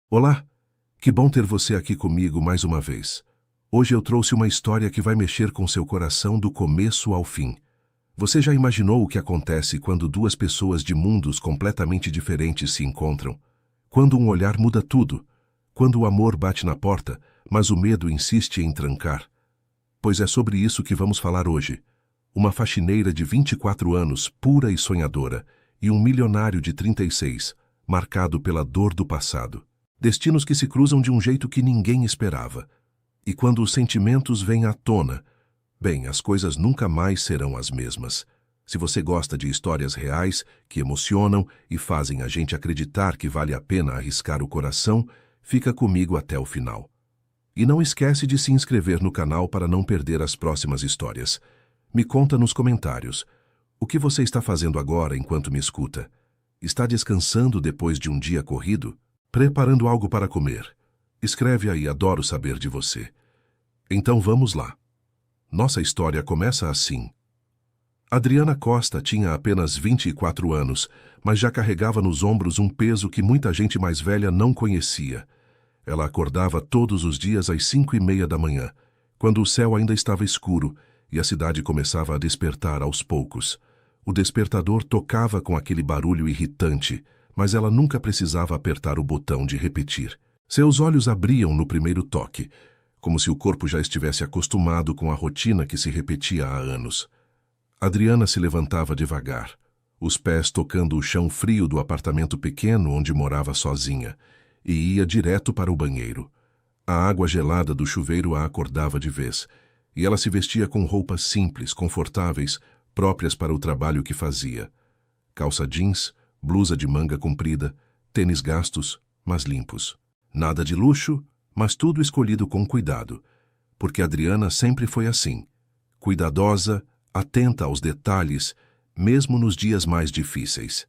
Olá, que bom ter você aqui comigo mais uma vez. Hoje eu trouxe uma história que vai mexer com seu coração do começo ao fim. Você já imaginou o que acontece quando duas pessoas de mundos completamente diferentes se encontram? Quando um olhar muda tudo? Quando o amor bate na porta, mas o medo insiste em trancar? Pois é sobre isso que vamos falar hoje. Uma faxineira de 24 anos, pura e sonhadora, e um milionário de 36, marcado pela dor do passado. Destinos que se cruzam de um jeito que ninguém esperava. E quando os sentimentos vêm à tona, bem, as coisas nunca mais serão as mesmas. Se você gosta de histórias reais, que emocionam e fazem a gente acreditar que vale a pena arriscar o coração, fica comigo até o final. E não esquece de se inscrever no canal para não perder as próximas histórias. Me conta nos comentários. O que você está fazendo agora enquanto me escuta? Está descansando depois de um dia corrido? Preparando algo para comer? Escreve aí, adoro saber de você. Então vamos lá. Nossa história começa assim. Adriana Costa tinha apenas 24 anos, mas já carregava nos ombros um peso que muita gente mais velha não conhecia. Ela acordava todos os dias às 5:30 da manhã, quando o céu ainda estava escuro e a cidade começava a despertar aos poucos. O despertador tocava com aquele barulho irritante, mas ela nunca precisava apertar o botão de repetir. Seus olhos abriam no primeiro toque, como se o corpo já estivesse acostumado com a rotina que se repetia há anos. Adriana se levantava devagar, os pés tocando o chão frio do apartamento pequeno onde morava sozinha, e ia direto para o banheiro. A água gelada do chuveiro a acordava de vez, e ela se vestia com roupas simples, confortáveis, próprias para o trabalho que fazia. Calça jeans, blusa de manga comprida, tênis gastos, mas limpos. Nada de luxo, mas tudo escolhido com cuidado, porque Adriana sempre foi assim, cuidadosa, atenta aos detalhes, mesmo nos dias mais difíceis.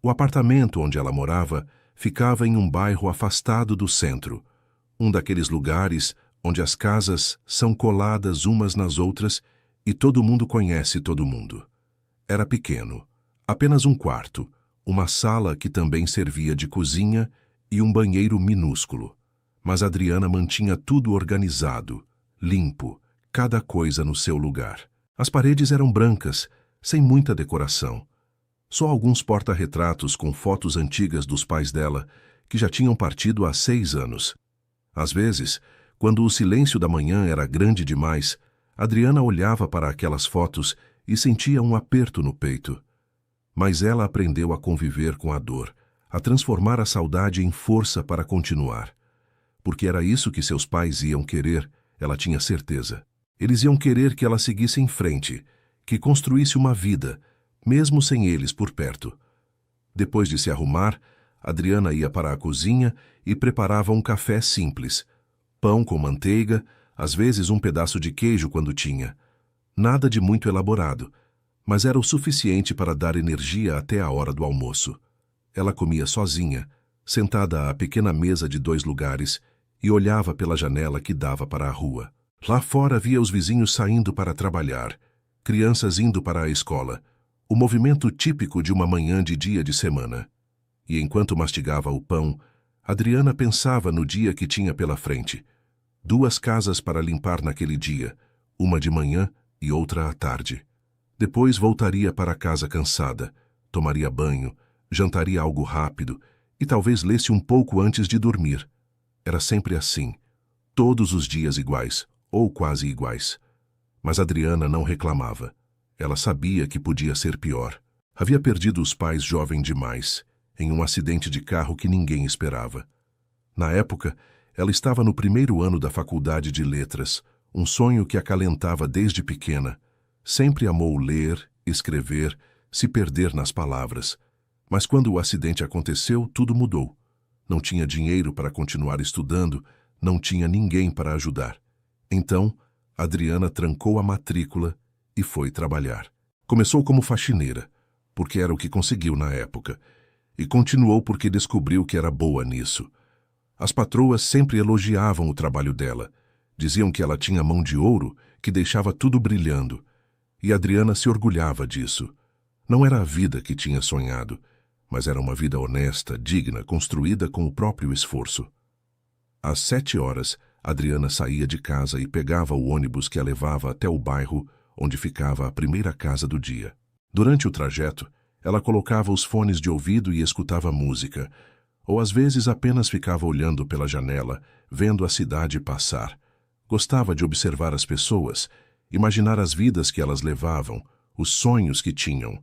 O apartamento onde ela morava ficava em um bairro afastado do centro, um daqueles lugares onde as casas são coladas umas nas outras e todo mundo conhece todo mundo. Era pequeno, apenas um quarto, uma sala que também servia de cozinha e um banheiro minúsculo. Mas Adriana mantinha tudo organizado, limpo, cada coisa no seu lugar. As paredes eram brancas, sem muita decoração. Só alguns porta-retratos com fotos antigas dos pais dela, que já tinham partido há 6 anos. Às vezes, quando o silêncio da manhã era grande demais, Adriana olhava para aquelas fotos e sentia um aperto no peito. Mas ela aprendeu a conviver com a dor, a transformar a saudade em força para continuar. Porque era isso que seus pais iam querer, ela tinha certeza. Eles iam querer que ela seguisse em frente, que construísse uma vida, mesmo sem eles por perto. Depois de se arrumar, Adriana ia para a cozinha e preparava um café simples. Pão com manteiga, às vezes um pedaço de queijo quando tinha. Nada de muito elaborado, mas era o suficiente para dar energia até a hora do almoço. Ela comia sozinha, sentada à pequena mesa de 2 lugares, e olhava pela janela que dava para a rua. Lá fora via os vizinhos saindo para trabalhar, crianças indo para a escola, o movimento típico de uma manhã de dia de semana. E enquanto mastigava o pão, Adriana pensava no dia que tinha pela frente. 2 casas para limpar naquele dia, uma de manhã e outra à tarde. Depois voltaria para casa cansada, tomaria banho, jantaria algo rápido e talvez lesse um pouco antes de dormir. Era sempre assim, todos os dias iguais, ou quase iguais. Mas Adriana não reclamava. Ela sabia que podia ser pior. Havia perdido os pais jovem demais, em um acidente de carro que ninguém esperava. Na época, ela estava no primeiro ano da faculdade de letras, um sonho que acalentava desde pequena. Sempre amou ler, escrever, se perder nas palavras. Mas quando o acidente aconteceu, tudo mudou. Não tinha dinheiro para continuar estudando, não tinha ninguém para ajudar. Então, Adriana trancou a matrícula e foi trabalhar. Começou como faxineira, porque era o que conseguiu na época, e continuou porque descobriu que era boa nisso. As patroas sempre elogiavam o trabalho dela, diziam que ela tinha mão de ouro, que deixava tudo brilhando, e Adriana se orgulhava disso. Não era a vida que tinha sonhado, mas era uma vida honesta, digna, construída com o próprio esforço. Às 7 horas, Adriana saía de casa e pegava o ônibus que a levava até o bairro onde ficava a primeira casa do dia. Durante o trajeto, ela colocava os fones de ouvido e escutava música, ou às vezes apenas ficava olhando pela janela, vendo a cidade passar. Gostava de observar as pessoas, imaginar as vidas que elas levavam, os sonhos que tinham.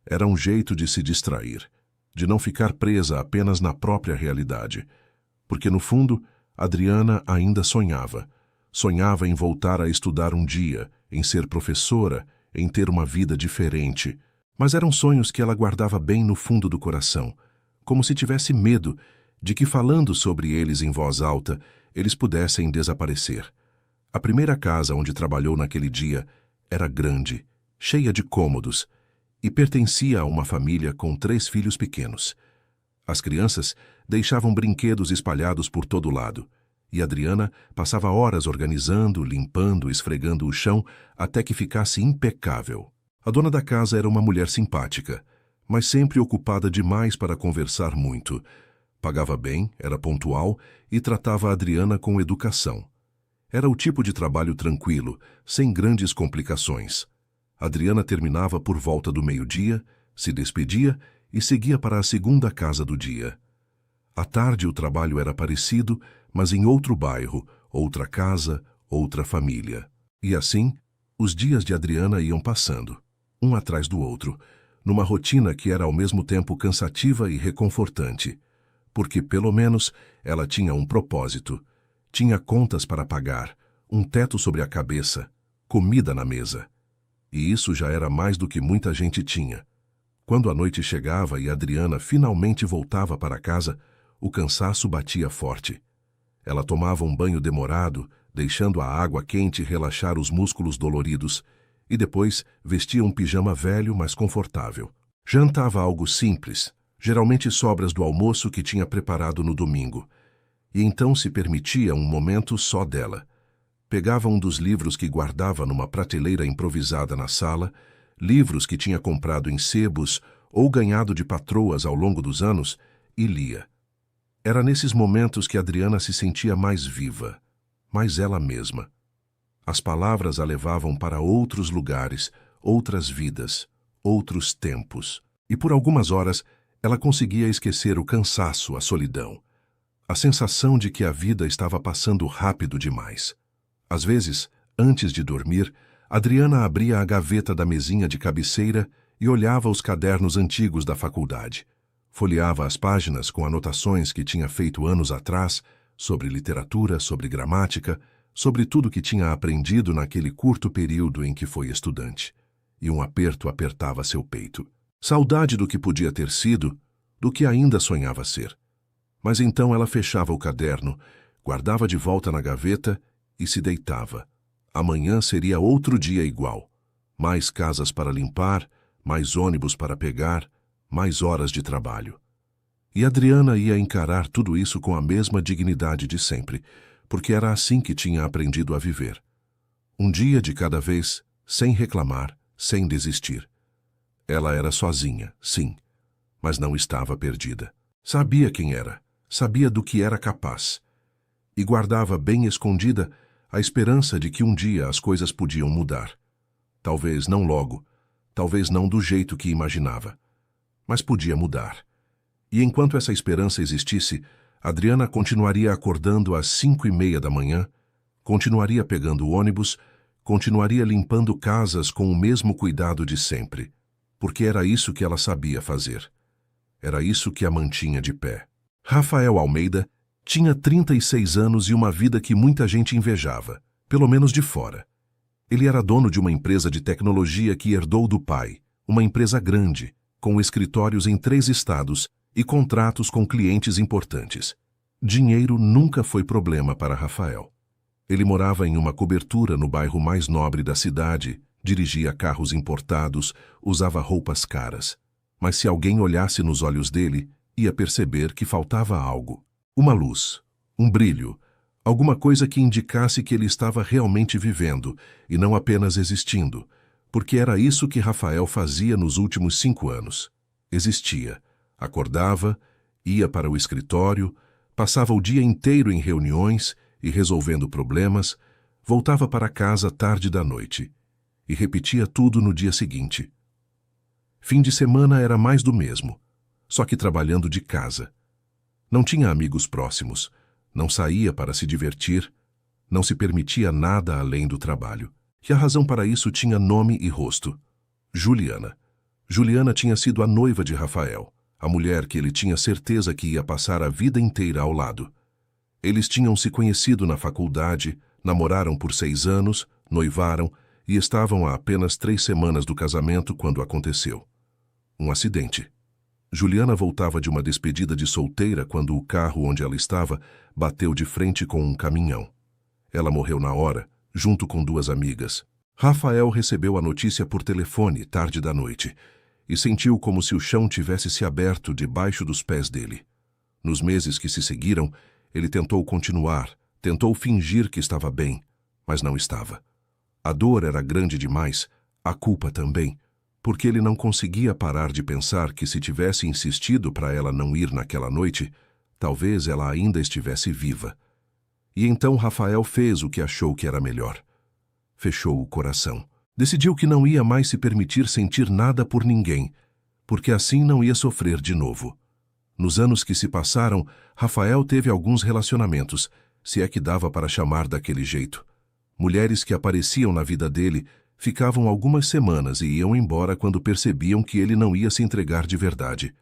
Era um jeito de se distrair, de não ficar presa apenas na própria realidade. Porque, no fundo, Adriana ainda sonhava. Sonhava em voltar a estudar um dia, em ser professora, em ter uma vida diferente. Mas eram sonhos que ela guardava bem no fundo do coração, como se tivesse medo de que, falando sobre eles em voz alta, eles pudessem desaparecer. A primeira casa onde trabalhou naquele dia era grande, cheia de cômodos, e pertencia a uma família com 3 filhos pequenos. As crianças deixavam brinquedos espalhados por todo lado, e Adriana passava horas organizando, limpando, esfregando o chão até que ficasse impecável. A dona da casa era uma mulher simpática, mas sempre ocupada demais para conversar muito. Pagava bem, era pontual e tratava a Adriana com educação. Era o tipo de trabalho tranquilo, sem grandes complicações. Adriana terminava por volta do meio-dia, se despedia e seguia para a segunda casa do dia. À tarde o trabalho era parecido, mas em outro bairro, outra casa, outra família. E assim, os dias de Adriana iam passando, um atrás do outro, numa rotina que era ao mesmo tempo cansativa e reconfortante, porque pelo menos ela tinha um propósito, tinha contas para pagar, um teto sobre a cabeça, comida na mesa. E isso já era mais do que muita gente tinha. Quando a noite chegava e Adriana finalmente voltava para casa, o cansaço batia forte. Ela tomava um banho demorado, deixando a água quente relaxar os músculos doloridos, e depois vestia um pijama velho, mas confortável. Jantava algo simples, geralmente sobras do almoço que tinha preparado no domingo, e então se permitia um momento só dela. Pegava um dos livros que guardava numa prateleira improvisada na sala, livros que tinha comprado em sebos ou ganhado de patroas ao longo dos anos, e lia. Era nesses momentos que Adriana se sentia mais viva, mais ela mesma. As palavras a levavam para outros lugares, outras vidas, outros tempos. E por algumas horas ela conseguia esquecer o cansaço, a solidão, a sensação de que a vida estava passando rápido demais. Às vezes, antes de dormir, Adriana abria a gaveta da mesinha de cabeceira e olhava os cadernos antigos da faculdade. Folheava as páginas com anotações que tinha feito anos atrás sobre literatura, sobre gramática, sobre tudo que tinha aprendido naquele curto período em que foi estudante. E um aperto apertava seu peito. Saudade do que podia ter sido, do que ainda sonhava ser. Mas então ela fechava o caderno, guardava de volta na gaveta e se deitava. Amanhã seria outro dia igual. Mais casas para limpar, mais ônibus para pegar, mais horas de trabalho. E Adriana ia encarar tudo isso com a mesma dignidade de sempre, porque era assim que tinha aprendido a viver. Um dia de cada vez, sem reclamar, sem desistir. Ela era sozinha, sim, mas não estava perdida. Sabia quem era, sabia do que era capaz, e guardava bem escondida a esperança de que um dia as coisas podiam mudar. Talvez não logo, talvez não do jeito que imaginava, mas podia mudar. E enquanto essa esperança existisse, Adriana continuaria acordando às 5:30 da manhã, continuaria pegando o ônibus, continuaria limpando casas com o mesmo cuidado de sempre, porque era isso que ela sabia fazer. Era isso que a mantinha de pé. Rafael Almeida tinha 36 anos e uma vida que muita gente invejava, pelo menos de fora. Ele era dono de uma empresa de tecnologia que herdou do pai, uma empresa grande, com escritórios em 3 estados e contratos com clientes importantes. Dinheiro nunca foi problema para Rafael. Ele morava em uma cobertura no bairro mais nobre da cidade, dirigia carros importados, usava roupas caras. Mas se alguém olhasse nos olhos dele, ia perceber que faltava algo. Uma luz, um brilho, alguma coisa que indicasse que ele estava realmente vivendo e não apenas existindo, porque era isso que Rafael fazia nos últimos 5 anos. Existia, Acordava, ia para o escritório, passava o dia inteiro em reuniões e resolvendo problemas, voltava para casa tarde da noite e repetia tudo no dia seguinte. Fim de semana era mais do mesmo, só que trabalhando de casa. Não tinha amigos próximos, não saía para se divertir, não se permitia nada além do trabalho. E a razão para isso tinha nome e rosto. Juliana. Juliana tinha sido a noiva de Rafael, a mulher que ele tinha certeza que ia passar a vida inteira ao lado. Eles tinham se conhecido na faculdade, namoraram por 6 anos, noivaram e estavam a apenas 3 semanas do casamento quando aconteceu. Um acidente. Juliana voltava de uma despedida de solteira quando o carro onde ela estava bateu de frente com um caminhão. Ela morreu na hora, junto com 2 amigas. Rafael recebeu a notícia por telefone tarde da noite e sentiu como se o chão tivesse se aberto debaixo dos pés dele. Nos meses que se seguiram, ele tentou continuar, tentou fingir que estava bem, mas não estava. A dor era grande demais, a culpa também, porque ele não conseguia parar de pensar que se tivesse insistido para ela não ir naquela noite, talvez ela ainda estivesse viva. E então Rafael fez o que achou que era melhor. Fechou o coração. Decidiu que não ia mais se permitir sentir nada por ninguém, porque assim não ia sofrer de novo. Nos anos que se passaram, Rafael teve alguns relacionamentos, se é que dava para chamar daquele jeito. Mulheres que apareciam na vida dele ficavam algumas semanas e iam embora quando percebiam que ele não ia se entregar de verdade.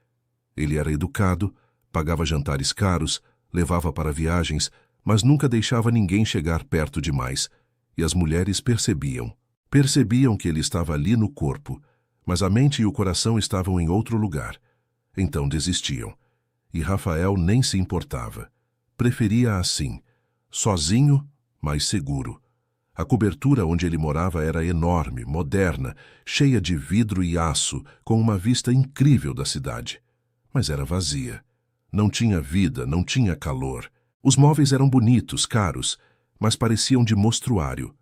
Ele era educado, pagava jantares caros, levava para viagens, mas nunca deixava ninguém chegar perto demais. E as mulheres percebiam. Percebiam que ele estava ali no corpo, mas a mente e o coração estavam em outro lugar. Então desistiam. E Rafael nem se importava. Preferia assim, sozinho, mas seguro. A cobertura onde ele morava era enorme, moderna, cheia de vidro e aço, com uma vista incrível da cidade. Mas era vazia. Não tinha vida, não tinha calor. Os móveis eram bonitos, caros, mas pareciam de mostruário.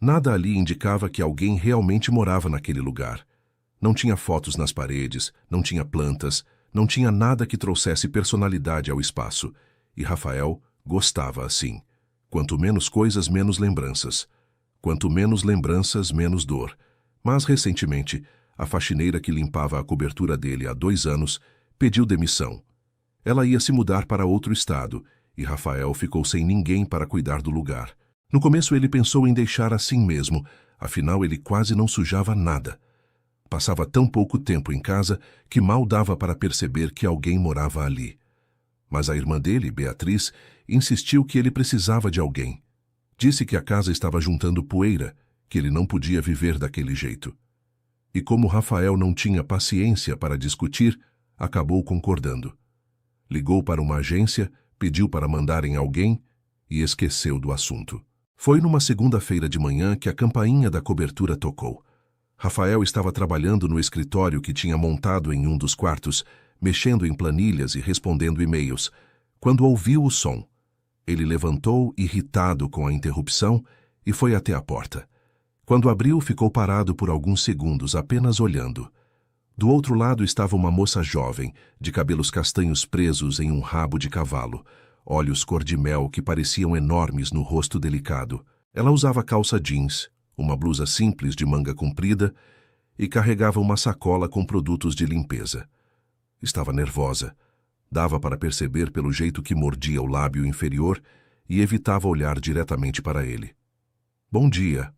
Nada ali indicava que alguém realmente morava naquele lugar. Não tinha fotos nas paredes, não tinha plantas, não tinha nada que trouxesse personalidade ao espaço. E Rafael gostava assim. Quanto menos coisas, menos lembranças. Quanto menos lembranças, menos dor. Mas, recentemente, a faxineira que limpava a cobertura dele há 2 anos pediu demissão. Ela ia se mudar para outro estado, e Rafael ficou sem ninguém para cuidar do lugar. No começo ele pensou em deixar assim mesmo, afinal ele quase não sujava nada. Passava tão pouco tempo em casa que mal dava para perceber que alguém morava ali. Mas a irmã dele, Beatriz, insistiu que ele precisava de alguém. Disse que a casa estava juntando poeira, que ele não podia viver daquele jeito. E como Rafael não tinha paciência para discutir, acabou concordando. Ligou para uma agência, pediu para mandarem alguém e esqueceu do assunto. Foi numa segunda-feira de manhã que a campainha da cobertura tocou. Rafael estava trabalhando no escritório que tinha montado em um dos quartos, mexendo em planilhas e respondendo e-mails, quando ouviu o som. Ele levantou, irritado com a interrupção, e foi até a porta. Quando abriu, ficou parado por alguns segundos, apenas olhando. Do outro lado estava uma moça jovem, de cabelos castanhos presos em um rabo de cavalo, olhos cor-de-mel que pareciam enormes no rosto delicado. Ela usava calça jeans, uma blusa simples de manga comprida e carregava uma sacola com produtos de limpeza. Estava nervosa. Dava para perceber pelo jeito que mordia o lábio inferior e evitava olhar diretamente para ele. Bom dia.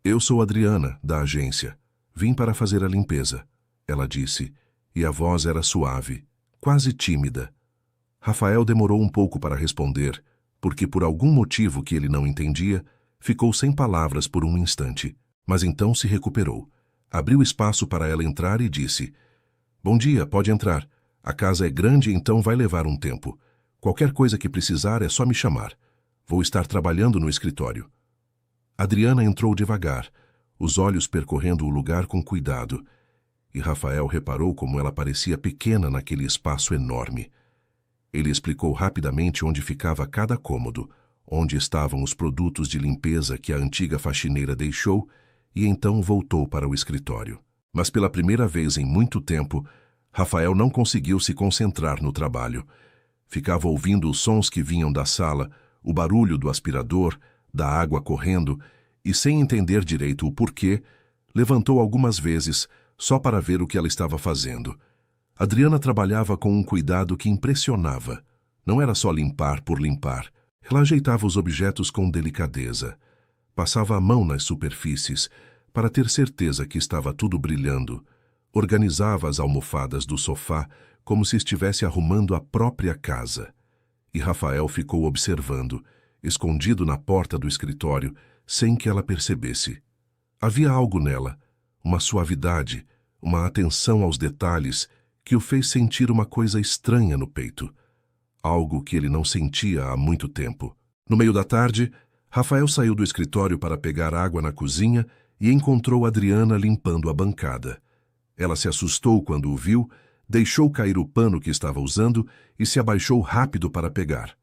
Eu sou Adriana, da agência. Vim para fazer a limpeza, ela disse, e a voz era suave, quase tímida. Rafael demorou um pouco para responder, porque por algum motivo que ele não entendia, ficou sem palavras por um instante, mas então se recuperou. Abriu espaço para ela entrar e disse: Bom dia, pode entrar. A casa é grande, então vai levar um tempo. Qualquer coisa que precisar é só me chamar. Vou estar trabalhando no escritório. Adriana entrou devagar, os olhos percorrendo o lugar com cuidado, e Rafael reparou como ela parecia pequena naquele espaço enorme. Ele explicou rapidamente onde ficava cada cômodo, onde estavam os produtos de limpeza que a antiga faxineira deixou, e então voltou para o escritório. Mas pela primeira vez em muito tempo, Rafael não conseguiu se concentrar no trabalho. Ficava ouvindo os sons que vinham da sala, o barulho do aspirador, da água correndo, e sem entender direito o porquê, levantou algumas vezes só para ver o que ela estava fazendo. Adriana trabalhava com um cuidado que impressionava. Não era só limpar por limpar. Ela ajeitava os objetos com delicadeza. Passava a mão nas superfícies para ter certeza que estava tudo brilhando. Organizava as almofadas do sofá como se estivesse arrumando a própria casa. E Rafael ficou observando, escondido na porta do escritório, sem que ela percebesse. Havia algo nela, uma suavidade, uma atenção aos detalhes que o fez sentir uma coisa estranha no peito. Algo que ele não sentia há muito tempo. No meio da tarde, Rafael saiu do escritório para pegar água na cozinha e encontrou Adriana limpando a bancada. Ela se assustou quando o viu, deixou cair o pano que estava usando e se abaixou rápido para pegar.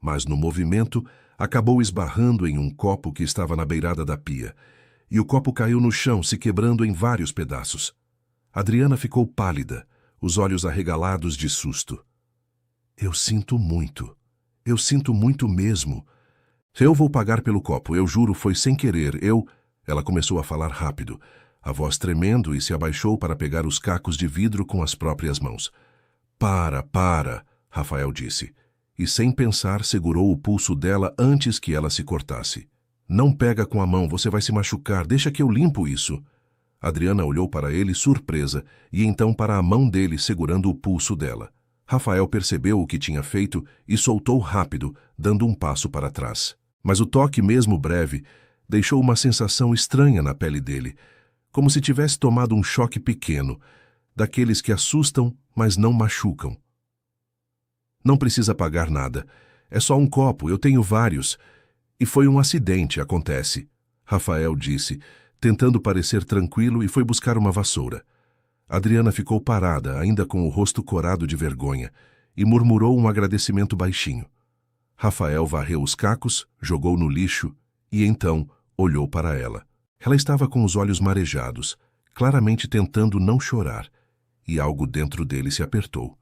Mas no movimento, acabou esbarrando em um copo que estava na beirada da pia, e o copo caiu no chão, se quebrando em vários pedaços. Adriana ficou pálida, os olhos arregalados de susto. Eu sinto muito mesmo. Eu vou pagar pelo copo, eu juro, foi sem querer, Ela começou a falar rápido, a voz tremendo, e se abaixou para pegar os cacos de vidro com as próprias mãos. Para, Rafael disse, e sem pensar segurou o pulso dela antes que ela se cortasse. Não pega com a mão, você vai se machucar, deixa que eu limpo isso. Adriana olhou para ele surpresa e então para a mão dele segurando o pulso dela. Rafael percebeu o que tinha feito e soltou rápido, dando um passo para trás. Mas o toque, mesmo breve, deixou uma sensação estranha na pele dele, como se tivesse tomado um choque pequeno, daqueles que assustam, mas não machucam. Não precisa pagar nada. É só um copo, eu tenho vários. E foi um acidente, acontece, Rafael disse, tentando parecer tranquilo, e foi buscar uma vassoura. Adriana ficou parada, ainda com o rosto corado de vergonha, e murmurou um agradecimento baixinho. Rafael varreu os cacos, jogou no lixo e então olhou para ela. Ela estava com os olhos marejados, claramente tentando não chorar, e algo dentro dele se apertou.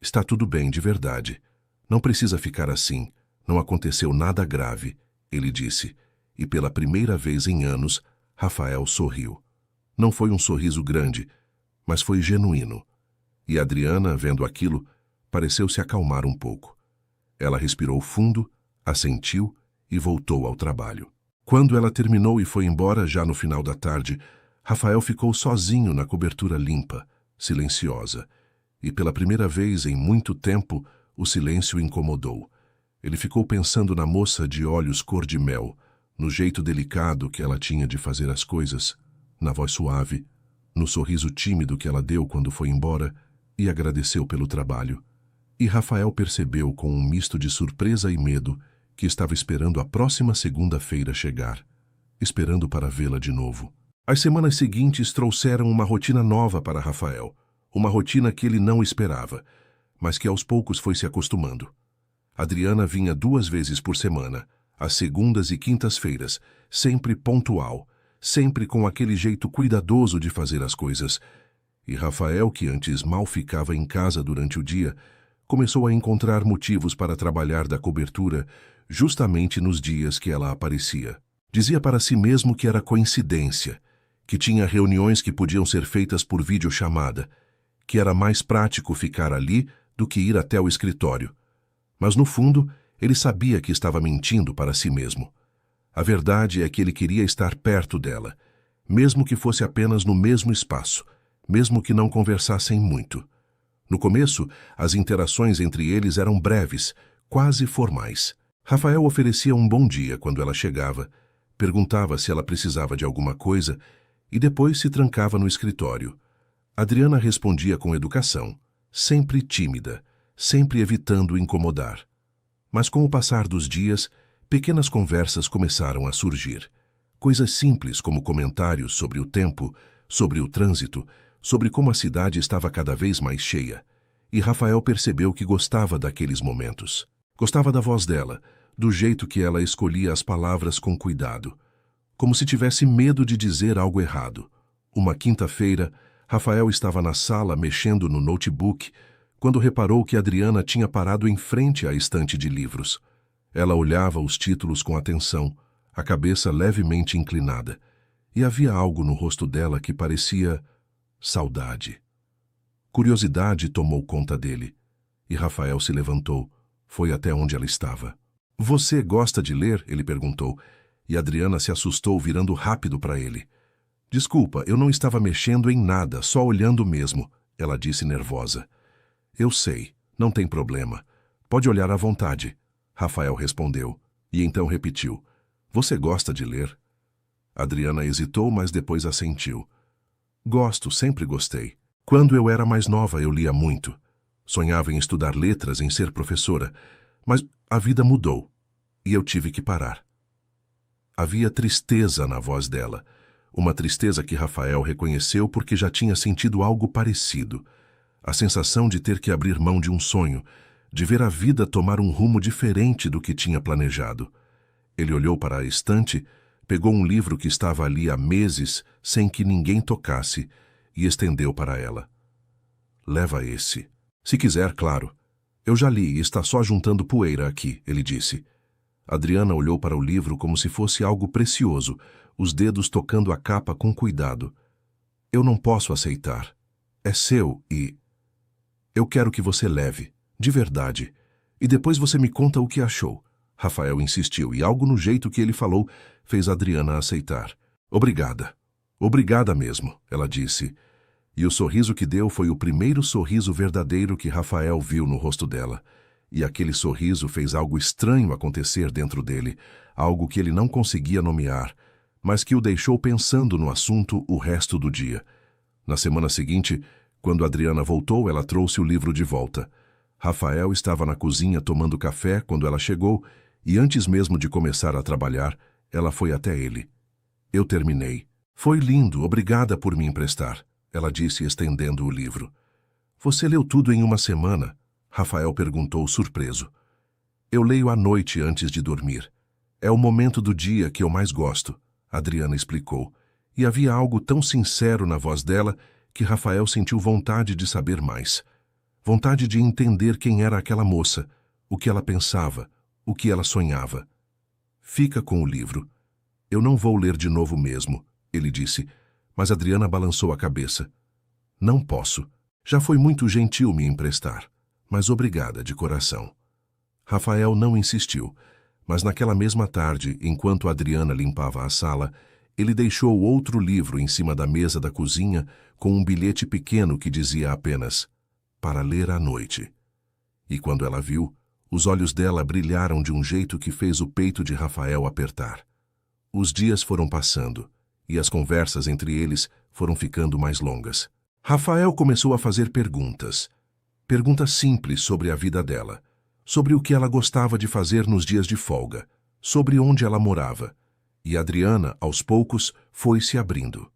Está tudo bem, de verdade. Não precisa ficar assim. Não aconteceu nada grave, ele disse, e pela primeira vez em anos, Rafael sorriu. Não foi um sorriso grande, mas foi genuíno. E Adriana, vendo aquilo, pareceu se acalmar um pouco. Ela respirou fundo, assentiu e voltou ao trabalho. Quando ela terminou e foi embora, já no final da tarde, Rafael ficou sozinho na cobertura limpa, silenciosa, e pela primeira vez em muito tempo, o silêncio o incomodou. Ele ficou pensando na moça de olhos cor de mel, no jeito delicado que ela tinha de fazer as coisas, na voz suave, no sorriso tímido que ela deu quando foi embora e agradeceu pelo trabalho. E Rafael percebeu com um misto de surpresa e medo que estava esperando a próxima segunda-feira chegar, esperando para vê-la de novo. As semanas seguintes trouxeram uma rotina nova para Rafael, uma rotina que ele não esperava, mas que aos poucos foi se acostumando. Adriana vinha 2 vezes por semana, às segundas e quintas-feiras, sempre pontual, sempre com aquele jeito cuidadoso de fazer as coisas. E Rafael, que antes mal ficava em casa durante o dia, começou a encontrar motivos para trabalhar da cobertura justamente nos dias que ela aparecia. Dizia para si mesmo que era coincidência, que tinha reuniões que podiam ser feitas por videochamada, que era mais prático ficar ali do que ir até o escritório. Mas no fundo, ele sabia que estava mentindo para si mesmo. A verdade é que ele queria estar perto dela, mesmo que fosse apenas no mesmo espaço, mesmo que não conversassem muito. No começo, as interações entre eles eram breves, quase formais. Rafael oferecia um bom dia quando ela chegava, perguntava se ela precisava de alguma coisa e depois se trancava no escritório. Adriana respondia com educação, sempre tímida, sempre evitando incomodar. Mas com o passar dos dias, pequenas conversas começaram a surgir. Coisas simples como comentários sobre o tempo, sobre o trânsito, sobre como a cidade estava cada vez mais cheia. E Rafael percebeu que gostava daqueles momentos. Gostava da voz dela, do jeito que ela escolhia as palavras com cuidado. Como se tivesse medo de dizer algo errado. Uma quinta-feira, Rafael estava na sala mexendo no notebook quando reparou que Adriana tinha parado em frente à estante de livros. Ela olhava os títulos com atenção, a cabeça levemente inclinada, e havia algo no rosto dela que parecia saudade. Curiosidade tomou conta dele, e Rafael se levantou, foi até onde ela estava. "Você gosta de ler?" ele perguntou, e Adriana se assustou virando rápido para ele. "Desculpa, eu não estava mexendo em nada, só olhando mesmo", ela disse nervosa. "Eu sei, não tem problema. Pode olhar à vontade", Rafael respondeu, e então repetiu. "Você gosta de ler?" Adriana hesitou, mas depois assentiu. "Gosto, sempre gostei. Quando eu era mais nova, eu lia muito. Sonhava em estudar letras, em ser professora, mas a vida mudou, e eu tive que parar." Havia tristeza na voz dela, uma tristeza que Rafael reconheceu porque já tinha sentido algo parecido. A sensação de ter que abrir mão de um sonho, de ver a vida tomar um rumo diferente do que tinha planejado. Ele olhou para a estante, pegou um livro que estava ali há meses, sem que ninguém tocasse, e estendeu para ela. "Leva esse. Se quiser, claro. Eu já li e está só juntando poeira aqui", ele disse. Adriana olhou para o livro como se fosse algo precioso, os dedos tocando a capa com cuidado. "Eu não posso aceitar. É seu e... eu quero que você leve, de verdade. E depois você me conta o que achou." Rafael insistiu, e algo no jeito que ele falou fez Adriana aceitar. "Obrigada. Obrigada mesmo", ela disse. E o sorriso que deu foi o primeiro sorriso verdadeiro que Rafael viu no rosto dela. E aquele sorriso fez algo estranho acontecer dentro dele, algo que ele não conseguia nomear, mas que o deixou pensando no assunto o resto do dia. Na semana seguinte, quando Adriana voltou, ela trouxe o livro de volta. Rafael estava na cozinha tomando café quando ela chegou, e antes mesmo de começar a trabalhar, ela foi até ele. "Eu terminei. Foi lindo, obrigada por me emprestar", ela disse estendendo o livro. "Você leu tudo em uma semana?" Rafael perguntou surpreso. "Eu leio à noite antes de dormir. É o momento do dia que eu mais gosto", Adriana explicou, e havia algo tão sincero na voz dela que Rafael sentiu vontade de saber mais. Vontade de entender quem era aquela moça, o que ela pensava, o que ela sonhava. "Fica com o livro. Eu não vou ler de novo mesmo", ele disse, mas Adriana balançou a cabeça. "Não posso. Já foi muito gentil me emprestar, mas obrigada de coração." Rafael não insistiu, mas naquela mesma tarde, enquanto Adriana limpava a sala, ele deixou outro livro em cima da mesa da cozinha com um bilhete pequeno que dizia apenas "Para ler à noite." E quando ela viu, os olhos dela brilharam de um jeito que fez o peito de Rafael apertar. Os dias foram passando, e as conversas entre eles foram ficando mais longas. Rafael começou a fazer perguntas. Perguntas simples sobre a vida dela, sobre o que ela gostava de fazer nos dias de folga, sobre onde ela morava. E Adriana, aos poucos, foi se abrindo.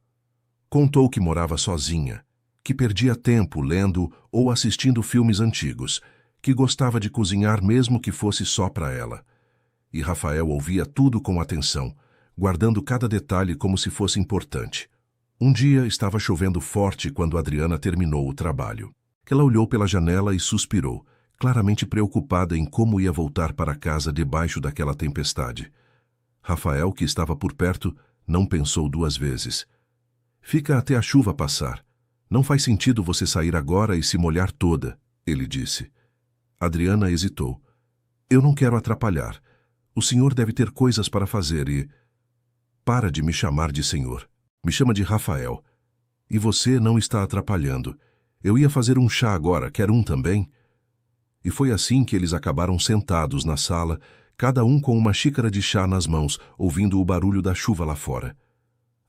Contou que morava sozinha, que perdia tempo lendo ou assistindo filmes antigos, que gostava de cozinhar mesmo que fosse só para ela. E Rafael ouvia tudo com atenção, guardando cada detalhe como se fosse importante. Um dia estava chovendo forte quando Adriana terminou o trabalho. Ela olhou pela janela e suspirou, claramente preocupada em como ia voltar para casa debaixo daquela tempestade. Rafael, que estava por perto, não pensou duas vezes. "Fica até a chuva passar. Não faz sentido você sair agora e se molhar toda", ele disse. Adriana hesitou. "Eu não quero atrapalhar. O senhor deve ter coisas para fazer e..." "Para de me chamar de senhor. Me chama de Rafael. E você não está atrapalhando. Eu ia fazer um chá agora, quer um também?" E foi assim que eles acabaram sentados na sala, cada um com uma xícara de chá nas mãos, ouvindo o barulho da chuva lá fora.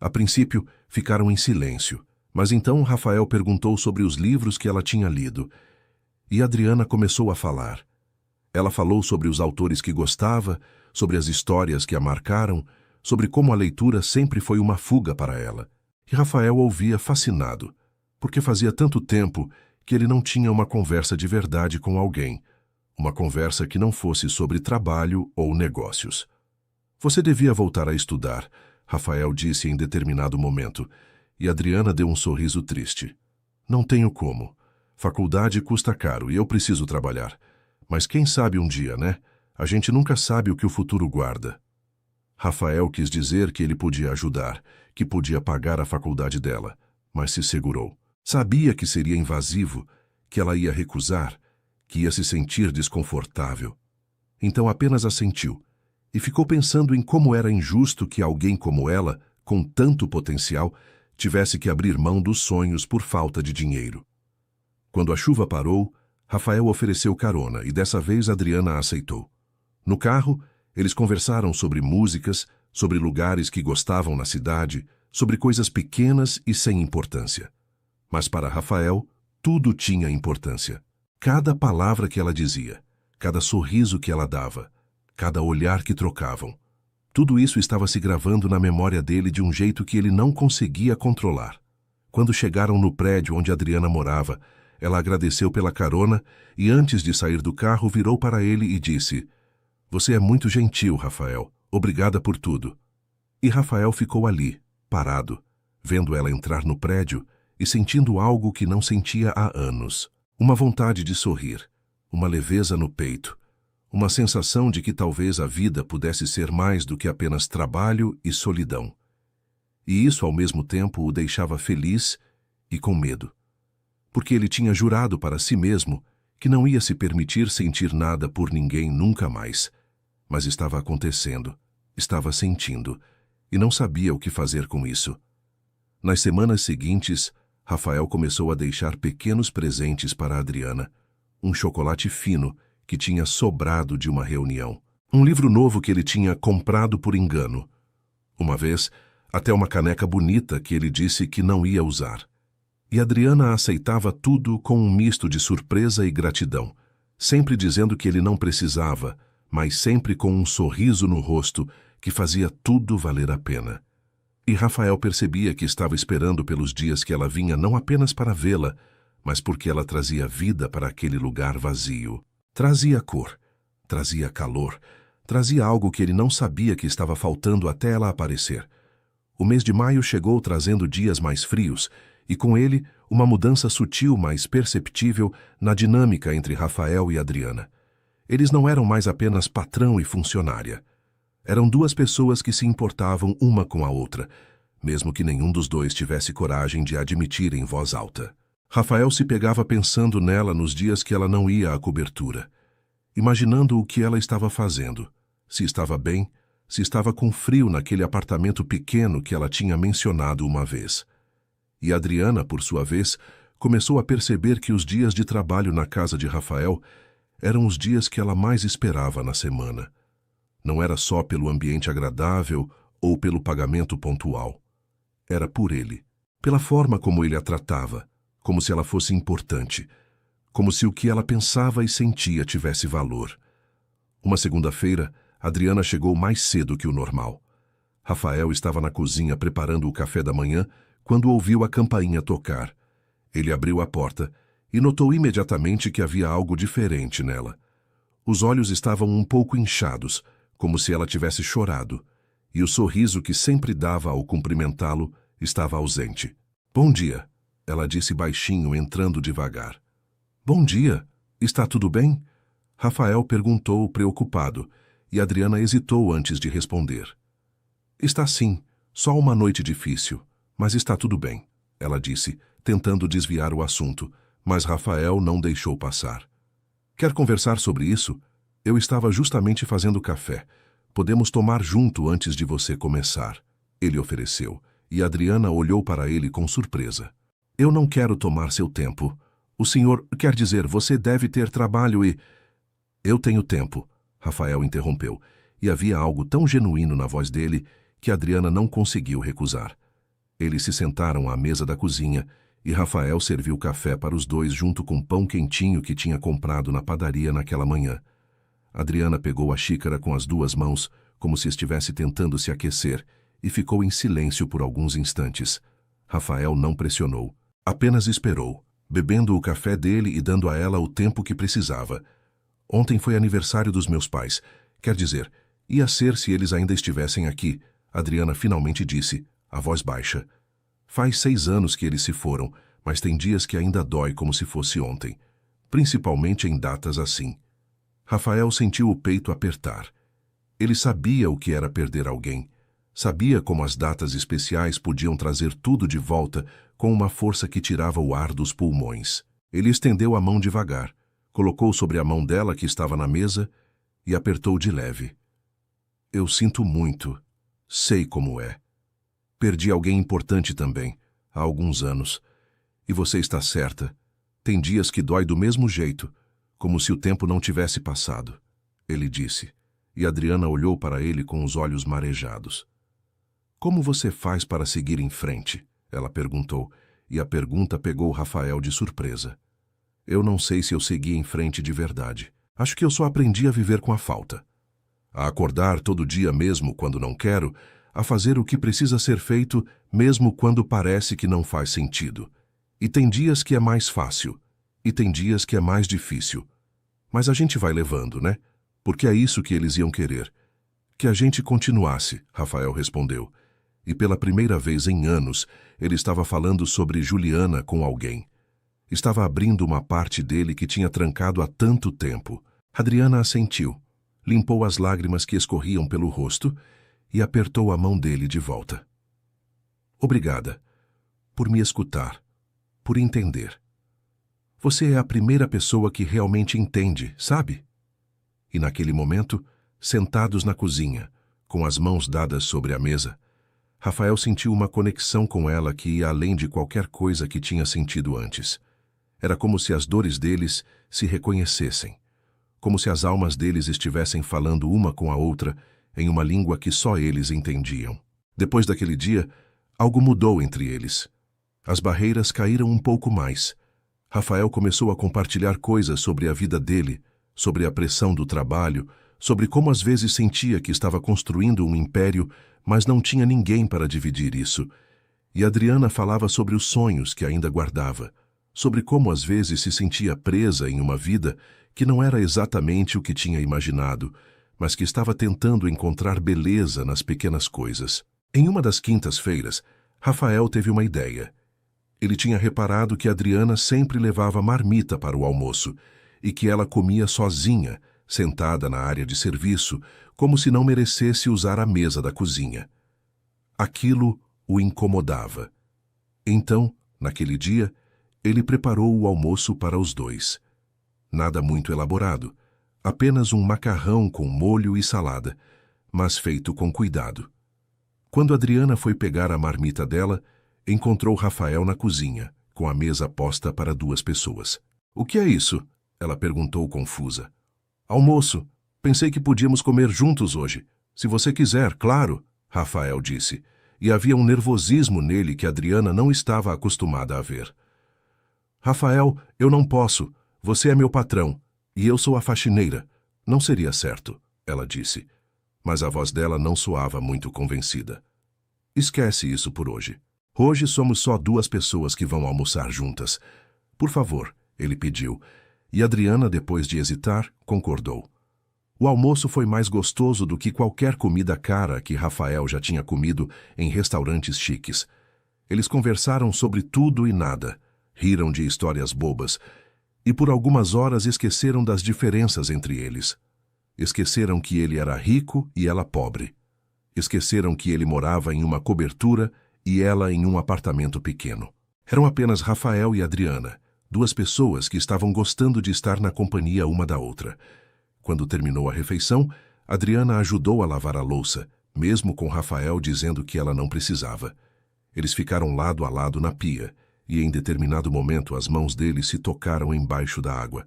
A princípio, ficaram em silêncio, mas então Rafael perguntou sobre os livros que ela tinha lido. E Adriana começou a falar. Ela falou sobre os autores que gostava, sobre as histórias que a marcaram, sobre como a leitura sempre foi uma fuga para ela. E Rafael ouvia fascinado, porque fazia tanto tempo que ele não tinha uma conversa de verdade com alguém, uma conversa que não fosse sobre trabalho ou negócios. "Você devia voltar a estudar", Rafael disse em determinado momento, E Adriana deu um sorriso triste. Não tenho como. Faculdade custa caro e eu preciso trabalhar. Mas quem sabe um dia, né? A gente nunca sabe o que o futuro guarda. Rafael quis dizer que ele podia ajudar, que podia pagar a faculdade dela, mas se segurou. Sabia que seria invasivo, que ela ia recusar, que ia se sentir desconfortável. Então apenas assentiu e ficou pensando em como era injusto que alguém como ela, com tanto potencial, tivesse que abrir mão dos sonhos por falta de dinheiro. Quando a chuva parou, Rafael ofereceu carona e dessa vez Adriana aceitou. No carro, eles conversaram sobre músicas, sobre lugares que gostavam na cidade, sobre coisas pequenas e sem importância. Mas para Rafael, tudo tinha importância. Cada palavra que ela dizia, cada sorriso que ela dava, cada olhar que trocavam. Tudo isso estava se gravando na memória dele de um jeito que ele não conseguia controlar. Quando chegaram no prédio onde Adriana morava, ela agradeceu pela carona e antes de sair do carro virou para ele e disse: "Você é muito gentil, Rafael. Obrigada por tudo." E Rafael ficou ali, parado, vendo ela entrar no prédio e sentindo algo que não sentia há anos. Uma vontade de sorrir, uma leveza no peito, uma sensação de que talvez a vida pudesse ser mais do que apenas trabalho e solidão. E isso ao mesmo tempo o deixava feliz e com medo. Porque ele tinha jurado para si mesmo que não ia se permitir sentir nada por ninguém nunca mais. Mas estava acontecendo, estava sentindo, e não sabia o que fazer com isso. Nas semanas seguintes, Rafael começou a deixar pequenos presentes para Adriana. Um chocolate fino que tinha sobrado de uma reunião. Um livro novo que ele tinha comprado por engano. Uma vez, até uma caneca bonita que ele disse que não ia usar. E Adriana aceitava tudo com um misto de surpresa e gratidão, sempre dizendo que ele não precisava, mas sempre com um sorriso no rosto que fazia tudo valer a pena. E Rafael percebia que estava esperando pelos dias que ela vinha não apenas para vê-la, mas porque ela trazia vida para aquele lugar vazio. Trazia cor, trazia calor, trazia algo que ele não sabia que estava faltando até ela aparecer. O mês de maio chegou trazendo dias mais frios, e com ele uma mudança sutil, mas perceptível, na dinâmica entre Rafael e Adriana. Eles não eram mais apenas patrão e funcionária. Eram duas pessoas que se importavam uma com a outra, mesmo que nenhum dos dois tivesse coragem de admitir em voz alta. Rafael se pegava pensando nela nos dias que ela não ia à cobertura, imaginando o que ela estava fazendo, se estava bem, se estava com frio naquele apartamento pequeno que ela tinha mencionado uma vez. E Adriana, por sua vez, começou a perceber que os dias de trabalho na casa de Rafael eram os dias que ela mais esperava na semana. Não era só pelo ambiente agradável ou pelo pagamento pontual. Era por ele, pela forma como ele a tratava, como se ela fosse importante, como se o que ela pensava e sentia tivesse valor. Uma segunda-feira, Adriana chegou mais cedo que o normal. Rafael estava na cozinha preparando o café da manhã quando ouviu a campainha tocar. Ele abriu a porta e notou imediatamente que havia algo diferente nela. Os olhos estavam um pouco inchados, como se ela tivesse chorado, e o sorriso que sempre dava ao cumprimentá-lo estava ausente. "Bom dia", ela disse baixinho, entrando devagar. "Bom dia. Está tudo bem?" Rafael perguntou, preocupado, e Adriana hesitou antes de responder. "Está sim, só uma noite difícil, mas está tudo bem", ela disse, tentando desviar o assunto, mas Rafael não deixou passar. "Quer conversar sobre isso? Eu estava justamente fazendo café. Podemos tomar junto antes de você começar", ele ofereceu, e Adriana olhou para ele com surpresa. "Eu não quero tomar seu tempo. O senhor, quer dizer, você deve ter trabalho e..." "Eu tenho tempo", Rafael interrompeu, e havia algo tão genuíno na voz dele que Adriana não conseguiu recusar. Eles se sentaram à mesa da cozinha e Rafael serviu café para os dois junto com pão quentinho que tinha comprado na padaria naquela manhã. Adriana pegou a xícara com as duas mãos, como se estivesse tentando se aquecer, e ficou em silêncio por alguns instantes. Rafael não pressionou, apenas esperou, bebendo o café dele e dando a ela o tempo que precisava. "Ontem foi aniversário dos meus pais. Quer dizer, ia ser se eles ainda estivessem aqui", Adriana finalmente disse, a voz baixa. Faz 6 anos que eles se foram, mas tem dias que ainda dói como se fosse ontem, principalmente em datas assim. Rafael sentiu o peito apertar. Ele sabia o que era perder alguém. Sabia como as datas especiais podiam trazer tudo de volta com uma força que tirava o ar dos pulmões. Ele estendeu a mão devagar, colocou sobre a mão dela que estava na mesa e apertou de leve. Eu sinto muito. Sei como é. Perdi alguém importante também, há alguns anos. E você está certa. Tem dias que dói do mesmo jeito, como se o tempo não tivesse passado, ele disse, e Adriana olhou para ele com os olhos marejados. Como você faz para seguir em frente? Ela perguntou, e a pergunta pegou Rafael de surpresa. Eu não sei se eu segui em frente de verdade. Acho que eu só aprendi a viver com a falta. A acordar todo dia mesmo quando não quero, a fazer o que precisa ser feito mesmo quando parece que não faz sentido. E tem dias que é mais fácil, e tem dias que é mais difícil. Mas a gente vai levando, né? Porque é isso que eles iam querer. Que a gente continuasse, Rafael respondeu. E pela primeira vez em anos, ele estava falando sobre Juliana com alguém. Estava abrindo uma parte dele que tinha trancado há tanto tempo. Adriana assentiu, limpou as lágrimas que escorriam pelo rosto e apertou a mão dele de volta. Obrigada por me escutar, por entender. Você é a primeira pessoa que realmente entende, sabe? E naquele momento, sentados na cozinha, com as mãos dadas sobre a mesa, Rafael sentiu uma conexão com ela que ia além de qualquer coisa que tinha sentido antes. Era como se as dores deles se reconhecessem, como se as almas deles estivessem falando uma com a outra em uma língua que só eles entendiam. Depois daquele dia, algo mudou entre eles. As barreiras caíram um pouco mais. Rafael começou a compartilhar coisas sobre a vida dele, sobre a pressão do trabalho, sobre como às vezes sentia que estava construindo um império, mas não tinha ninguém para dividir isso. E Adriana falava sobre os sonhos que ainda guardava, sobre como às vezes se sentia presa em uma vida que não era exatamente o que tinha imaginado, mas que estava tentando encontrar beleza nas pequenas coisas. Em uma das quintas-feiras, Rafael teve uma ideia. Ele tinha reparado que Adriana sempre levava marmita para o almoço e que ela comia sozinha, sentada na área de serviço, como se não merecesse usar a mesa da cozinha. Aquilo o incomodava. Então, naquele dia, ele preparou o almoço para os dois. Nada muito elaborado, apenas um macarrão com molho e salada, mas feito com cuidado. Quando Adriana foi pegar a marmita dela, encontrou Rafael na cozinha, com a mesa posta para 2 pessoas. O que é isso? Ela perguntou confusa. Almoço. Pensei que podíamos comer juntos hoje. Se você quiser, claro, Rafael disse, e havia um nervosismo nele que Adriana não estava acostumada a ver. Rafael, eu não posso. Você é meu patrão, e eu sou a faxineira. Não seria certo, ela disse, mas a voz dela não soava muito convencida. Esquece isso por hoje. Hoje somos só 2 pessoas que vão almoçar juntas. Por favor, ele pediu, e Adriana, depois de hesitar, concordou. O almoço foi mais gostoso do que qualquer comida cara que Rafael já tinha comido em restaurantes chiques. Eles conversaram sobre tudo e nada, riram de histórias bobas, e por algumas horas esqueceram das diferenças entre eles. Esqueceram que ele era rico e ela pobre. Esqueceram que ele morava em uma cobertura e ela em um apartamento pequeno. Eram apenas Rafael e Adriana, 2 pessoas que estavam gostando de estar na companhia uma da outra. Quando terminou a refeição, Adriana ajudou a lavar a louça, mesmo com Rafael dizendo que ela não precisava. Eles ficaram lado a lado na pia, e em determinado momento as mãos deles se tocaram embaixo da água.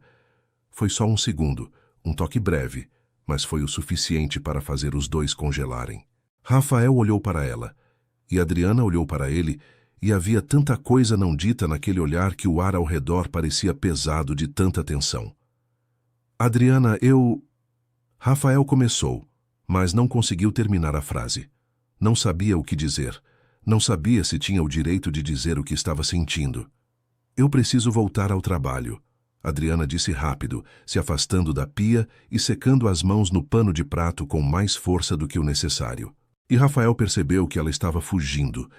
Foi só um segundo, um toque breve, mas foi o suficiente para fazer os 2 congelarem. Rafael olhou para ela, e Adriana olhou para ele, e havia tanta coisa não dita naquele olhar que o ar ao redor parecia pesado de tanta tensão. Adriana, Rafael começou, mas não conseguiu terminar a frase. Não sabia o que dizer. Não sabia se tinha o direito de dizer o que estava sentindo. Eu preciso voltar ao trabalho, Adriana disse rápido, se afastando da pia e secando as mãos no pano de prato com mais força do que o necessário. E Rafael percebeu que ela estava fugindo.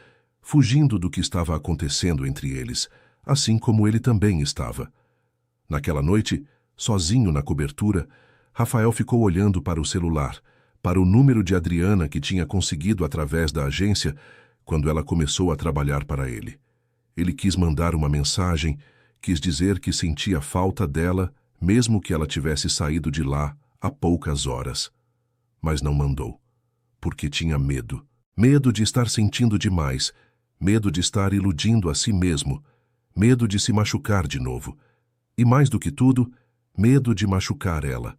fugindo do que estava acontecendo entre eles, assim como ele também estava. Naquela noite, sozinho na cobertura, Rafael ficou olhando para o celular, para o número de Adriana que tinha conseguido através da agência quando ela começou a trabalhar para ele. Ele quis mandar uma mensagem, quis dizer que sentia falta dela, mesmo que ela tivesse saído de lá há poucas horas. Mas não mandou, porque tinha medo. Medo de estar sentindo demais, medo de estar iludindo a si mesmo, medo de se machucar de novo. E mais do que tudo, medo de machucar ela,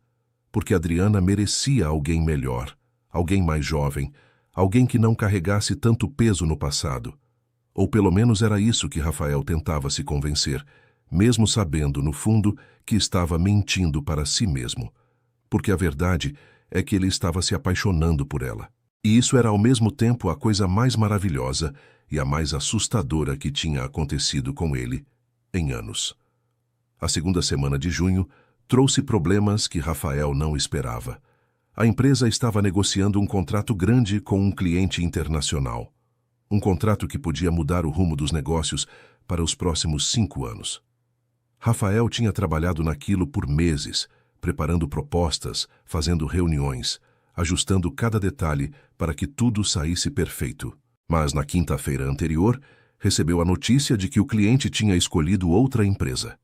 porque Adriana merecia alguém melhor, alguém mais jovem, alguém que não carregasse tanto peso no passado. Ou pelo menos era isso que Rafael tentava se convencer, mesmo sabendo, no fundo, que estava mentindo para si mesmo. Porque a verdade é que ele estava se apaixonando por ela. E isso era ao mesmo tempo a coisa mais maravilhosa e a mais assustadora que tinha acontecido com ele em anos. A segunda semana de junho trouxe problemas que Rafael não esperava. A empresa estava negociando um contrato grande com um cliente internacional. Um contrato que podia mudar o rumo dos negócios para os próximos 5 anos. Rafael tinha trabalhado naquilo por meses, preparando propostas, fazendo reuniões, ajustando cada detalhe para que tudo saísse perfeito. Mas na quinta-feira anterior, recebeu a notícia de que o cliente tinha escolhido outra empresa.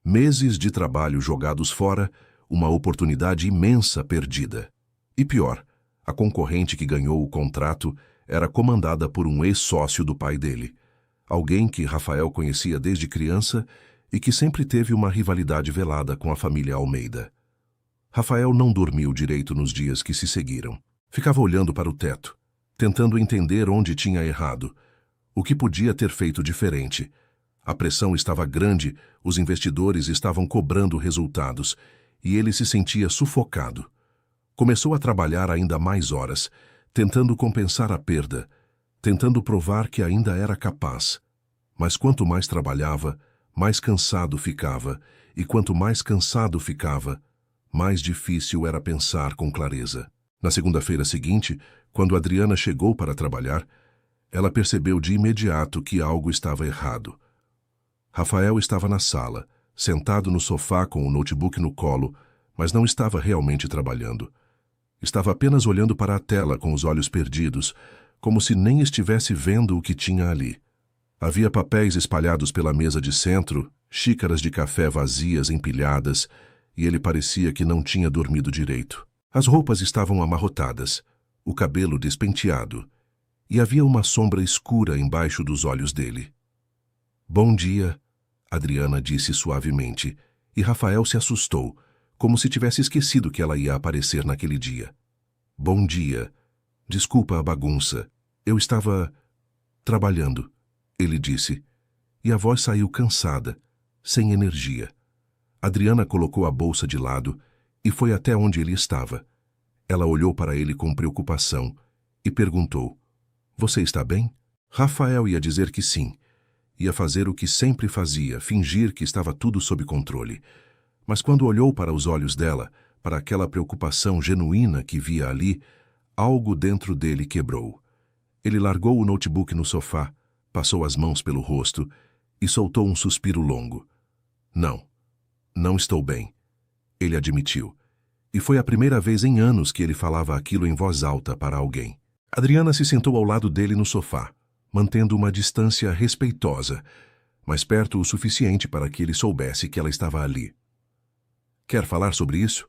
Meses de trabalho jogados fora, uma oportunidade imensa perdida. E pior, a concorrente que ganhou o contrato era comandada por um ex-sócio do pai dele, alguém que Rafael conhecia desde criança e que sempre teve uma rivalidade velada com a família Almeida. Rafael não dormiu direito nos dias que se seguiram. Ficava olhando para o teto, tentando entender onde tinha errado, o que podia ter feito diferente. A pressão estava grande, os investidores estavam cobrando resultados, e ele se sentia sufocado. Começou a trabalhar ainda mais horas, tentando compensar a perda, tentando provar que ainda era capaz. Mas quanto mais trabalhava, mais cansado ficava, e quanto mais cansado ficava, mais difícil era pensar com clareza. Na segunda-feira seguinte, quando Adriana chegou para trabalhar, ela percebeu de imediato que algo estava errado. Rafael estava na sala, sentado no sofá com o notebook no colo, mas não estava realmente trabalhando. Estava apenas olhando para a tela com os olhos perdidos, como se nem estivesse vendo o que tinha ali. Havia papéis espalhados pela mesa de centro, xícaras de café vazias empilhadas, e ele parecia que não tinha dormido direito. As roupas estavam amarrotadas, o cabelo despenteado, e havia uma sombra escura embaixo dos olhos dele. "Bom dia", Adriana disse suavemente, e Rafael se assustou, como se tivesse esquecido que ela ia aparecer naquele dia. "Bom dia. Desculpa a bagunça. Eu estava trabalhando", ele disse, e a voz saiu cansada, sem energia. Adriana colocou a bolsa de lado e foi até onde ele estava. Ela olhou para ele com preocupação e perguntou: "Você está bem?" Rafael ia dizer que sim. Ia fazer o que sempre fazia, fingir que estava tudo sob controle. Mas quando olhou para os olhos dela, para aquela preocupação genuína que via ali, algo dentro dele quebrou. Ele largou o notebook no sofá, passou as mãos pelo rosto e soltou um suspiro longo. Não estou bem", ele admitiu. E foi a primeira vez em anos que ele falava aquilo em voz alta para alguém. Adriana se sentou ao lado dele no sofá, mantendo uma distância respeitosa, mas perto o suficiente para que ele soubesse que ela estava ali. "Quer falar sobre isso?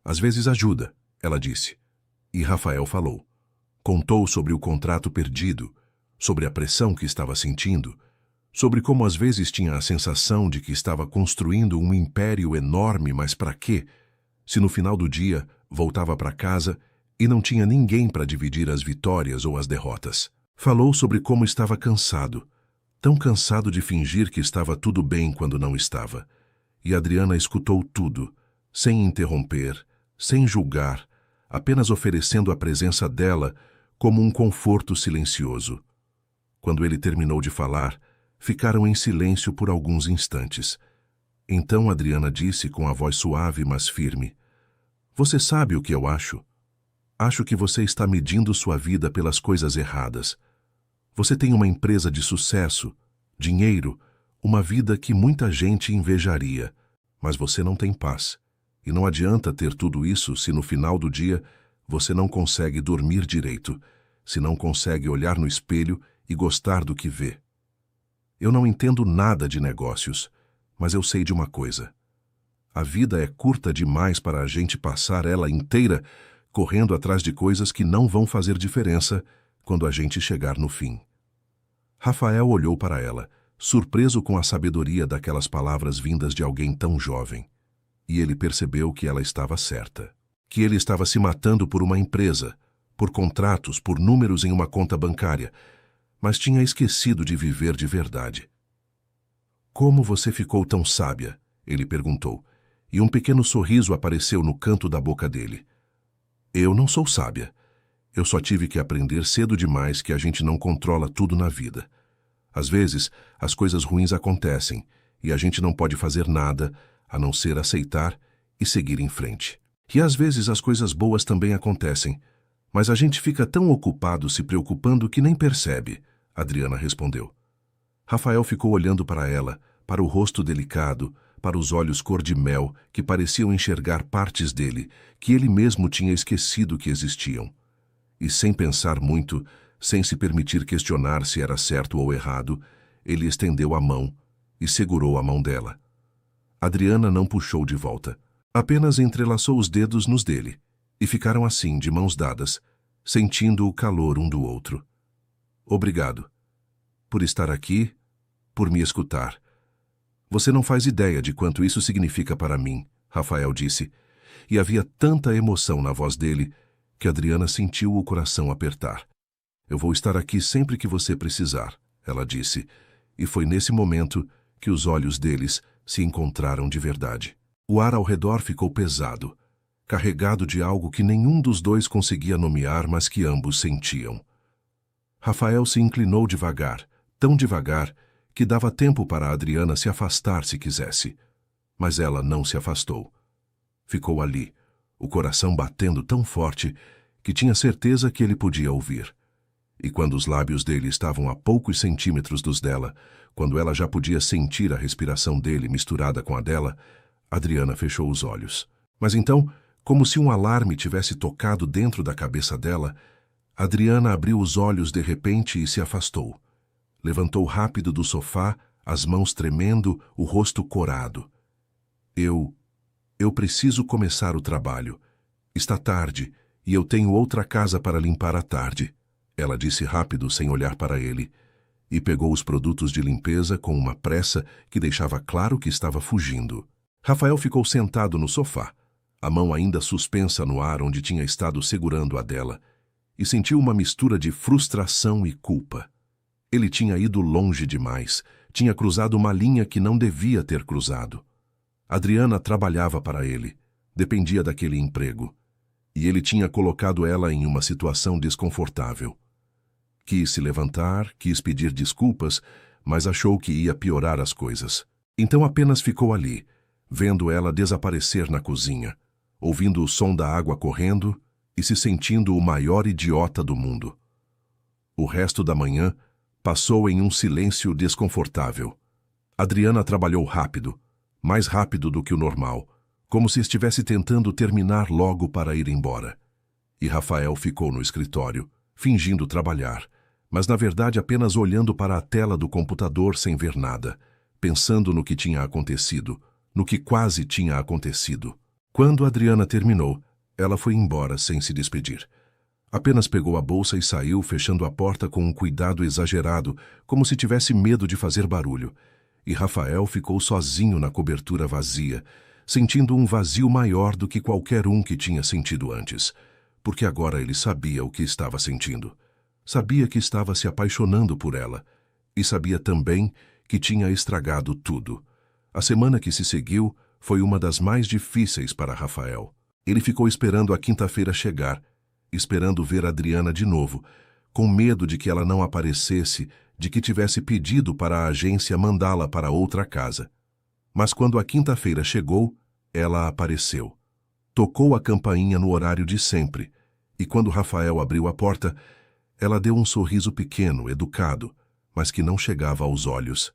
Às vezes ajuda", ela disse. E Rafael falou. Contou sobre o contrato perdido, sobre a pressão que estava sentindo, sobre como às vezes tinha a sensação de que estava construindo um império enorme, mas para quê? Se no final do dia voltava para casa e não tinha ninguém para dividir as vitórias ou as derrotas. Falou sobre como estava cansado, tão cansado de fingir que estava tudo bem quando não estava. E Adriana escutou tudo, sem interromper, sem julgar, apenas oferecendo a presença dela como um conforto silencioso. Quando ele terminou de falar, ficaram em silêncio por alguns instantes. Então Adriana disse com a voz suave, mas firme: "Você sabe o que eu acho? Acho que você está medindo sua vida pelas coisas erradas. Você tem uma empresa de sucesso, dinheiro, uma vida que muita gente invejaria, mas você não tem paz. E não adianta ter tudo isso se no final do dia você não consegue dormir direito, se não consegue olhar no espelho e gostar do que vê. Eu não entendo nada de negócios, mas eu sei de uma coisa. A vida é curta demais para a gente passar ela inteira correndo atrás de coisas que não vão fazer diferença quando a gente chegar no fim. Rafael olhou para ela, surpreso com a sabedoria daquelas palavras vindas de alguém tão jovem. E ele percebeu que ela estava certa. Que ele estava se matando por uma empresa, por contratos, por números em uma conta bancária, mas tinha esquecido de viver de verdade. Como você ficou tão sábia? Ele perguntou, e um pequeno sorriso apareceu no canto da boca dele. Eu não sou sábia. Eu só tive que aprender cedo demais que a gente não controla tudo na vida. Às vezes, as coisas ruins acontecem e a gente não pode fazer nada a não ser aceitar e seguir em frente. E às vezes as coisas boas também acontecem, mas a gente fica tão ocupado se preocupando que nem percebe, Adriana respondeu. Rafael ficou olhando para ela, para o rosto delicado, para os olhos cor de mel que pareciam enxergar partes dele que ele mesmo tinha esquecido que existiam. E sem pensar muito, sem se permitir questionar se era certo ou errado, ele estendeu a mão e segurou a mão dela. Adriana não puxou de volta, apenas entrelaçou os dedos nos dele, e ficaram assim, de mãos dadas, sentindo o calor um do outro. Obrigado. Por estar aqui, por me escutar. Você não faz ideia de quanto isso significa para mim, Rafael disse, e havia tanta emoção na voz dele que Adriana sentiu o coração apertar. Eu vou estar aqui sempre que você precisar, ela disse, e foi nesse momento que os olhos deles se encontraram de verdade. O ar ao redor ficou pesado, carregado de algo que nenhum dos dois conseguia nomear, mas que ambos sentiam. Rafael se inclinou devagar, tão devagar, que dava tempo para a Adriana se afastar se quisesse. Mas ela não se afastou. Ficou ali, o coração batendo tão forte que tinha certeza que ele podia ouvir. E quando os lábios dele estavam a poucos centímetros dos dela, quando ela já podia sentir a respiração dele misturada com a dela, Adriana fechou os olhos. Mas então, como se um alarme tivesse tocado dentro da cabeça dela, Adriana abriu os olhos de repente e se afastou. Levantou rápido do sofá, as mãos tremendo, o rosto corado. Eu preciso começar o trabalho. Está tarde, e eu tenho outra casa para limpar à tarde, ela disse rápido sem olhar para ele, e pegou os produtos de limpeza com uma pressa que deixava claro que estava fugindo. Rafael ficou sentado no sofá, a mão ainda suspensa no ar onde tinha estado segurando a dela, e sentiu uma mistura de frustração e culpa. Ele tinha ido longe demais, tinha cruzado uma linha que não devia ter cruzado. Adriana trabalhava para ele, dependia daquele emprego, e ele tinha colocado ela em uma situação desconfortável. Quis se levantar, quis pedir desculpas, mas achou que ia piorar as coisas. Então apenas ficou ali, vendo ela desaparecer na cozinha, ouvindo o som da água correndo e se sentindo o maior idiota do mundo. O resto da manhã passou em um silêncio desconfortável. Adriana trabalhou rápido, mais rápido do que o normal, como se estivesse tentando terminar logo para ir embora. E Rafael ficou no escritório, fingindo trabalhar, mas na verdade apenas olhando para a tela do computador sem ver nada, pensando no que tinha acontecido, no que quase tinha acontecido. Quando Adriana terminou, ela foi embora sem se despedir. Apenas pegou a bolsa e saiu, fechando a porta com um cuidado exagerado, como se tivesse medo de fazer barulho. E Rafael ficou sozinho na cobertura vazia, sentindo um vazio maior do que qualquer um que tinha sentido antes, porque agora ele sabia o que estava sentindo. Sabia que estava se apaixonando por ela, e sabia também que tinha estragado tudo. A semana que se seguiu foi uma das mais difíceis para Rafael. Ele ficou esperando a quinta-feira chegar, esperando ver Adriana de novo, com medo de que ela não aparecesse, de que tivesse pedido para a agência mandá-la para outra casa. Mas quando a quinta-feira chegou, ela apareceu. Tocou a campainha no horário de sempre, e quando Rafael abriu a porta, Ela deu um sorriso pequeno, educado, mas que não chegava aos olhos.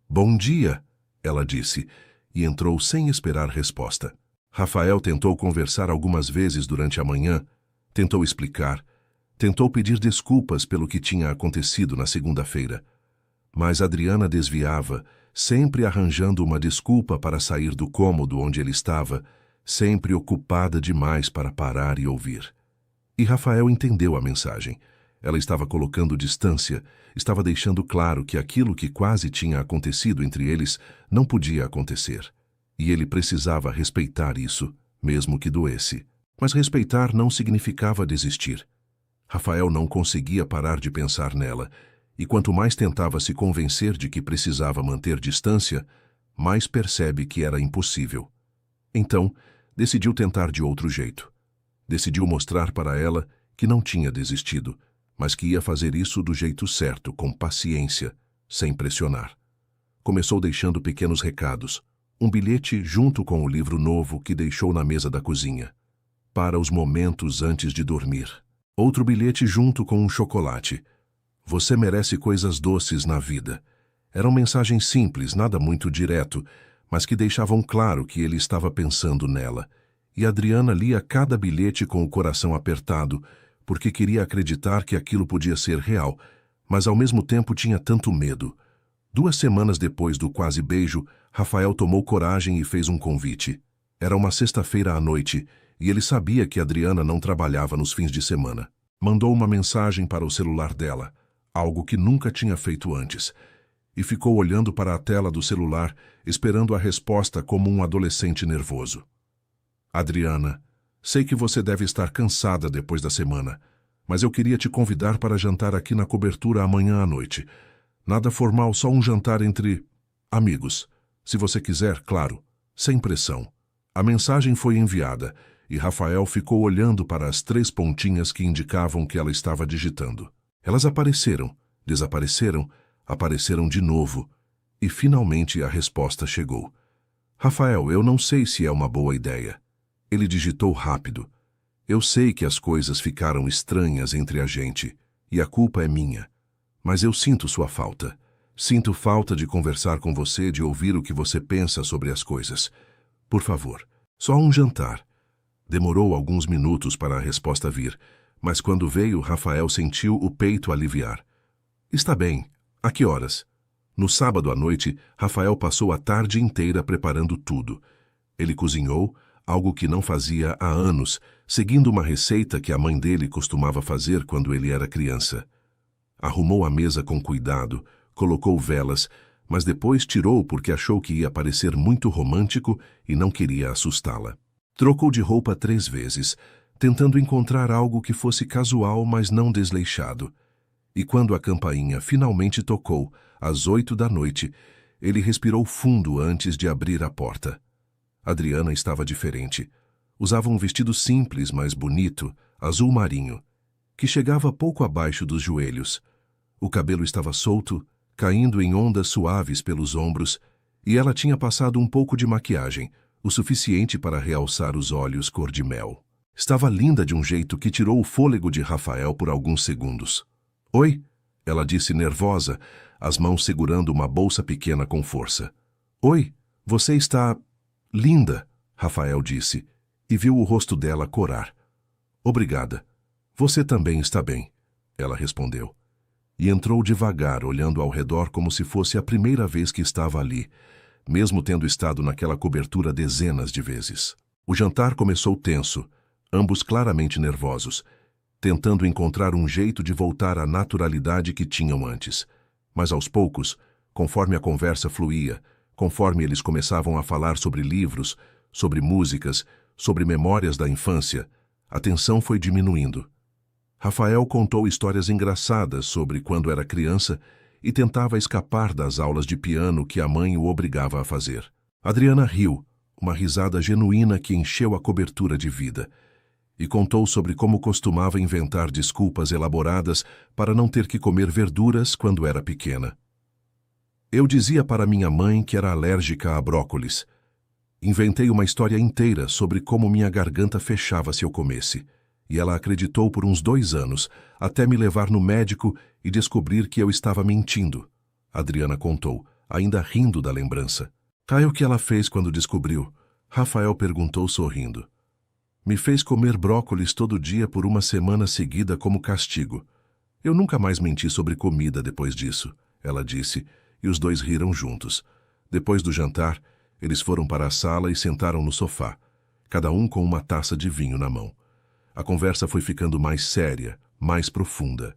Bom dia, ela disse, e entrou sem esperar resposta. Rafael tentou conversar algumas vezes durante a manhã, tentou explicar, tentou pedir desculpas pelo que tinha acontecido na segunda-feira. Mas Adriana desviava, sempre arranjando uma desculpa para sair do cômodo onde ele estava, sempre ocupada demais para parar e ouvir. E Rafael entendeu a mensagem. Ela estava colocando distância, estava deixando claro que aquilo que quase tinha acontecido entre eles não podia acontecer. E ele precisava respeitar isso, mesmo que doesse. Mas respeitar não significava desistir. Rafael não conseguia parar de pensar nela, e quanto mais tentava se convencer de que precisava manter distância, mais percebe que era impossível. Então, decidiu tentar de outro jeito. Decidiu mostrar para ela que não tinha desistido, mas que ia fazer isso do jeito certo, com paciência, sem pressionar. Começou deixando pequenos recados, um bilhete junto com o livro novo que deixou na mesa da cozinha, para os momentos antes de dormir. Outro bilhete junto com um chocolate. Você merece coisas doces na vida. Eram mensagens simples, nada muito direto, mas que deixavam claro que ele estava pensando nela. E Adriana lia cada bilhete com o coração apertado, porque queria acreditar que aquilo podia ser real, mas ao mesmo tempo tinha tanto medo. 2 semanas depois do quase beijo, Rafael tomou coragem e fez um convite. Era uma sexta-feira à noite, e ele sabia que Adriana não trabalhava nos fins de semana. Mandou uma mensagem para o celular dela, algo que nunca tinha feito antes, e ficou olhando para a tela do celular, esperando a resposta como um adolescente nervoso. Adriana, sei que você deve estar cansada depois da semana, mas eu queria te convidar para jantar aqui na cobertura amanhã à noite. Nada formal, só um jantar entre amigos. Se você quiser, claro, sem pressão. A mensagem foi enviada, e Rafael ficou olhando para as 3 pontinhas que indicavam que ela estava digitando. Elas apareceram, desapareceram, apareceram de novo, e finalmente a resposta chegou. Rafael, eu não sei se é uma boa ideia. Ele digitou rápido. Eu sei que as coisas ficaram estranhas entre a gente, e a culpa é minha. Mas eu sinto sua falta. Sinto falta de conversar com você, de ouvir o que você pensa sobre as coisas. Por favor, só um jantar. Demorou alguns minutos para a resposta vir, mas quando veio, Rafael sentiu o peito aliviar. Está bem. A que horas? No sábado à noite, Rafael passou a tarde inteira preparando tudo. Ele cozinhou, algo que não fazia há anos, seguindo uma receita que a mãe dele costumava fazer quando ele era criança. Arrumou a mesa com cuidado, colocou velas, mas depois tirou porque achou que ia parecer muito romântico e não queria assustá-la. Trocou de roupa 3 vezes, tentando encontrar algo que fosse casual, mas não desleixado. E quando a campainha finalmente tocou, às 8 da noite, ele respirou fundo antes de abrir a porta. Adriana estava diferente. Usava um vestido simples, mas bonito, azul marinho, que chegava pouco abaixo dos joelhos. O cabelo estava solto, caindo em ondas suaves pelos ombros, e ela tinha passado um pouco de maquiagem, o suficiente para realçar os olhos cor de mel. Estava linda de um jeito que tirou o fôlego de Rafael por alguns segundos. Oi? Ela disse nervosa, as mãos segurando uma bolsa pequena com força. Oi, você está linda, Rafael disse, e viu o rosto dela corar. Obrigada. Você também está bem, ela respondeu. E entrou devagar, olhando ao redor como se fosse a primeira vez que estava ali, mesmo tendo estado naquela cobertura dezenas de vezes. O jantar começou tenso, ambos claramente nervosos, tentando encontrar um jeito de voltar à naturalidade que tinham antes. Mas aos poucos, conforme a conversa fluía, conforme eles começavam a falar sobre livros, sobre músicas, sobre memórias da infância, a tensão foi diminuindo. Rafael contou histórias engraçadas sobre quando era criança e tentava escapar das aulas de piano que a mãe o obrigava a fazer. Adriana riu, uma risada genuína que encheu a cobertura de vida, e contou sobre como costumava inventar desculpas elaboradas para não ter que comer verduras quando era pequena. Eu dizia para minha mãe que era alérgica a brócolis. Inventei uma história inteira sobre como minha garganta fechava se eu comesse. E ela acreditou por uns 2 anos, até me levar no médico e descobrir que eu estava mentindo. Adriana contou, ainda rindo da lembrança. O que ela fez quando descobriu? Rafael perguntou sorrindo. Me fez comer brócolis todo dia por uma semana seguida como castigo. Eu nunca mais menti sobre comida depois disso, ela disse, e os dois riram juntos. Depois do jantar, eles foram para a sala e sentaram no sofá, cada um com uma taça de vinho na mão. A conversa foi ficando mais séria, mais profunda.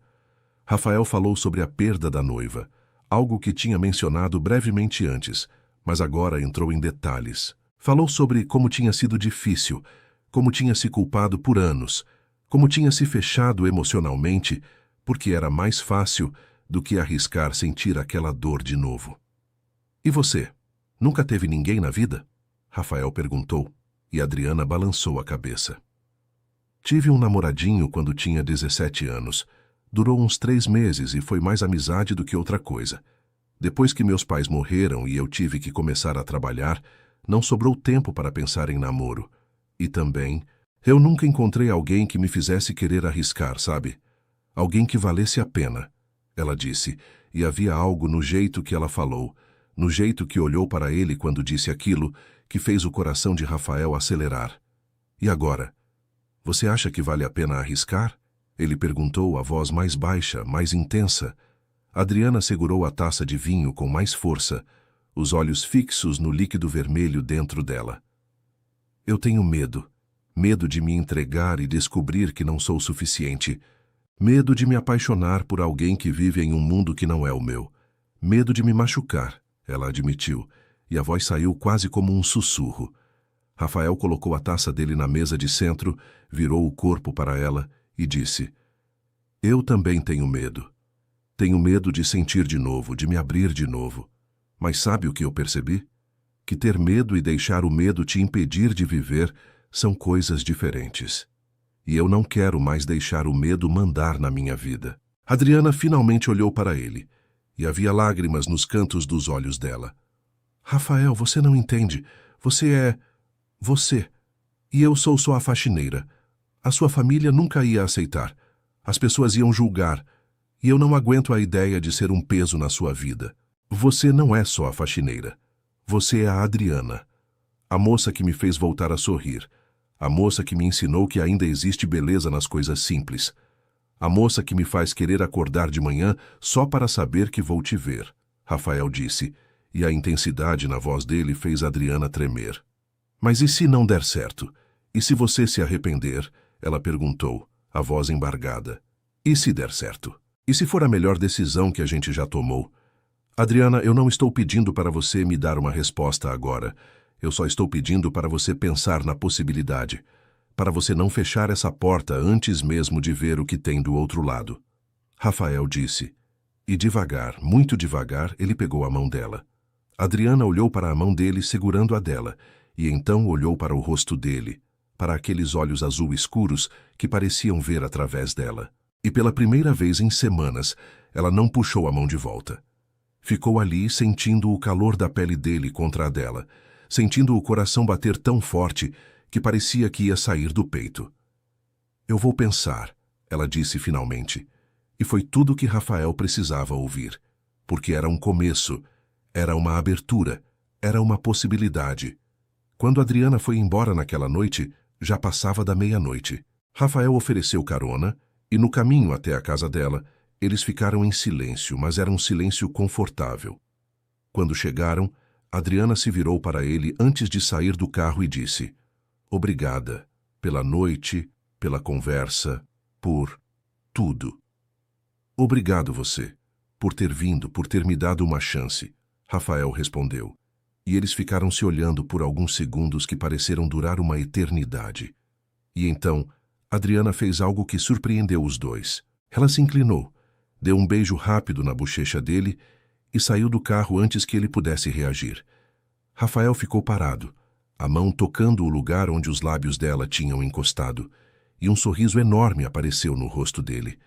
Rafael falou sobre a perda da noiva, algo que tinha mencionado brevemente antes, mas agora entrou em detalhes. Falou sobre como tinha sido difícil, como tinha se culpado por anos, como tinha se fechado emocionalmente, porque era mais fácil do que arriscar sentir aquela dor de novo. E você? Nunca teve ninguém na vida? Rafael perguntou, e Adriana balançou a cabeça. Tive um namoradinho quando tinha 17 anos. Durou uns 3 meses e foi mais amizade do que outra coisa. Depois que meus pais morreram e eu tive que começar a trabalhar, não sobrou tempo para pensar em namoro. E também, eu nunca encontrei alguém que me fizesse querer arriscar, sabe? Alguém que valesse a pena, ela disse, e havia algo no jeito que ela falou, no jeito que olhou para ele quando disse aquilo, que fez o coração de Rafael acelerar. E agora? Você acha que vale a pena arriscar? Ele perguntou, a voz mais baixa, mais intensa. Adriana segurou a taça de vinho com mais força, os olhos fixos no líquido vermelho dentro dela. Eu tenho medo. Medo de me entregar e descobrir que não sou suficiente. Medo de me apaixonar por alguém que vive em um mundo que não é o meu. Medo de me machucar, ela admitiu, e a voz saiu quase como um sussurro. Rafael colocou a taça dele na mesa de centro, virou o corpo para ela e disse: Eu também tenho medo. Tenho medo de sentir de novo, de me abrir de novo. Mas sabe o que eu percebi? Que ter medo e deixar o medo te impedir de viver são coisas diferentes. E eu não quero mais deixar o medo mandar na minha vida. Adriana finalmente olhou para ele, e havia lágrimas nos cantos dos olhos dela. Rafael, você não entende. Você é... você. E eu sou só a faxineira. A sua família nunca ia aceitar. As pessoas iam julgar. E eu não aguento a ideia de ser um peso na sua vida. Você não é só a faxineira. Você é a Adriana. A moça que me fez voltar a sorrir. A moça que me ensinou que ainda existe beleza nas coisas simples. A moça que me faz querer acordar de manhã só para saber que vou te ver, Rafael disse, e a intensidade na voz dele fez Adriana tremer. Mas e se não der certo? E se você se arrepender? Ela perguntou, a voz embargada. E se der certo? E se for a melhor decisão que a gente já tomou? Adriana, eu não estou pedindo para você me dar uma resposta agora. Eu só estou pedindo para você pensar na possibilidade, para você não fechar essa porta antes mesmo de ver o que tem do outro lado. Rafael disse, e devagar, muito devagar, ele pegou a mão dela. Adriana olhou para a mão dele segurando a dela, e então olhou para o rosto dele, para aqueles olhos azul escuros que pareciam ver através dela. E pela primeira vez em semanas, ela não puxou a mão de volta. Ficou ali sentindo o calor da pele dele contra a dela, sentindo o coração bater tão forte que parecia que ia sair do peito. Eu vou pensar, ela disse finalmente. E foi tudo que Rafael precisava ouvir, porque era um começo, era uma abertura, era uma possibilidade. Quando Adriana foi embora naquela noite, já passava da meia-noite. Rafael ofereceu carona, e no caminho até a casa dela, eles ficaram em silêncio, mas era um silêncio confortável. Quando chegaram, Adriana se virou para ele antes de sair do carro e disse: Obrigada, pela noite, pela conversa, por tudo. Obrigado você, por ter vindo, por ter me dado uma chance, Rafael respondeu. E eles ficaram se olhando por alguns segundos que pareceram durar uma eternidade. E então, Adriana fez algo que surpreendeu os dois. Ela se inclinou, deu um beijo rápido na bochecha dele e saiu do carro antes que ele pudesse reagir. Rafael ficou parado, a mão tocando o lugar onde os lábios dela tinham encostado, e um sorriso enorme apareceu no rosto dele.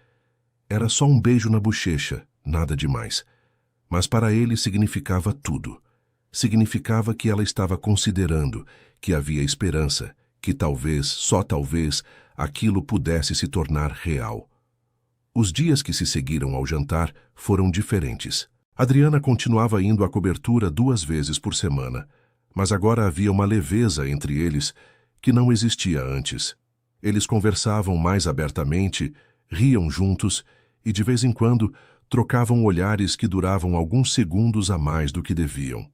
Era só um beijo na bochecha, nada demais. Mas para ele significava tudo. Significava que ela estava considerando, que havia esperança, que talvez, só talvez, aquilo pudesse se tornar real. Os dias que se seguiram ao jantar foram diferentes. Adriana continuava indo à cobertura 2 vezes por semana, mas agora havia uma leveza entre eles que não existia antes. Eles conversavam mais abertamente, riam juntos e, de vez em quando, trocavam olhares que duravam alguns segundos a mais do que deviam.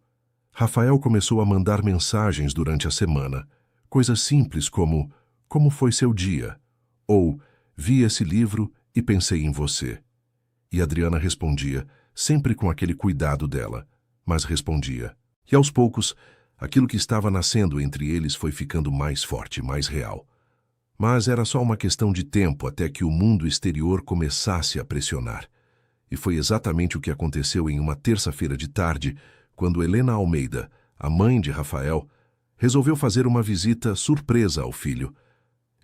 Rafael começou a mandar mensagens durante a semana, coisas simples como "Como foi seu dia?" ou "Vi esse livro e pensei em você." E Adriana respondia, sempre com aquele cuidado dela, mas respondia. E aos poucos, aquilo que estava nascendo entre eles foi ficando mais forte, mais real. Mas era só uma questão de tempo até que o mundo exterior começasse a pressionar. E foi exatamente o que aconteceu em uma terça-feira de tarde, quando Helena Almeida, a mãe de Rafael, resolveu fazer uma visita surpresa ao filho.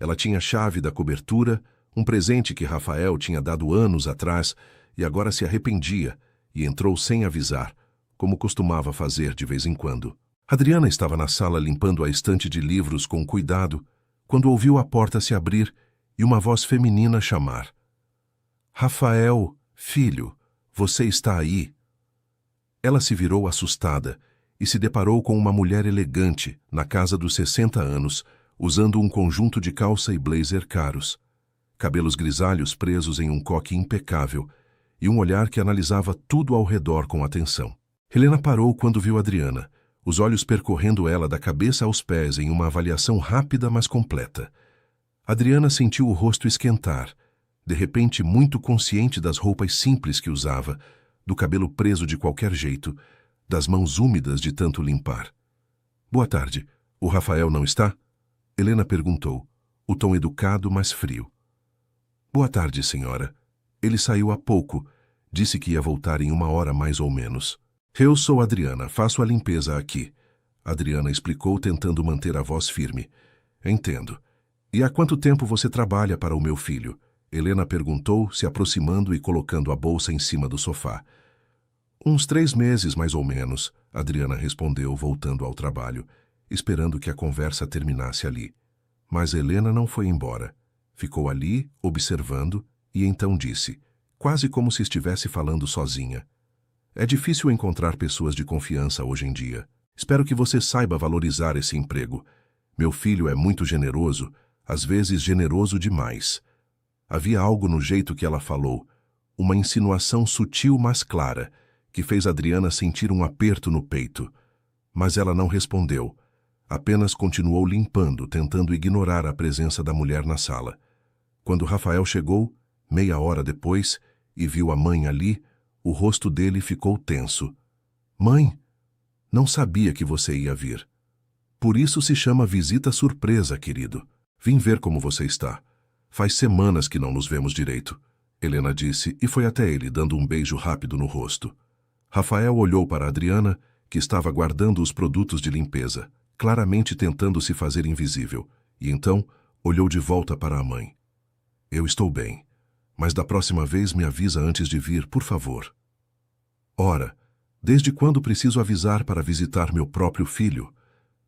Ela tinha a chave da cobertura, um presente que Rafael tinha dado anos atrás, e agora se arrependia, e entrou sem avisar, como costumava fazer de vez em quando. Adriana estava na sala limpando a estante de livros com cuidado, quando ouviu a porta se abrir e uma voz feminina chamar. "Rafael, filho, você está aí?" Ela se virou assustada e se deparou com uma mulher elegante, na casa dos 60 anos, usando um conjunto de calça e blazer caros, cabelos grisalhos presos em um coque impecável e um olhar que analisava tudo ao redor com atenção. Helena parou quando viu Adriana, os olhos percorrendo ela da cabeça aos pés em uma avaliação rápida, mas completa. Adriana sentiu o rosto esquentar, de repente muito consciente das roupas simples que usava, do cabelo preso de qualquer jeito, das mãos úmidas de tanto limpar. "Boa tarde. O Rafael não está?" Helena perguntou, o tom educado, mas frio. "Boa tarde, senhora. Ele saiu há pouco. Disse que ia voltar em 1 hora mais ou menos." "Eu sou Adriana, faço a limpeza aqui." Adriana explicou, tentando manter a voz firme. "Entendo. E há quanto tempo você trabalha para o meu filho?" Helena perguntou, se aproximando e colocando a bolsa em cima do sofá. "Uns 3 meses, mais ou menos," Adriana respondeu, voltando ao trabalho, esperando que a conversa terminasse ali. Mas Helena não foi embora. Ficou ali, observando, e então disse, quase como se estivesse falando sozinha. "É difícil encontrar pessoas de confiança hoje em dia. Espero que você saiba valorizar esse emprego. Meu filho é muito generoso, às vezes generoso demais." Havia algo no jeito que ela falou, uma insinuação sutil mas clara, que fez Adriana sentir um aperto no peito. Mas ela não respondeu, apenas continuou limpando, tentando ignorar a presença da mulher na sala. Quando Rafael chegou, meia hora depois, e viu a mãe ali, o rosto dele ficou tenso. "Mãe, não sabia que você ia vir. Por isso se chama visita surpresa, querido. Vim ver como você está. Faz semanas que não nos vemos direito." Helena disse e foi até ele, dando um beijo rápido no rosto. Rafael olhou para Adriana, que estava guardando os produtos de limpeza, claramente tentando se fazer invisível, e então olhou de volta para a mãe. "Eu estou bem, mas da próxima vez me avisa antes de vir, por favor." "Ora, desde quando preciso avisar para visitar meu próprio filho?"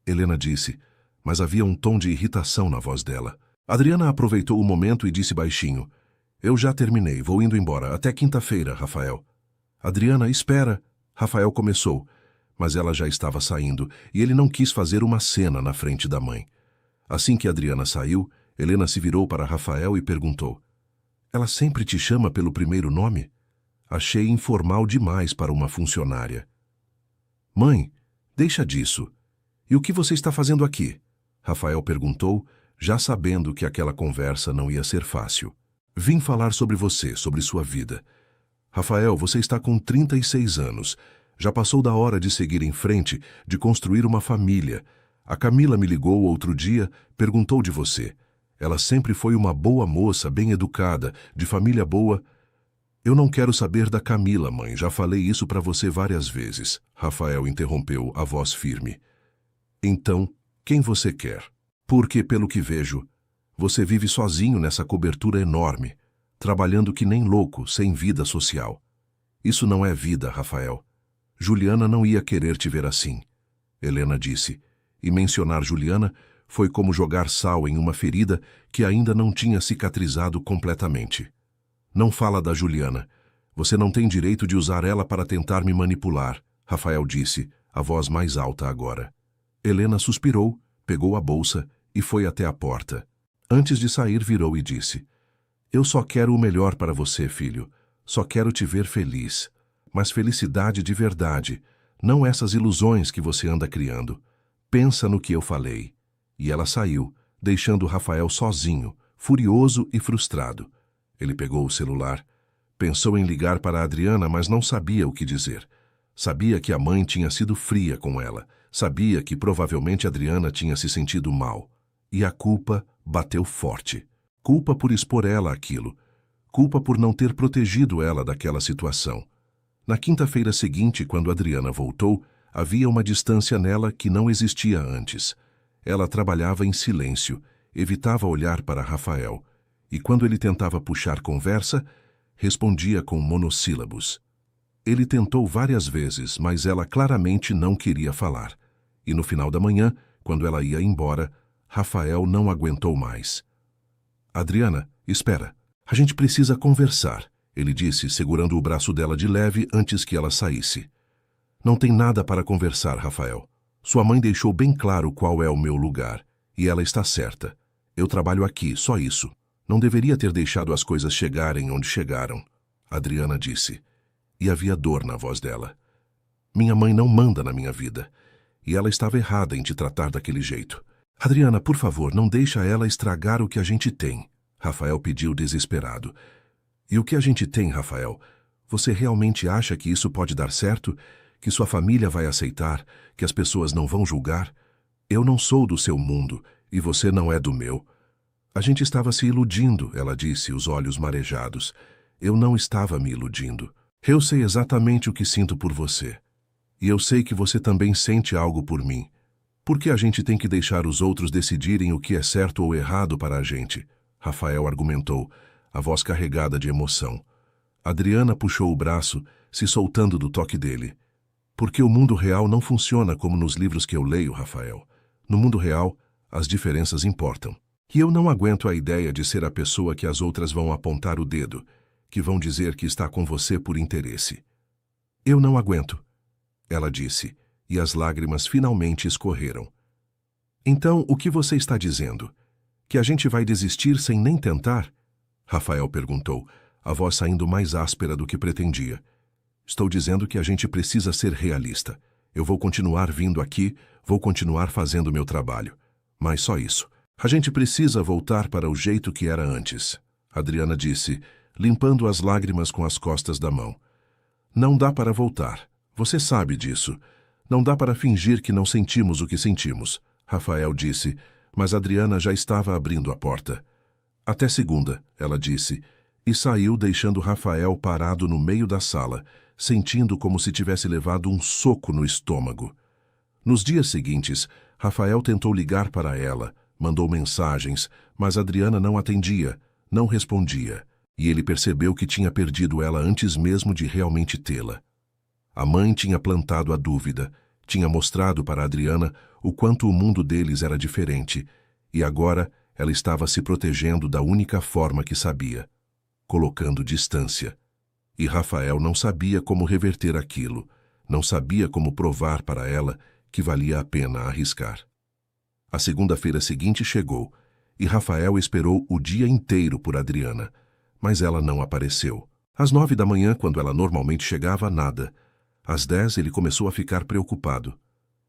Helena disse, mas havia um tom de irritação na voz dela. Adriana aproveitou o momento e disse baixinho, "Eu já terminei, vou indo embora. Até quinta-feira, Rafael." "Adriana, espera." Rafael começou, mas ela já estava saindo e ele não quis fazer uma cena na frente da mãe. Assim que Adriana saiu, Helena se virou para Rafael e perguntou, "Ela sempre te chama pelo primeiro nome? Achei informal demais para uma funcionária." "Mãe, deixa disso. E o que você está fazendo aqui?" Rafael perguntou, já sabendo que aquela conversa não ia ser fácil. "Vim falar sobre você, sobre sua vida. Rafael, você está com 36 anos. Já passou da hora de seguir em frente, de construir uma família. A Camila me ligou outro dia, perguntou de você. Ela sempre foi uma boa moça, bem educada, de família boa." "Eu não quero saber da Camila, mãe. Já falei isso para você várias vezes." Rafael interrompeu, a voz firme. "Então, quem você quer? Porque, pelo que vejo, você vive sozinho nessa cobertura enorme, trabalhando que nem louco, sem vida social. Isso não é vida, Rafael. Juliana não ia querer te ver assim." Helena disse, e mencionar Juliana Foi como jogar sal em uma ferida que ainda não tinha cicatrizado completamente. Não fala da Juliana. Você não tem direito de usar ela para tentar me manipular, Rafael disse, a voz mais alta agora. Helena suspirou, pegou a bolsa e foi até a porta. Antes de sair, virou e disse: Eu só quero o melhor para você, filho. Só quero te ver feliz. Mas felicidade de verdade, não essas ilusões que você anda criando. Pensa no que eu falei. E ela saiu, deixando Rafael sozinho, furioso e frustrado. Ele pegou o celular. Pensou em ligar para a Adriana, mas não sabia o que dizer. Sabia que a mãe tinha sido fria com ela. Sabia que provavelmente Adriana tinha se sentido mal. E a culpa bateu forte. Culpa por expor ela àquilo. Culpa por não ter protegido ela daquela situação. Na quinta-feira seguinte, quando Adriana voltou, havia uma distância nela que não existia antes. Ela trabalhava em silêncio, evitava olhar para Rafael. E quando ele tentava puxar conversa, respondia com monossílabos. Ele tentou várias vezes, mas ela claramente não queria falar. E no final da manhã, quando ela ia embora, Rafael não aguentou mais. Adriana, espera. A gente precisa conversar, ele disse, segurando o braço dela de leve antes que ela saísse. Não tem nada para conversar, Rafael. Sua mãe deixou bem claro qual é o meu lugar. E ela está certa. Eu trabalho aqui, só isso. Não deveria ter deixado as coisas chegarem onde chegaram, Adriana disse. E havia dor na voz dela. Minha mãe não manda na minha vida. E ela estava errada em te tratar daquele jeito. Adriana, por favor, não deixa ela estragar o que a gente tem, Rafael pediu desesperado. E o que a gente tem, Rafael? Você realmente acha que isso pode dar certo? Que sua família vai aceitar? Que as pessoas não vão julgar? Eu não sou do seu mundo, e você não é do meu. A gente estava se iludindo, ela disse, os olhos marejados. Eu não estava me iludindo. Eu sei exatamente o que sinto por você. E eu sei que você também sente algo por mim. Por que a gente tem que deixar os outros decidirem o que é certo ou errado para a gente? Rafael argumentou, a voz carregada de emoção. Adriana puxou o braço, se soltando do toque dele. Porque o mundo real não funciona como nos livros que eu leio, Rafael. No mundo real, as diferenças importam. E eu não aguento a ideia de ser a pessoa que as outras vão apontar o dedo, que vão dizer que está com você por interesse. Eu não aguento, ela disse, e as lágrimas finalmente escorreram. Então, o que você está dizendo? Que a gente vai desistir sem nem tentar? Rafael perguntou, a voz saindo mais áspera do que pretendia. Estou dizendo que a gente precisa ser realista. Eu vou continuar vindo aqui, vou continuar fazendo meu trabalho. Mas só isso. A gente precisa voltar para o jeito que era antes, Adriana disse, limpando as lágrimas com as costas da mão. Não dá para voltar. Você sabe disso. Não dá para fingir que não sentimos o que sentimos, Rafael disse, mas Adriana já estava abrindo a porta. Até segunda, ela disse, e saiu deixando Rafael parado no meio da sala, sentindo como se tivesse levado um soco no estômago. Nos dias seguintes, Rafael tentou ligar para ela, mandou mensagens, mas Adriana não atendia, não respondia, e ele percebeu que tinha perdido ela antes mesmo de realmente tê-la. A mãe tinha plantado a dúvida, tinha mostrado para Adriana o quanto o mundo deles era diferente, e agora ela estava se protegendo da única forma que sabia, colocando distância. E Rafael não sabia como reverter aquilo, não sabia como provar para ela que valia a pena arriscar. A segunda-feira seguinte chegou, e Rafael esperou o dia inteiro por Adriana, mas ela não apareceu. Às 9 da manhã, quando ela normalmente chegava, nada. Às 10, ele começou a ficar preocupado.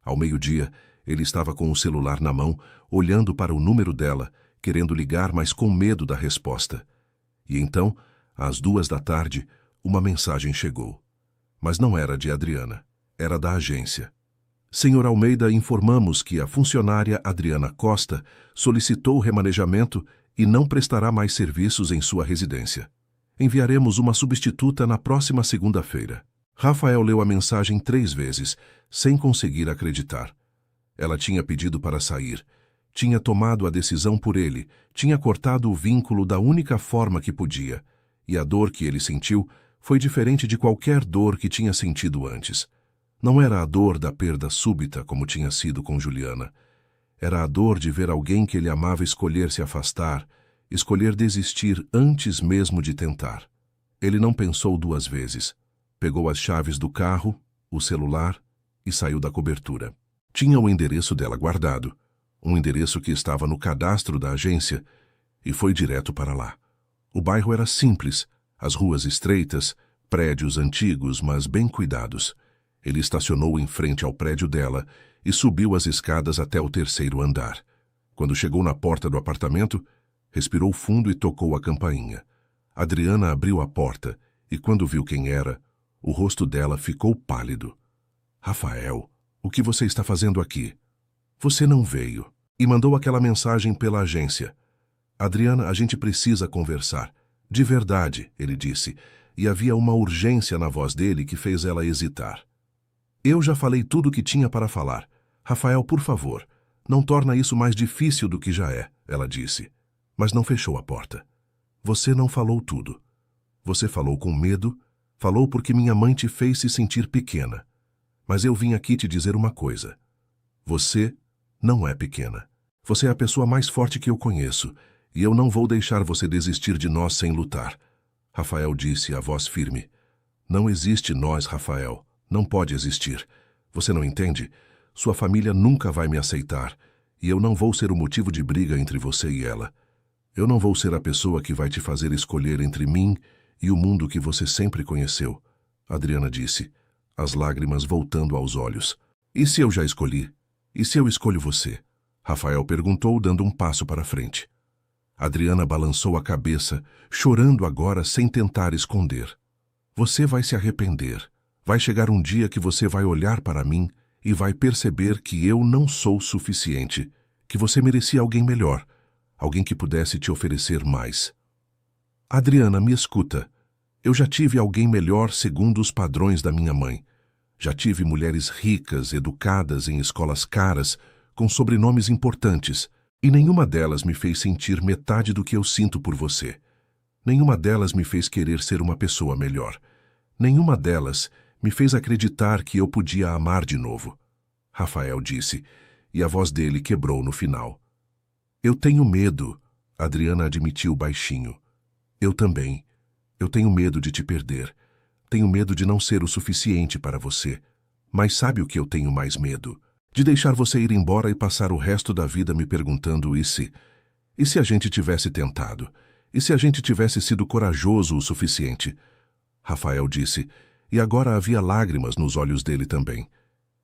Ao meio-dia, ele estava com o celular na mão, olhando para o número dela, querendo ligar, mas com medo da resposta. E então, às 2 da tarde, uma mensagem chegou. Mas não era de Adriana, era da agência. Senhor Almeida, informamos que a funcionária Adriana Costa solicitou remanejamento e não prestará mais serviços em sua residência. Enviaremos uma substituta na próxima segunda-feira. Rafael leu a mensagem 3 vezes, sem conseguir acreditar. Ela tinha pedido para sair, tinha tomado a decisão por ele, tinha cortado o vínculo da única forma que podia, e a dor que ele sentiu foi diferente de qualquer dor que tinha sentido antes. Não era a dor da perda súbita como tinha sido com Juliana. Era a dor de ver alguém que ele amava escolher se afastar, escolher desistir antes mesmo de tentar. Ele não pensou duas vezes. Pegou as chaves do carro, o celular e saiu da cobertura. Tinha o endereço dela guardado, um endereço que estava no cadastro da agência, e foi direto para lá. O bairro era simples, as ruas estreitas, prédios antigos, mas bem cuidados. Ele estacionou em frente ao prédio dela e subiu as escadas até o terceiro andar. Quando chegou na porta do apartamento, respirou fundo e tocou a campainha. Adriana abriu a porta e, quando viu quem era, o rosto dela ficou pálido. Rafael, o que você está fazendo aqui? Você não veio. E mandou aquela mensagem pela agência. Adriana, a gente precisa conversar. De verdade, ele disse, e havia uma urgência na voz dele que fez ela hesitar. Eu já falei tudo o que tinha para falar. Rafael, por favor, não torna isso mais difícil do que já é, ela disse. Mas não fechou a porta. Você não falou tudo. Você falou com medo, falou porque minha mãe te fez se sentir pequena. Mas eu vim aqui te dizer uma coisa. Você não é pequena. Você é a pessoa mais forte que eu conheço, e eu não vou deixar você desistir de nós sem lutar. Rafael disse, a voz firme. Não existe nós, Rafael. Não pode existir. Você não entende? Sua família nunca vai me aceitar, e eu não vou ser o motivo de briga entre você e ela. Eu não vou ser a pessoa que vai te fazer escolher entre mim e o mundo que você sempre conheceu. Adriana disse, as lágrimas voltando aos olhos. E se eu já escolhi? E se eu escolho você? Rafael perguntou, dando um passo para frente. Adriana balançou a cabeça, chorando agora sem tentar esconder. Você vai se arrepender. Vai chegar um dia que você vai olhar para mim e vai perceber que eu não sou suficiente, que você merecia alguém melhor, alguém que pudesse te oferecer mais. Adriana, me escuta. Eu já tive alguém melhor segundo os padrões da minha mãe. Já tive mulheres ricas, educadas em escolas caras, com sobrenomes importantes, e nenhuma delas me fez sentir metade do que eu sinto por você. Nenhuma delas me fez querer ser uma pessoa melhor. Nenhuma delas me fez acreditar que eu podia amar de novo. Rafael disse, e a voz dele quebrou no final. Eu tenho medo, Adriana admitiu baixinho. Eu também. Eu tenho medo de te perder. Tenho medo de não ser o suficiente para você. Mas sabe o que eu tenho mais medo? De deixar você ir embora e passar o resto da vida me perguntando e se? E se a gente tivesse tentado? E se a gente tivesse sido corajoso o suficiente? Rafael disse, e agora havia lágrimas nos olhos dele também.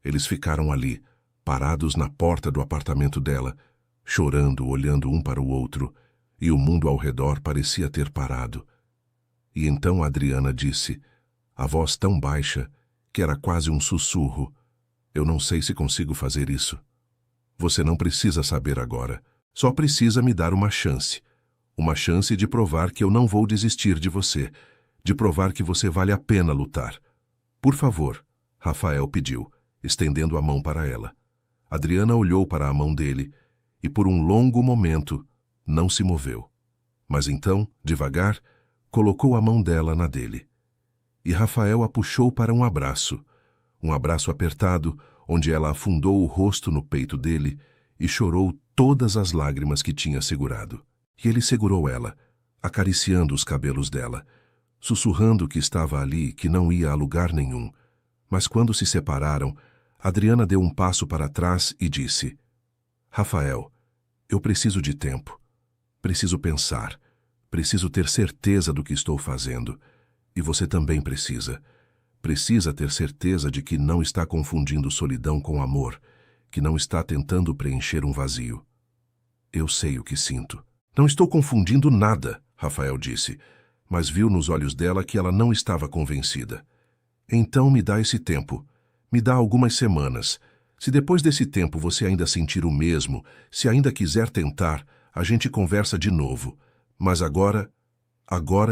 Eles ficaram ali, parados na porta do apartamento dela, chorando, olhando um para o outro, e o mundo ao redor parecia ter parado. E então Adriana disse, a voz tão baixa que era quase um sussurro, eu não sei se consigo fazer isso. Você não precisa saber agora, só precisa me dar uma chance de provar que eu não vou desistir de você, de provar que você vale a pena lutar. Por favor, Rafael pediu, estendendo a mão para ela. Adriana olhou para a mão dele e por um longo momento não se moveu. Mas então, devagar, colocou a mão dela na dele. E Rafael a puxou para um abraço apertado, onde ela afundou o rosto no peito dele e chorou todas as lágrimas que tinha segurado. E ele segurou ela, acariciando os cabelos dela, sussurrando que estava ali, que não ia a lugar nenhum. Mas quando se separaram, Adriana deu um passo para trás e disse, Rafael, eu preciso de tempo. Preciso pensar. Preciso ter certeza do que estou fazendo. E você também precisa. Precisa ter certeza de que não está confundindo solidão com amor, que não está tentando preencher um vazio. Eu sei o que sinto. Não estou confundindo nada, Rafael disse, mas viu nos olhos dela que ela não estava convencida. Então me dá esse tempo. Me dá algumas semanas. Se depois desse tempo você ainda sentir o mesmo, se ainda quiser tentar, a gente conversa de novo. Mas agora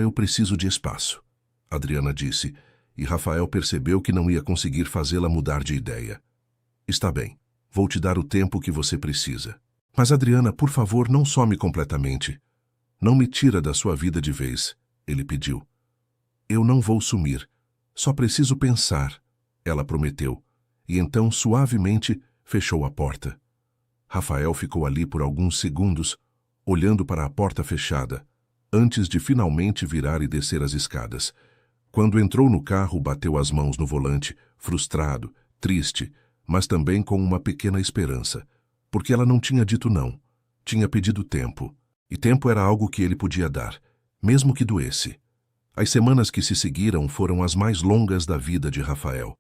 eu preciso de espaço, Adriana disse, e Rafael percebeu que não ia conseguir fazê-la mudar de ideia. Está bem, vou te dar o tempo que você precisa. Mas Adriana, por favor, não some completamente. Não me tira da sua vida de vez, ele pediu. Eu não vou sumir. Só preciso pensar, ela prometeu, e então suavemente fechou a porta. Rafael ficou ali por alguns segundos, olhando para a porta fechada, antes de finalmente virar e descer as escadas. Quando entrou no carro, bateu as mãos no volante, frustrado, triste, mas também com uma pequena esperança, porque ela não tinha dito não. Tinha pedido tempo, e tempo era algo que ele podia dar, mesmo que doesse. As semanas que se seguiram foram as mais longas da vida de Rafael.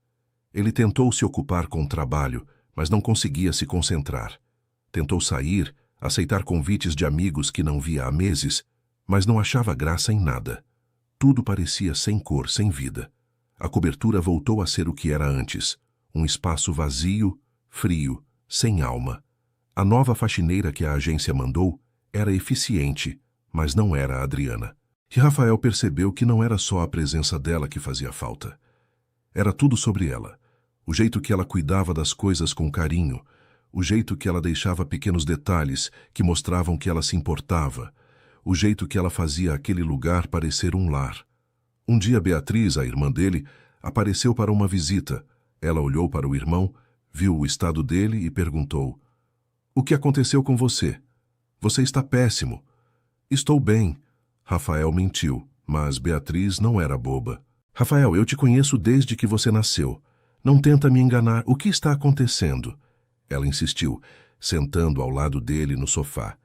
Ele tentou se ocupar com o trabalho, mas não conseguia se concentrar. Tentou sair, aceitar convites de amigos que não via há meses, mas não achava graça em nada. Tudo parecia sem cor, sem vida. A cobertura voltou a ser o que era antes, um espaço vazio, frio, sem alma. A nova faxineira que a agência mandou era eficiente, mas não era a Adriana. E Rafael percebeu que não era só a presença dela que fazia falta. Era tudo sobre ela. O jeito que ela cuidava das coisas com carinho, o jeito que ela deixava pequenos detalhes que mostravam que ela se importava, o jeito que ela fazia aquele lugar parecer um lar. Um dia Beatriz, a irmã dele, apareceu para uma visita. Ela olhou para o irmão, viu o estado dele e perguntou: "O que aconteceu com você? Você está péssimo." "Estou bem." Rafael mentiu, mas Beatriz não era boba. "Rafael, eu te conheço desde que você nasceu. Não tenta me enganar. O que está acontecendo?" Ela insistiu, sentando ao lado dele no sofá.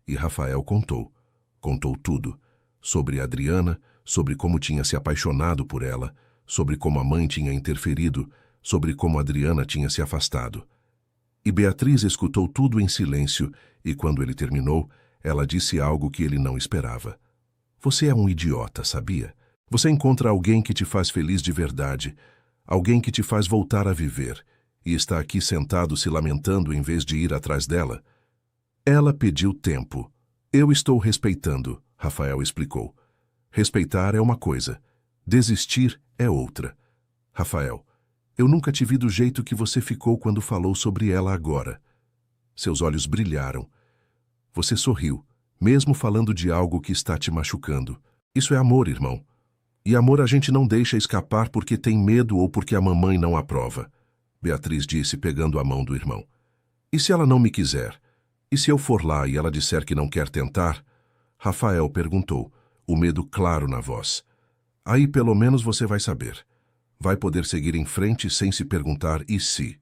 E Rafael contou. Contou tudo. Sobre Adriana, sobre como tinha se apaixonado por ela, sobre como a mãe tinha interferido, sobre como Adriana tinha se afastado. E Beatriz escutou tudo em silêncio, e quando ele terminou, ela disse algo que ele não esperava. "Você é um idiota, sabia? Você encontra alguém que te faz feliz de verdade, alguém que te faz voltar a viver, e está aqui sentado se lamentando em vez de ir atrás dela." "Ela pediu tempo. Eu estou respeitando", Rafael explicou. "Respeitar é uma coisa, desistir é outra." "Rafael, eu nunca te vi do jeito que você ficou quando falou sobre ela agora." Seus olhos brilharam. "Você sorriu, mesmo falando de algo que está te machucando. Isso é amor, irmão. E amor a gente não deixa escapar porque tem medo ou porque a mamãe não aprova." Beatriz disse, pegando a mão do irmão. "E se ela não me quiser? E se eu for lá e ela disser que não quer tentar?" Rafael perguntou, o medo claro na voz. "Aí pelo menos você vai saber. Vai poder seguir em frente sem se perguntar e se.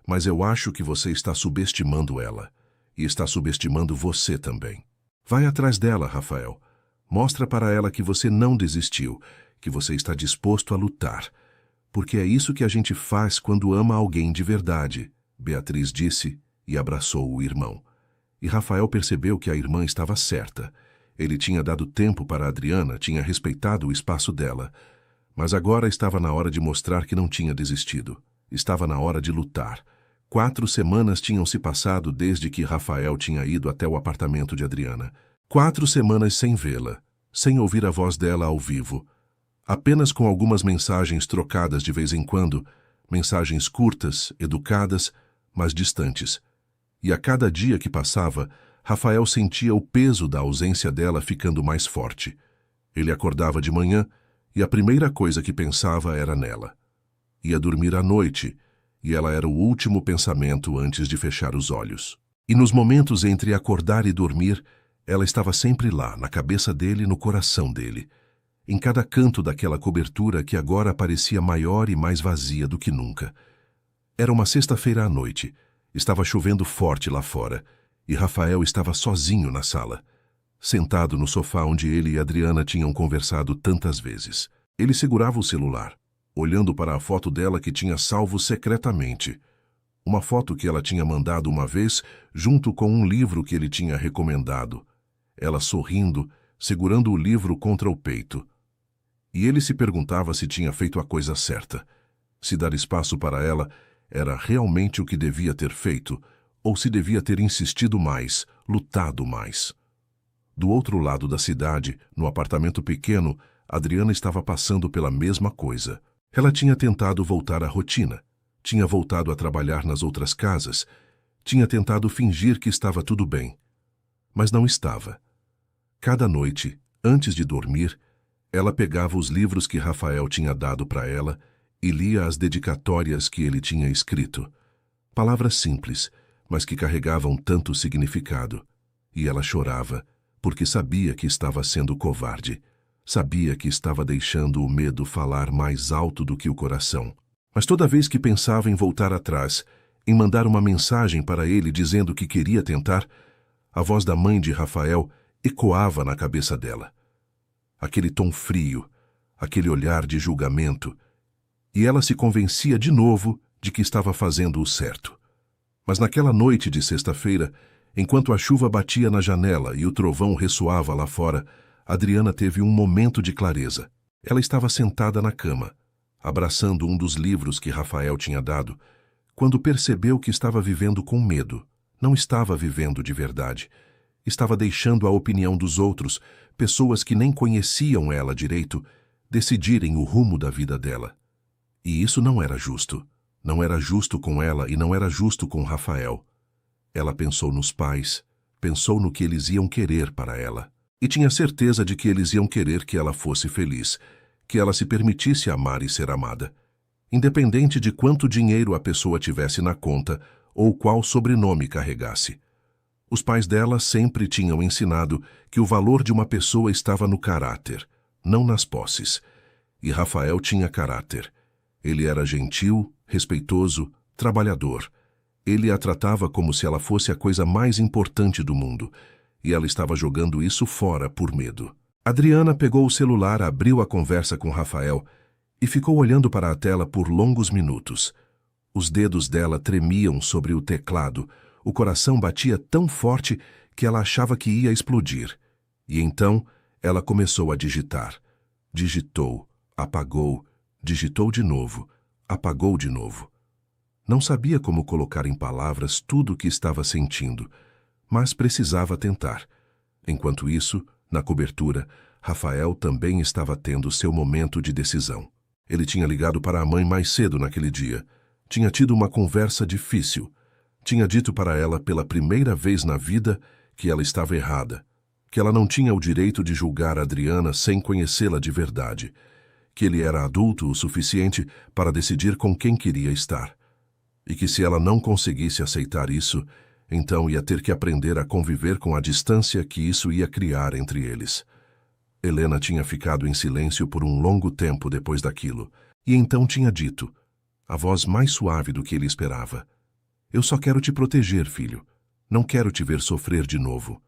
Mas eu acho que você está subestimando ela. E está subestimando você também. Vai atrás dela, Rafael. Mostra para ela que você não desistiu, que você está disposto a lutar. Porque é isso que a gente faz quando ama alguém de verdade", Beatriz disse e abraçou o irmão. E Rafael percebeu que a irmã estava certa. Ele tinha dado tempo para Adriana, tinha respeitado o espaço dela. Mas agora estava na hora de mostrar que não tinha desistido. Estava na hora de lutar. 4 semanas tinham se passado desde que Rafael tinha ido até o apartamento de Adriana. 4 semanas sem vê-la, sem ouvir a voz dela ao vivo. Apenas com algumas mensagens trocadas de vez em quando, mensagens curtas, educadas, mas distantes. E a cada dia que passava, Rafael sentia o peso da ausência dela ficando mais forte. Ele acordava de manhã e a primeira coisa que pensava era nela. Ia dormir à noite e ela era o último pensamento antes de fechar os olhos. E nos momentos entre acordar e dormir, ela estava sempre lá, na cabeça dele e no coração dele, em cada canto daquela cobertura que agora parecia maior e mais vazia do que nunca. Era uma sexta-feira à noite. Estava chovendo forte lá fora, e Rafael estava sozinho na sala, sentado no sofá onde ele e Adriana tinham conversado tantas vezes. Ele segurava o celular, olhando para a foto dela que tinha salvo secretamente. Uma foto que ela tinha mandado uma vez, junto com um livro que ele tinha recomendado. Ela sorrindo, segurando o livro contra o peito. E ele se perguntava se tinha feito a coisa certa. Se dar espaço para ela era realmente o que devia ter feito, ou se devia ter insistido mais, lutado mais. Do outro lado da cidade, no apartamento pequeno, Adriana estava passando pela mesma coisa. Ela tinha tentado voltar à rotina, tinha voltado a trabalhar nas outras casas, tinha tentado fingir que estava tudo bem. Mas não estava. Cada noite, antes de dormir, ela pegava os livros que Rafael tinha dado para ela e lia as dedicatórias que ele tinha escrito. Palavras simples, mas que carregavam tanto significado. E ela chorava, porque sabia que estava sendo covarde. Sabia que estava deixando o medo falar mais alto do que o coração. Mas toda vez que pensava em voltar atrás, em mandar uma mensagem para ele dizendo que queria tentar, a voz da mãe de Rafael ecoava na cabeça dela. Aquele tom frio, aquele olhar de julgamento, e ela se convencia de novo de que estava fazendo o certo. Mas naquela noite de sexta-feira, enquanto a chuva batia na janela e o trovão ressoava lá fora, Adriana teve um momento de clareza. Ela estava sentada na cama, abraçando um dos livros que Rafael tinha dado, quando percebeu que estava vivendo com medo. Não estava vivendo de verdade. Estava deixando a opinião dos outros, pessoas que nem conheciam ela direito, decidirem o rumo da vida dela. E isso não era justo. Não era justo com ela e não era justo com Rafael. Ela pensou nos pais, pensou no que eles iam querer para ela. E tinha certeza de que eles iam querer que ela fosse feliz, que ela se permitisse amar e ser amada, independente de quanto dinheiro a pessoa tivesse na conta ou qual sobrenome carregasse. Os pais dela sempre tinham ensinado que o valor de uma pessoa estava no caráter, não nas posses. E Rafael tinha caráter. Ele era gentil, respeitoso, trabalhador. Ele a tratava como se ela fosse a coisa mais importante do mundo, e ela estava jogando isso fora por medo. Adriana pegou o celular, abriu a conversa com Rafael e ficou olhando para a tela por longos minutos. Os dedos dela tremiam sobre o teclado, o coração batia tão forte que ela achava que ia explodir. E então ela começou a digitar. Digitou, apagou, digitou de novo, apagou de novo. Não sabia como colocar em palavras tudo o que estava sentindo, mas precisava tentar. Enquanto isso, na cobertura, Rafael também estava tendo seu momento de decisão. Ele tinha ligado para a mãe mais cedo naquele dia. Tinha tido uma conversa difícil. Tinha dito para ela pela primeira vez na vida que ela estava errada, que ela não tinha o direito de julgar Adriana sem conhecê-la de verdade, que ele era adulto o suficiente para decidir com quem queria estar, e que se ela não conseguisse aceitar isso, então ia ter que aprender a conviver com a distância que isso ia criar entre eles. Helena tinha ficado em silêncio por um longo tempo depois daquilo, e então tinha dito, a voz mais suave do que ele esperava: "Eu só quero te proteger, filho. Não quero te ver sofrer de novo."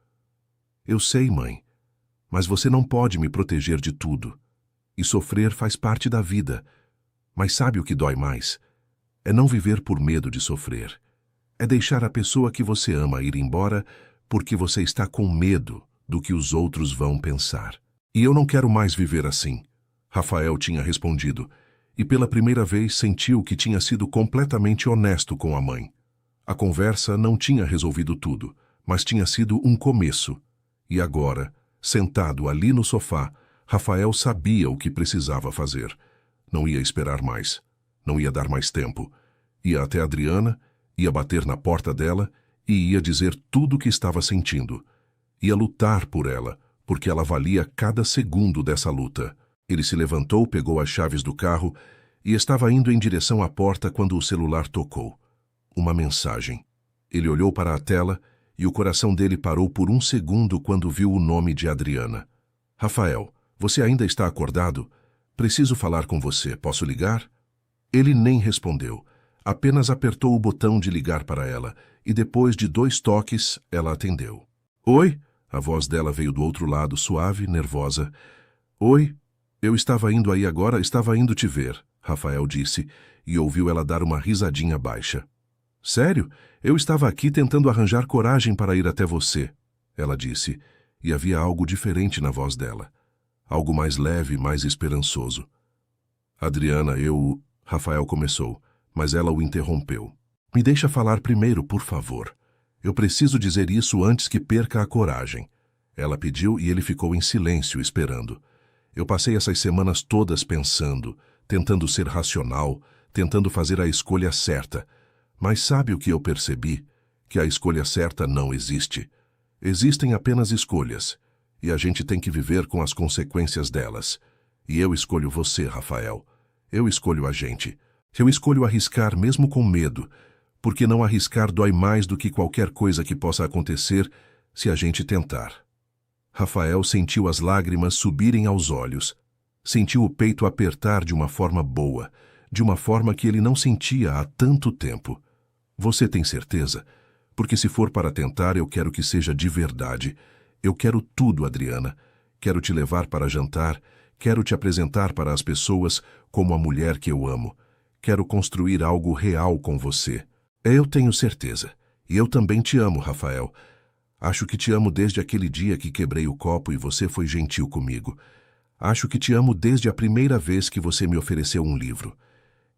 "Eu sei, mãe, mas você não pode me proteger de tudo. E sofrer faz parte da vida. Mas sabe o que dói mais? É não viver por medo de sofrer. É deixar a pessoa que você ama ir embora porque você está com medo do que os outros vão pensar. E eu não quero mais viver assim." Rafael tinha respondido, e pela primeira vez sentiu que tinha sido completamente honesto com a mãe. A conversa não tinha resolvido tudo, mas tinha sido um começo. E agora, sentado ali no sofá, Rafael sabia o que precisava fazer. Não ia esperar mais. Não ia dar mais tempo. Ia até Adriana, ia bater na porta dela e ia dizer tudo o que estava sentindo. Ia lutar por ela, porque ela valia cada segundo dessa luta. Ele se levantou, pegou as chaves do carro e estava indo em direção à porta quando o celular tocou. Uma mensagem. Ele olhou para a tela e o coração dele parou por um segundo quando viu o nome de Adriana. "Rafael, você ainda está acordado? Preciso falar com você. Posso ligar?" Ele nem respondeu. Apenas apertou o botão de ligar para ela e depois de 2 toques, ela atendeu. "Oi?" A voz dela veio do outro lado, suave, nervosa. "Oi? Eu estava indo aí agora, estava indo te ver", Rafael disse, e ouviu ela dar uma risadinha baixa. "Sério? Eu estava aqui tentando arranjar coragem para ir até você", ela disse, e havia algo diferente na voz dela. Algo mais leve, mais esperançoso. "Adriana, Rafael começou, mas ela o interrompeu. "Me deixa falar primeiro, por favor. Eu preciso dizer isso antes que perca a coragem." Ela pediu e ele ficou em silêncio, esperando. "Eu passei essas semanas todas pensando, tentando ser racional, tentando fazer a escolha certa. Mas sabe o que eu percebi? Que a escolha certa não existe. Existem apenas escolhas, e a gente tem que viver com as consequências delas. E eu escolho você, Rafael. Eu escolho a gente. Eu escolho arriscar mesmo com medo, Porque não arriscar dói mais do que qualquer coisa que possa acontecer se a gente tentar. Rafael sentiu as lágrimas subirem aos olhos. Sentiu o peito apertar de uma forma boa, de uma forma que ele não sentia há tanto tempo. Você tem certeza? Porque se for para tentar, eu quero que seja de verdade. Eu quero tudo, Adriana. Quero te levar para jantar, quero te apresentar para as pessoas como a mulher que eu amo. Quero construir algo real com você. Eu tenho certeza. E eu também te amo, Rafael. Acho que te amo desde aquele dia que quebrei o copo e você foi gentil comigo. Acho que te amo desde a primeira vez que você me ofereceu um livro.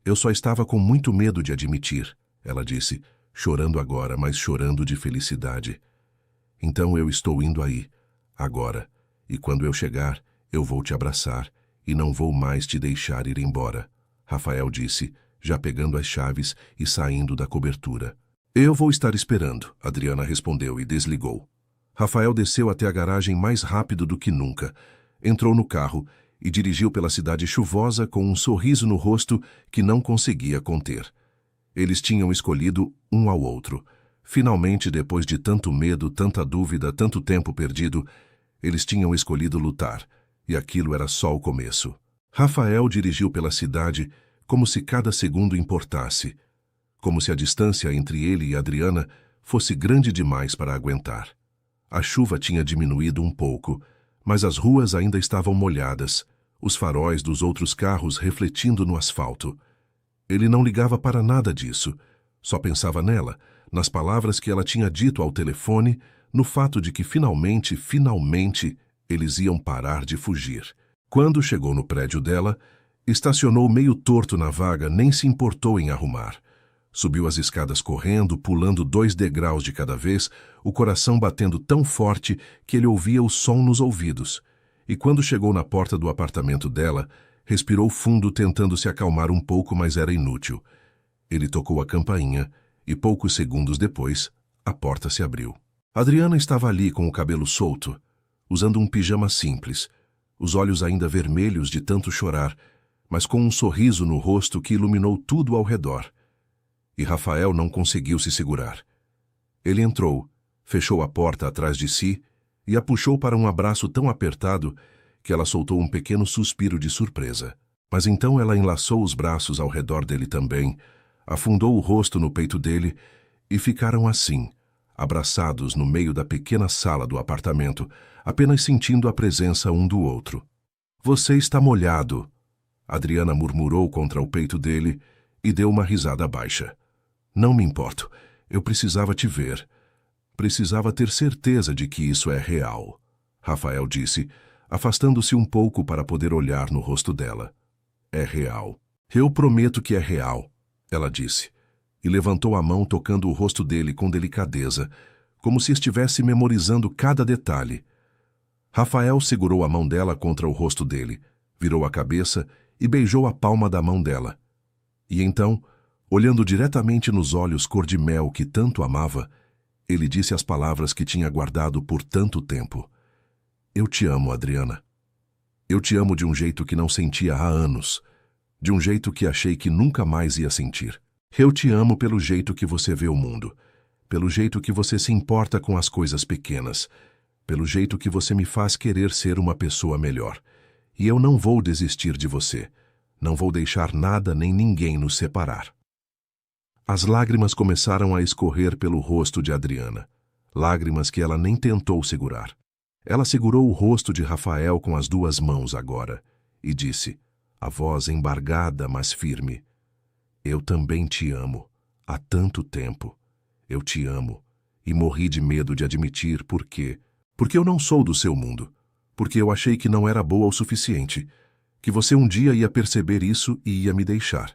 Eu só estava com muito medo de admitir, ela disse, chorando agora, mas chorando de felicidade. Então eu estou indo aí, agora, e quando eu chegar, eu vou te abraçar e não vou mais te deixar ir embora, Rafael disse, já pegando as chaves e saindo da cobertura. Eu vou estar esperando, Adriana respondeu e desligou. Rafael desceu até a garagem mais rápido do que nunca, entrou no carro e dirigiu pela cidade chuvosa com um sorriso no rosto que não conseguia conter. Eles tinham escolhido um ao outro. Finalmente, depois de tanto medo, tanta dúvida, tanto tempo perdido, eles tinham escolhido lutar, e aquilo era só o começo. Rafael dirigiu pela cidade como se cada segundo importasse, como se a distância entre ele e Adriana fosse grande demais para aguentar. A chuva tinha diminuído um pouco, mas as ruas ainda estavam molhadas, os faróis dos outros carros refletindo no asfalto. Ele não ligava para nada disso, só pensava nela, nas palavras que ela tinha dito ao telefone, no fato de que finalmente, eles iam parar de fugir. Quando chegou no prédio dela, estacionou meio torto na vaga, nem se importou em arrumar. Subiu as escadas correndo, pulando 2 degraus de cada vez, o coração batendo tão forte que ele ouvia o som nos ouvidos. E quando chegou na porta do apartamento dela, respirou fundo tentando se acalmar um pouco, mas era inútil. Ele tocou a campainha e poucos segundos depois, a porta se abriu. Adriana estava ali com o cabelo solto, usando um pijama simples, os olhos ainda vermelhos de tanto chorar, mas com um sorriso no rosto que iluminou tudo ao redor. E Rafael não conseguiu se segurar. Ele entrou, fechou a porta atrás de si e a puxou para um abraço tão apertado que ela soltou um pequeno suspiro de surpresa. Mas então ela enlaçou os braços ao redor dele também, afundou o rosto no peito dele e ficaram assim, abraçados no meio da pequena sala do apartamento, apenas sentindo a presença um do outro. "Você está molhado", Adriana murmurou contra o peito dele e deu uma risada baixa. "Não me importo. Eu precisava te ver. Precisava ter certeza de que isso é real", Rafael disse, afastando-se um pouco para poder olhar no rosto dela. "É real." "Eu prometo que é real", ela disse, e levantou a mão tocando o rosto dele com delicadeza, como se estivesse memorizando cada detalhe. Rafael segurou a mão dela contra o rosto dele, virou a cabeça e beijou a palma da mão dela. E então, olhando diretamente nos olhos cor-de-mel que tanto amava, ele disse as palavras que tinha guardado por tanto tempo. "Eu te amo, Adriana. Eu te amo de um jeito que não sentia há anos, de um jeito que achei que nunca mais ia sentir. Eu te amo pelo jeito que você vê o mundo, pelo jeito que você se importa com as coisas pequenas, pelo jeito que você me faz querer ser uma pessoa melhor. E eu não vou desistir de você. Não vou deixar nada nem ninguém nos separar." As lágrimas começaram a escorrer pelo rosto de Adriana, lágrimas que ela nem tentou segurar. Ela segurou o rosto de Rafael com as 2 mãos agora e disse, a voz embargada, mas firme, "Eu também te amo, há tanto tempo. Eu te amo, e morri de medo de admitir por quê. Porque eu não sou do seu mundo, porque eu achei que não era boa o suficiente, que você um dia ia perceber isso e ia me deixar.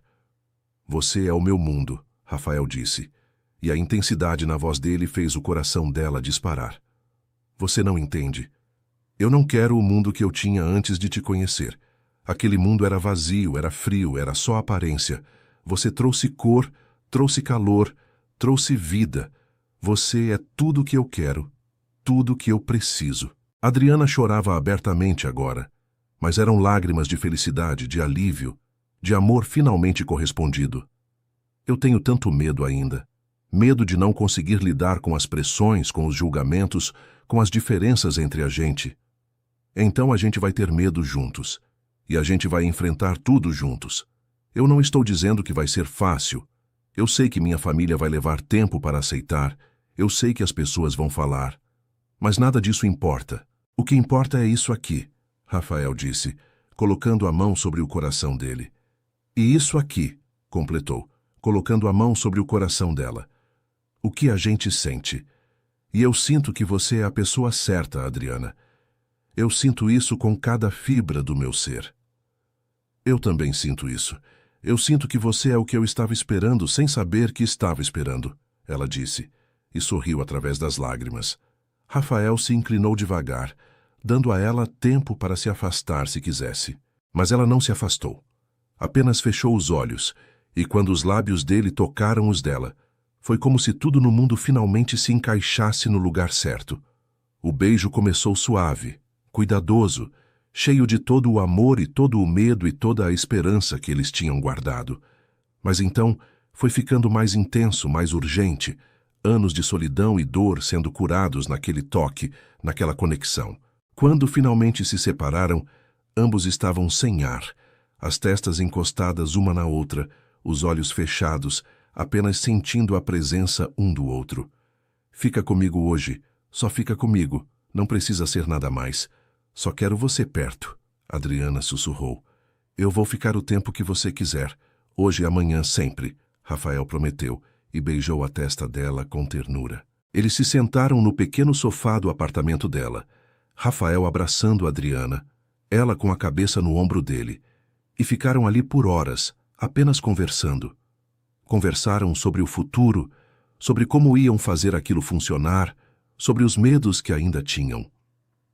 Você é o meu mundo", Rafael disse, e a intensidade na voz dele fez o coração dela disparar. "Você não entende. Eu não quero o mundo que eu tinha antes de te conhecer. Aquele mundo era vazio, era frio, era só aparência. Você trouxe cor, trouxe calor, trouxe vida. Você é tudo o que eu quero, tudo o que eu preciso." Adriana chorava abertamente agora, mas eram lágrimas de felicidade, de alívio, de amor finalmente correspondido. "Eu tenho tanto medo ainda", Medo de não conseguir lidar com as pressões, com os julgamentos, com as diferenças entre a gente. Então a gente vai ter medo juntos. E a gente vai enfrentar tudo juntos. Eu não estou dizendo que vai ser fácil. Eu sei que minha família vai levar tempo para aceitar. Eu sei que as pessoas vão falar. Mas nada disso importa. O que importa é isso aqui, Rafael disse, colocando a mão sobre o coração dele. E isso aqui, completou, colocando a mão sobre o coração dela. O que a gente sente. E eu sinto que você é a pessoa certa, Adriana. Eu sinto isso com cada fibra do meu ser. Eu também sinto isso. Eu sinto que você é o que eu estava esperando sem saber que estava esperando, ela disse, e sorriu através das lágrimas. Rafael se inclinou devagar, dando a ela tempo para se afastar se quisesse. Mas ela não se afastou. Apenas fechou os olhos, e quando os lábios dele tocaram os dela, foi como se tudo no mundo finalmente se encaixasse no lugar certo. O beijo começou suave, cuidadoso, cheio de todo o amor e todo o medo e toda a esperança que eles tinham guardado. Mas então foi ficando mais intenso, mais urgente, anos de solidão e dor sendo curados naquele toque, naquela conexão. Quando finalmente se separaram, ambos estavam sem ar, as testas encostadas uma na outra, os olhos fechados, apenas sentindo a presença um do outro. Fica comigo hoje, só fica comigo, não precisa ser nada mais. Só quero você perto, Adriana sussurrou. Eu vou ficar o tempo que você quiser, hoje e amanhã sempre, Rafael prometeu, e beijou a testa dela com ternura. Eles se sentaram no pequeno sofá do apartamento dela, Rafael abraçando Adriana, ela com a cabeça no ombro dele, e ficaram ali por horas, apenas conversando. Conversaram sobre o futuro, sobre como iam fazer aquilo funcionar, sobre os medos que ainda tinham.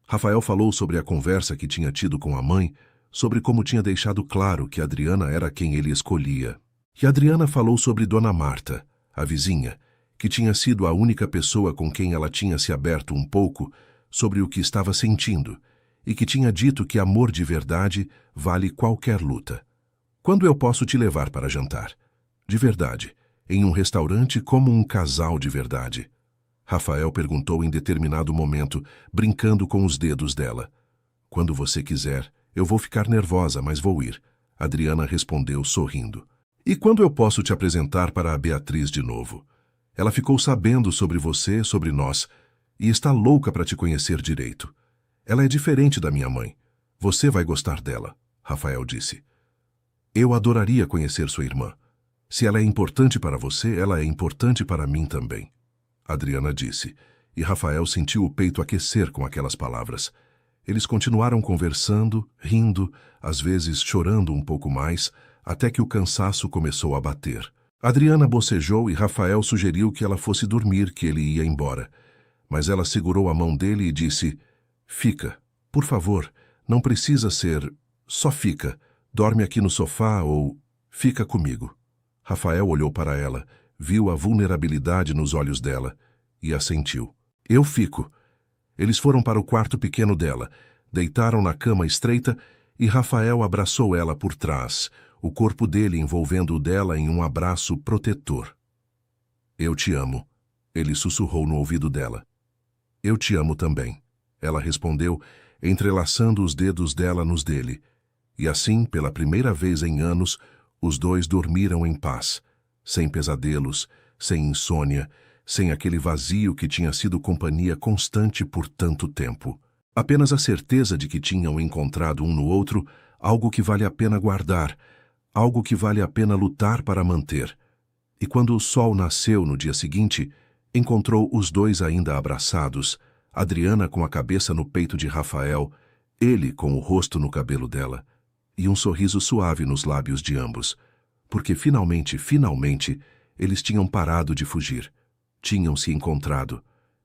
Rafael falou sobre a conversa que tinha tido com a mãe, sobre como tinha deixado claro que Adriana era quem ele escolhia. E Adriana falou sobre Dona Marta, a vizinha, que tinha sido a única pessoa com quem ela tinha se aberto um pouco sobre o que estava sentindo, e que tinha dito que amor de verdade vale qualquer luta. Quando eu posso te levar para jantar? De verdade, em um restaurante como um casal de verdade. Rafael perguntou em determinado momento, brincando com os dedos dela. Quando você quiser, eu vou ficar nervosa, mas vou ir. Adriana respondeu sorrindo. E quando eu posso te apresentar para a Beatriz de novo? Ela ficou sabendo sobre você, sobre nós, e está louca para te conhecer direito. Ela é diferente da minha mãe. Você vai gostar dela, Rafael disse. Eu adoraria conhecer sua irmã. Se ela é importante para você, ela é importante para mim também. Adriana disse, e Rafael sentiu o peito aquecer com aquelas palavras. Eles continuaram conversando, rindo, às vezes chorando um pouco mais, até que o cansaço começou a bater. Adriana bocejou e Rafael sugeriu que ela fosse dormir, que ele ia embora. Mas ela segurou a mão dele e disse, fica, por favor, não precisa ser, só fica, dorme aqui no sofá ou fica comigo. Rafael olhou para ela, viu a vulnerabilidade nos olhos dela e assentiu. Eu fico. Eles foram para o quarto pequeno dela, deitaram na cama estreita e Rafael abraçou ela por trás, o corpo dele envolvendo o dela em um abraço protetor. Eu te amo, ele sussurrou no ouvido dela. Eu te amo também, ela respondeu, entrelaçando os dedos dela nos dele. E assim, pela primeira vez em anos, os dois dormiram em paz, sem pesadelos, sem insônia, sem aquele vazio que tinha sido companhia constante por tanto tempo. Apenas a certeza de que tinham encontrado um no outro algo que vale a pena guardar, algo que vale a pena lutar para manter. E quando o sol nasceu no dia seguinte, encontrou os dois ainda abraçados, Adriana com a cabeça no peito de Rafael, ele com o rosto no cabelo dela, e um sorriso suave nos lábios de ambos, porque finalmente, eles tinham parado de fugir, tinham se encontrado,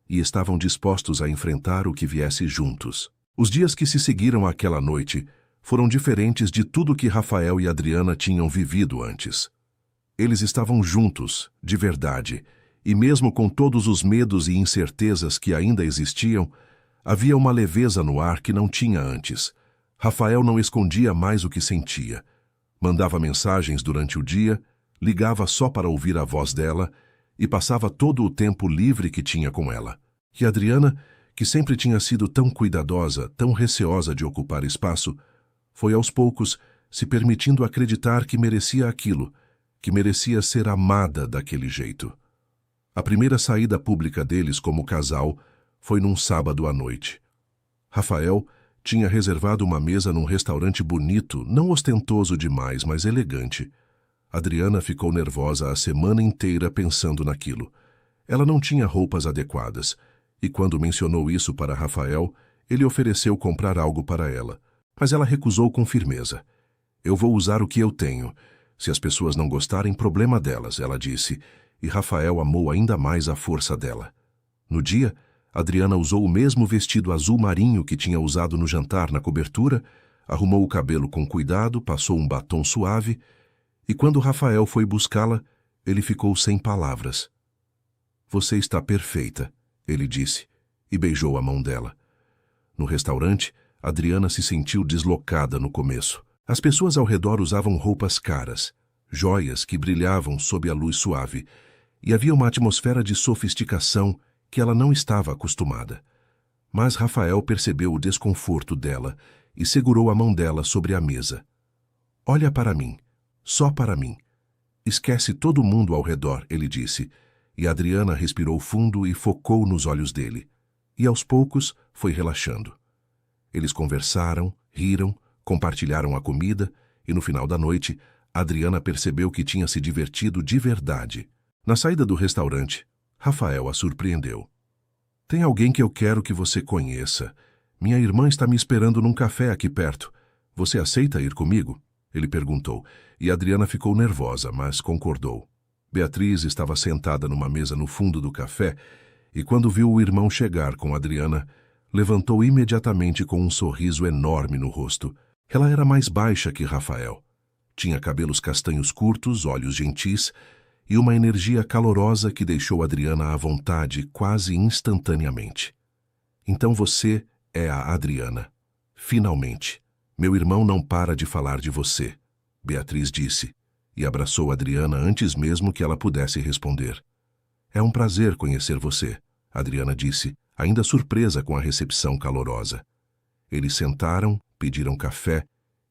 e estavam dispostos a enfrentar o que viesse juntos. Os dias que se seguiram àquela noite foram diferentes de tudo que Rafael e Adriana tinham vivido antes. Eles estavam juntos, de verdade, e mesmo com todos os medos e incertezas que ainda existiam, havia uma leveza no ar que não tinha antes. Rafael não escondia mais o que sentia. Mandava mensagens durante o dia, ligava só para ouvir a voz dela, e passava todo o tempo livre que tinha com ela. E Adriana, que sempre tinha sido tão cuidadosa, tão receosa de ocupar espaço, foi aos poucos se permitindo acreditar que merecia aquilo, que merecia ser amada daquele jeito. A primeira saída pública deles como casal foi num sábado à noite. Rafael tinha reservado uma mesa num restaurante bonito, não ostentoso demais, mas elegante. Adriana ficou nervosa a semana inteira pensando naquilo. Ela não tinha roupas adequadas, e quando mencionou isso para Rafael, ele ofereceu comprar algo para ela. Mas ela recusou com firmeza. Eu vou usar o que eu tenho. Se as pessoas não gostarem, problema delas, ela disse, e Rafael amou ainda mais a força dela. No dia, Adriana usou o mesmo vestido azul marinho que tinha usado no jantar na cobertura, arrumou o cabelo com cuidado, passou um batom suave, e quando Rafael foi buscá-la, ele ficou sem palavras. Você está perfeita, ele disse, e beijou a mão dela. No restaurante, Adriana se sentiu deslocada no começo. As pessoas ao redor usavam roupas caras, joias que brilhavam sob a luz suave, e havia uma atmosfera de sofisticação que ela não estava acostumada. Mas Rafael percebeu o desconforto dela e segurou a mão dela sobre a mesa. Olha para mim, só para mim. Esquece todo mundo ao redor, ele disse, e Adriana respirou fundo e focou nos olhos dele. E aos poucos foi relaxando. Eles conversaram, riram, compartilharam a comida e no final da noite, Adriana percebeu que tinha se divertido de verdade. Na saída do restaurante, Rafael a surpreendeu. Tem alguém que eu quero que você conheça. Minha irmã está me esperando num café aqui perto. Você aceita ir comigo? Ele perguntou, e Adriana ficou nervosa, mas concordou. Beatriz estava sentada numa mesa no fundo do café e quando viu o irmão chegar com Adriana, levantou imediatamente com um sorriso enorme no rosto. Ela era mais baixa que Rafael. Tinha cabelos castanhos curtos, olhos gentis e uma energia calorosa que deixou Adriana à vontade quase instantaneamente. Então você é a Adriana. Finalmente. Meu irmão não para de falar de você, Beatriz disse, e abraçou Adriana antes mesmo que ela pudesse responder. É um prazer conhecer você, Adriana disse, ainda surpresa com a recepção calorosa. Eles sentaram, pediram café,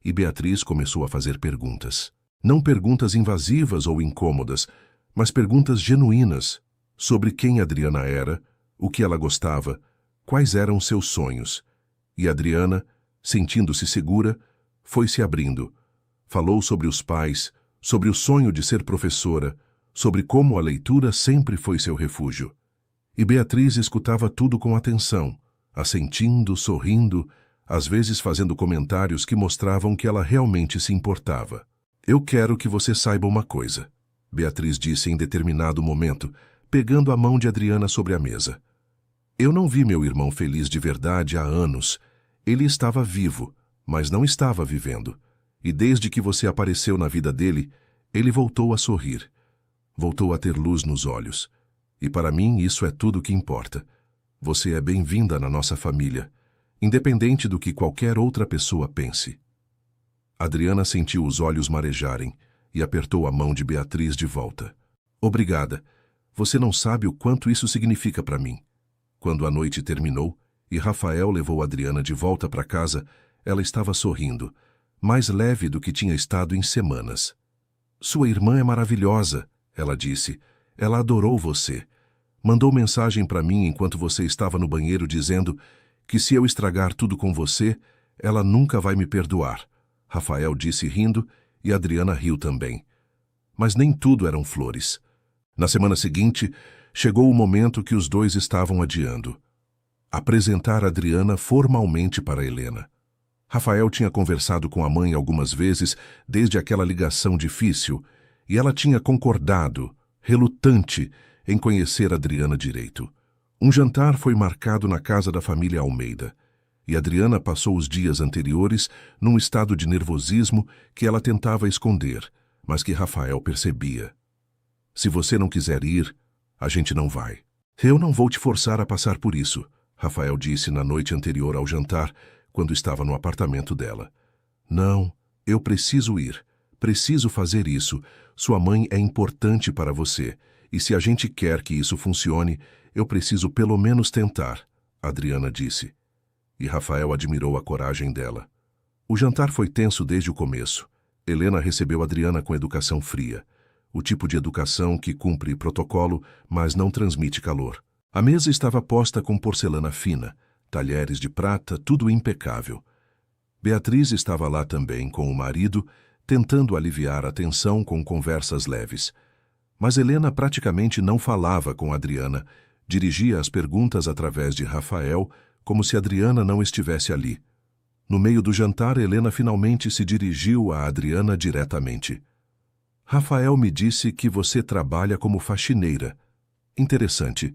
e Beatriz começou a fazer perguntas. Não perguntas invasivas ou incômodas, mas perguntas genuínas sobre quem Adriana era, o que ela gostava, quais eram seus sonhos. E Adriana, sentindo-se segura, foi se abrindo. Falou sobre os pais, sobre o sonho de ser professora, sobre como a leitura sempre foi seu refúgio. E Beatriz escutava tudo com atenção, assentindo, sorrindo, às vezes fazendo comentários que mostravam que ela realmente se importava. Eu quero que você saiba uma coisa, Beatriz disse em determinado momento, pegando a mão de Adriana sobre a mesa. Eu não vi meu irmão feliz de verdade há anos. Ele estava vivo, mas não estava vivendo. E desde que você apareceu na vida dele, ele voltou a sorrir. Voltou a ter luz nos olhos. E para mim isso é tudo o que importa. Você é bem-vinda na nossa família, independente do que qualquer outra pessoa pense. Adriana sentiu os olhos marejarem e apertou a mão de Beatriz de volta. Obrigada. Você não sabe o quanto isso significa para mim. Quando a noite terminou e Rafael levou Adriana de volta para casa, ela estava sorrindo, mais leve do que tinha estado em semanas. Sua irmã é maravilhosa, ela disse. Ela adorou você. Mandou mensagem para mim enquanto você estava no banheiro dizendo que se eu estragar tudo com você, ela nunca vai me perdoar. Rafael disse rindo e Adriana riu também. Mas nem tudo eram flores. Na semana seguinte, chegou o momento que os dois estavam adiando. Apresentar Adriana formalmente para Helena. Rafael tinha conversado com a mãe algumas vezes desde aquela ligação difícil e ela tinha concordado, relutante, em conhecer Adriana direito. Um jantar foi marcado na casa da família Almeida e Adriana passou os dias anteriores num estado de nervosismo que ela tentava esconder, mas que Rafael percebia. Se você não quiser ir, a gente não vai. Eu não vou te forçar a passar por isso, Rafael disse na noite anterior ao jantar, quando estava no apartamento dela. Não, eu preciso ir. Preciso fazer isso. Sua mãe é importante para você. E se a gente quer que isso funcione, eu preciso pelo menos tentar, Adriana disse. E Rafael admirou a coragem dela. O jantar foi tenso desde o começo. Helena recebeu Adriana com educação fria. O tipo de educação que cumpre protocolo, mas não transmite calor. A mesa estava posta com porcelana fina, talheres de prata, tudo impecável. Beatriz estava lá também com o marido, tentando aliviar a tensão com conversas leves. Mas Helena praticamente não falava com Adriana, dirigia as perguntas através de Rafael, como se Adriana não estivesse ali. No meio do jantar, Helena finalmente se dirigiu a Adriana diretamente. Rafael me disse que você trabalha como faxineira. Interessante.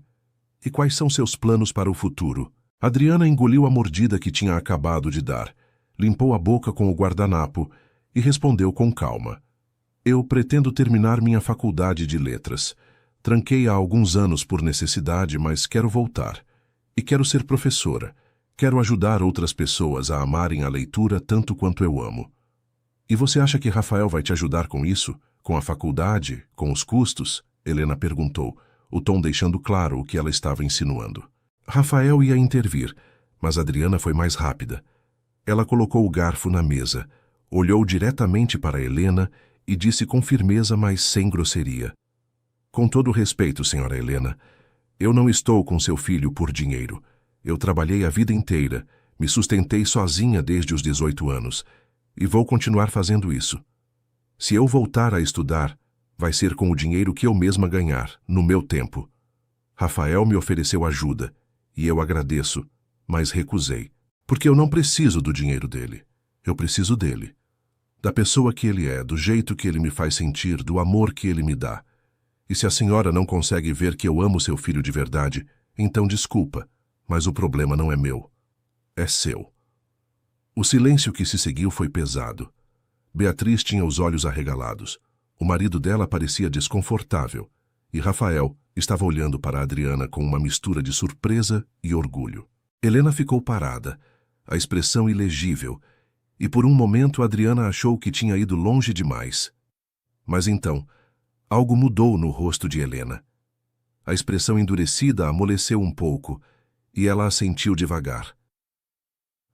E quais são seus planos para o futuro? Adriana engoliu a mordida que tinha acabado de dar, limpou a boca com o guardanapo e respondeu com calma. Eu pretendo terminar minha faculdade de letras. Tranquei há alguns anos por necessidade, mas quero voltar. E quero ser professora. Quero ajudar outras pessoas a amarem a leitura tanto quanto eu amo. E você acha que Rafael vai te ajudar com isso? Com a faculdade? Com os custos? Helena perguntou, o tom deixando claro o que ela estava insinuando. Rafael ia intervir, mas Adriana foi mais rápida. Ela colocou o garfo na mesa, olhou diretamente para Helena e disse com firmeza, mas sem grosseria. Com todo respeito, senhora Helena, eu não estou com seu filho por dinheiro. Eu trabalhei a vida inteira, me sustentei sozinha desde os 18 anos e vou continuar fazendo isso. Se eu voltar a estudar, vai ser com o dinheiro que eu mesma ganhar, no meu tempo. Rafael me ofereceu ajuda, e eu agradeço, mas recusei, porque eu não preciso do dinheiro dele. Eu preciso dele. Da pessoa que ele é, do jeito que ele me faz sentir, do amor que ele me dá. E se a senhora não consegue ver que eu amo seu filho de verdade, então desculpa, mas o problema não é meu. É seu. O silêncio que se seguiu foi pesado. Beatriz tinha os olhos arregalados. O marido dela parecia desconfortável, e Rafael estava olhando para Adriana com uma mistura de surpresa e orgulho. Helena ficou parada, a expressão ilegível, e por um momento Adriana achou que tinha ido longe demais. Mas então, algo mudou no rosto de Helena. A expressão endurecida amoleceu um pouco, e ela assentiu devagar.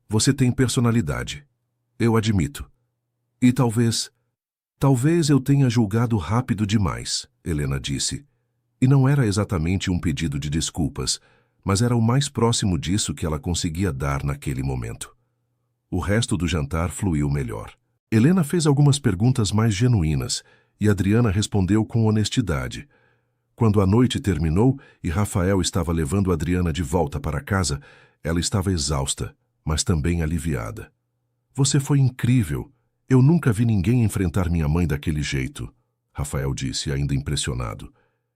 Você tem personalidade. Eu admito. E talvez eu tenha julgado rápido demais, Helena disse. E não era exatamente um pedido de desculpas, mas era o mais próximo disso que ela conseguia dar naquele momento. O resto do jantar fluiu melhor. Helena fez algumas perguntas mais genuínas, e Adriana respondeu com honestidade. Quando a noite terminou e Rafael estava levando Adriana de volta para casa, ela estava exausta, mas também aliviada. Você foi incrível. Eu nunca vi ninguém enfrentar minha mãe daquele jeito, Rafael disse, ainda impressionado.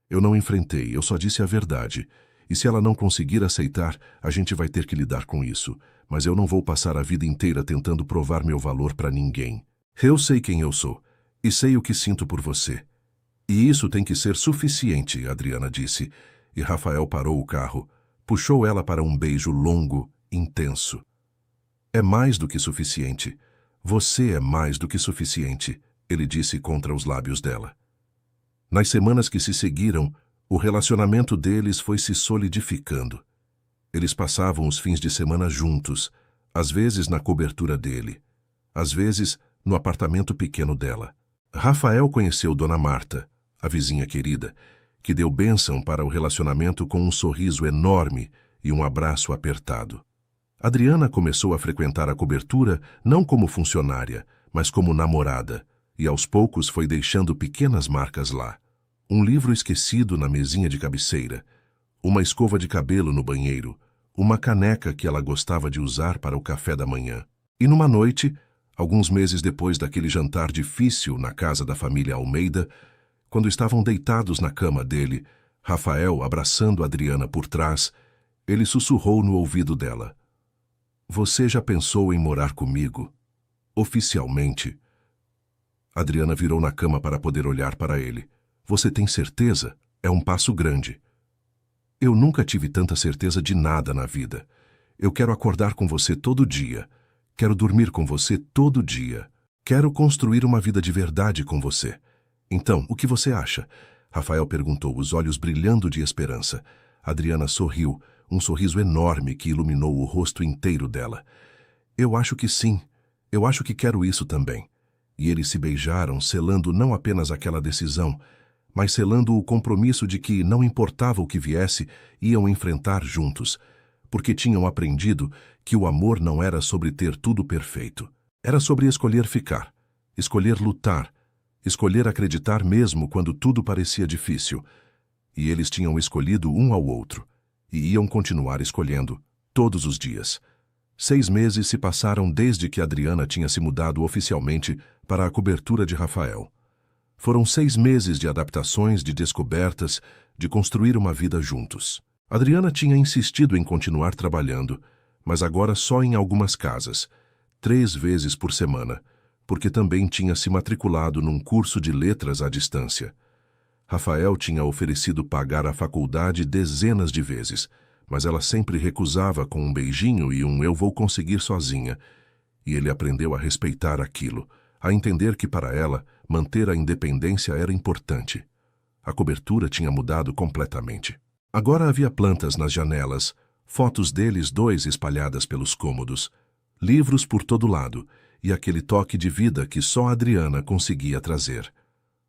Eu não enfrentei, eu só disse a verdade. E se ela não conseguir aceitar, a gente vai ter que lidar com isso. Mas eu não vou passar a vida inteira tentando provar meu valor para ninguém. Eu sei quem eu sou, e sei o que sinto por você. E isso tem que ser suficiente, Adriana disse. E Rafael parou o carro, puxou ela para um beijo longo, intenso. É mais do que suficiente. Você é mais do que suficiente, ele disse contra os lábios dela. Nas semanas que se seguiram, o relacionamento deles foi se solidificando. Eles passavam os fins de semana juntos, às vezes na cobertura dele, às vezes no apartamento pequeno dela. Rafael conheceu Dona Marta, a vizinha querida, que deu bênção para o relacionamento com um sorriso enorme e um abraço apertado. Adriana começou a frequentar a cobertura não como funcionária, mas como namorada, e aos poucos foi deixando pequenas marcas lá. Um livro esquecido na mesinha de cabeceira, uma escova de cabelo no banheiro, uma caneca que ela gostava de usar para o café da manhã. E numa noite, alguns meses depois daquele jantar difícil na casa da família Almeida, quando estavam deitados na cama dele, Rafael abraçando Adriana por trás, ele sussurrou no ouvido dela. Você já pensou em morar comigo? Oficialmente? Adriana virou na cama para poder olhar para ele. Você tem certeza? É um passo grande. Eu nunca tive tanta certeza de nada na vida. Eu quero acordar com você todo dia. Quero dormir com você todo dia. Quero construir uma vida de verdade com você. Então, o que você acha? Rafael perguntou, os olhos brilhando de esperança. Adriana sorriu, um sorriso enorme que iluminou o rosto inteiro dela. Eu acho que sim. Eu acho que quero isso também. E eles se beijaram, selando não apenas aquela decisão, mas selando o compromisso de que, não importava o que viesse, iam enfrentar juntos, porque tinham aprendido que o amor não era sobre ter tudo perfeito. Era sobre escolher ficar, escolher lutar, escolher acreditar mesmo quando tudo parecia difícil. E eles tinham escolhido um ao outro, e iam continuar escolhendo, todos os dias. 6 meses se passaram desde que Adriana tinha se mudado oficialmente para a cobertura de Rafael. Foram 6 meses de adaptações, de descobertas, de construir uma vida juntos. Adriana tinha insistido em continuar trabalhando, mas agora só em algumas casas, 3 vezes por semana, porque também tinha se matriculado num curso de letras à distância. Rafael tinha oferecido pagar a faculdade dezenas de vezes, mas ela sempre recusava com um beijinho e um "eu vou conseguir sozinha", e ele aprendeu a respeitar aquilo, a entender que para ela, manter a independência era importante. A cobertura tinha mudado completamente. Agora havia plantas nas janelas, fotos deles dois espalhadas pelos cômodos, livros por todo lado e aquele toque de vida que só Adriana conseguia trazer.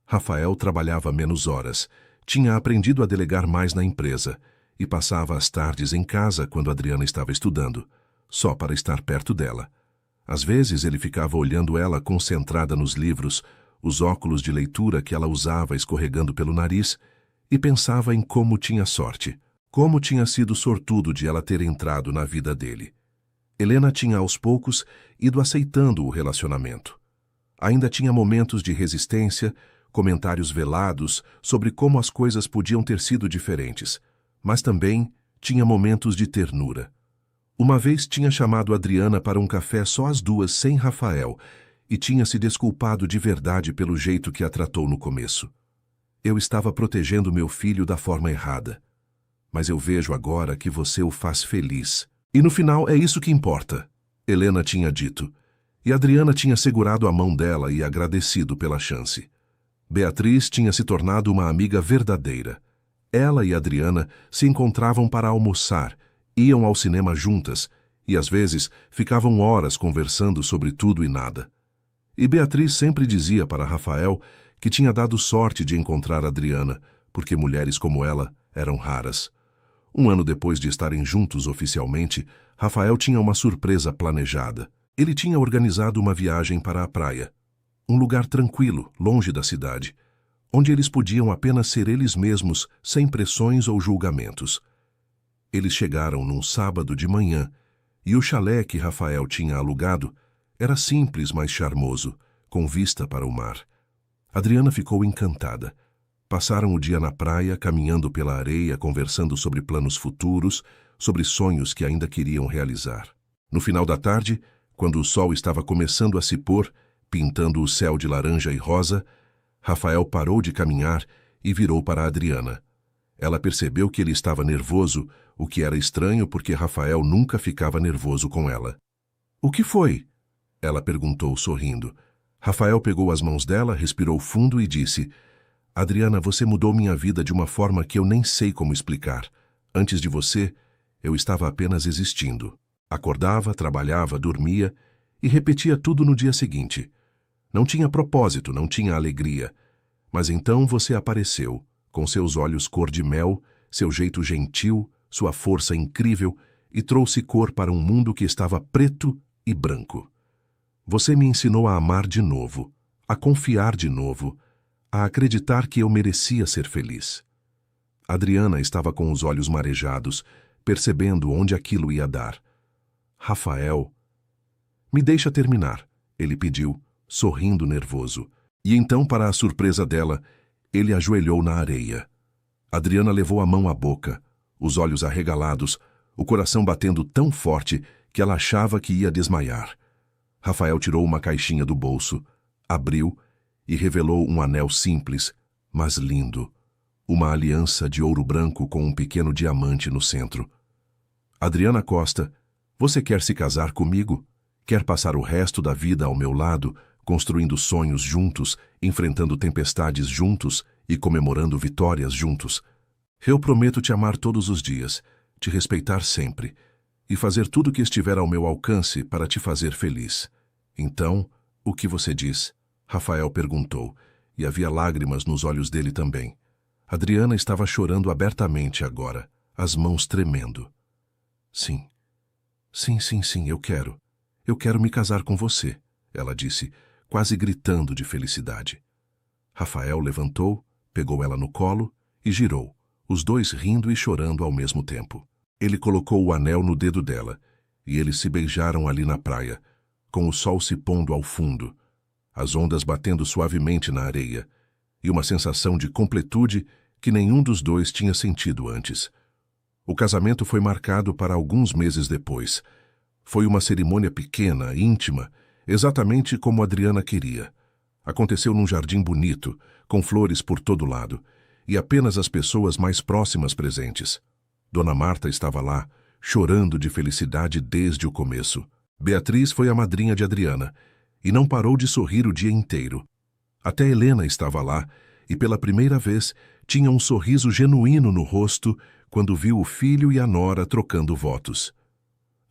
Rafael trabalhava menos horas, tinha aprendido a delegar mais na empresa e passava as tardes em casa quando Adriana estava estudando, só para estar perto dela. Às vezes ele ficava olhando ela concentrada nos livros, os óculos de leitura que ela usava escorregando pelo nariz, e pensava em como tinha sorte, como tinha sido sortudo de ela ter entrado na vida dele. Helena tinha aos poucos ido aceitando o relacionamento. Ainda tinha momentos de resistência, comentários velados sobre como as coisas podiam ter sido diferentes, mas também tinha momentos de ternura. Uma vez tinha chamado Adriana para um café só as duas, sem Rafael, e tinha se desculpado de verdade pelo jeito que a tratou no começo. Eu estava protegendo meu filho da forma errada, mas eu vejo agora que você o faz feliz. E no final é isso que importa, Helena tinha dito, e Adriana tinha segurado a mão dela e agradecido pela chance. Beatriz tinha se tornado uma amiga verdadeira. Ela e Adriana se encontravam para almoçar, iam ao cinema juntas e, às vezes, ficavam horas conversando sobre tudo e nada. E Beatriz sempre dizia para Rafael que tinha dado sorte de encontrar Adriana, porque mulheres como ela eram raras. 1 ano depois de estarem juntos oficialmente, Rafael tinha uma surpresa planejada. Ele tinha organizado uma viagem para a praia. Um lugar tranquilo, longe da cidade, onde eles podiam apenas ser eles mesmos, sem pressões ou julgamentos. Eles chegaram num sábado de manhã, e o chalé que Rafael tinha alugado era simples, mas charmoso, com vista para o mar. Adriana ficou encantada. Passaram o dia na praia, caminhando pela areia, conversando sobre planos futuros, sobre sonhos que ainda queriam realizar. No final da tarde, quando o sol estava começando a se pôr, pintando o céu de laranja e rosa, Rafael parou de caminhar e virou para Adriana. Ela percebeu que ele estava nervoso, o que era estranho porque Rafael nunca ficava nervoso com ela. "O que foi?" ela perguntou, sorrindo. Rafael pegou as mãos dela, respirou fundo e disse: "Adriana, você mudou minha vida de uma forma que eu nem sei como explicar. Antes de você, eu estava apenas existindo. Acordava, trabalhava, dormia e repetia tudo no dia seguinte. Não tinha propósito, não tinha alegria. Mas então você apareceu, com seus olhos cor de mel, seu jeito gentil, sua força incrível, e trouxe cor para um mundo que estava preto e branco. Você me ensinou a amar de novo, a confiar de novo, a acreditar que eu merecia ser feliz." Adriana estava com os olhos marejados, percebendo onde aquilo ia dar. "Rafael..." "Me deixa terminar", ele pediu, sorrindo nervoso. E então, para a surpresa dela, ele ajoelhou na areia. Adriana levou a mão à boca, os olhos arregalados, o coração batendo tão forte que ela achava que ia desmaiar. Rafael tirou uma caixinha do bolso, abriu e revelou um anel simples, mas lindo. Uma aliança de ouro branco com um pequeno diamante no centro. "Adriana Costa, você quer se casar comigo? Quer passar o resto da vida ao meu lado, construindo sonhos juntos, enfrentando tempestades juntos e comemorando vitórias juntos. Eu prometo te amar todos os dias, te respeitar sempre e fazer tudo o que estiver ao meu alcance para te fazer feliz. Então, o que você diz? Rafael perguntou, e havia lágrimas nos olhos dele também. Adriana estava chorando abertamente agora, as mãos tremendo. Sim. Sim, eu quero. Eu quero me casar com você, ela disse, quase gritando de felicidade. Rafael levantou, pegou ela no colo e girou, os dois rindo e chorando ao mesmo tempo. Ele colocou o anel no dedo dela, e eles se beijaram ali na praia, com o sol se pondo ao fundo, as ondas batendo suavemente na areia, e uma sensação de completude que nenhum dos dois tinha sentido antes. O casamento foi marcado para alguns meses depois. Foi uma cerimônia pequena, íntima, exatamente como Adriana queria. Aconteceu num jardim bonito, com flores por todo lado, e apenas as pessoas mais próximas presentes. Dona Marta estava lá, chorando de felicidade desde o começo. Beatriz foi a madrinha de Adriana, e não parou de sorrir o dia inteiro. Até Helena estava lá, e pela primeira vez tinha um sorriso genuíno no rosto quando viu o filho e a nora trocando votos.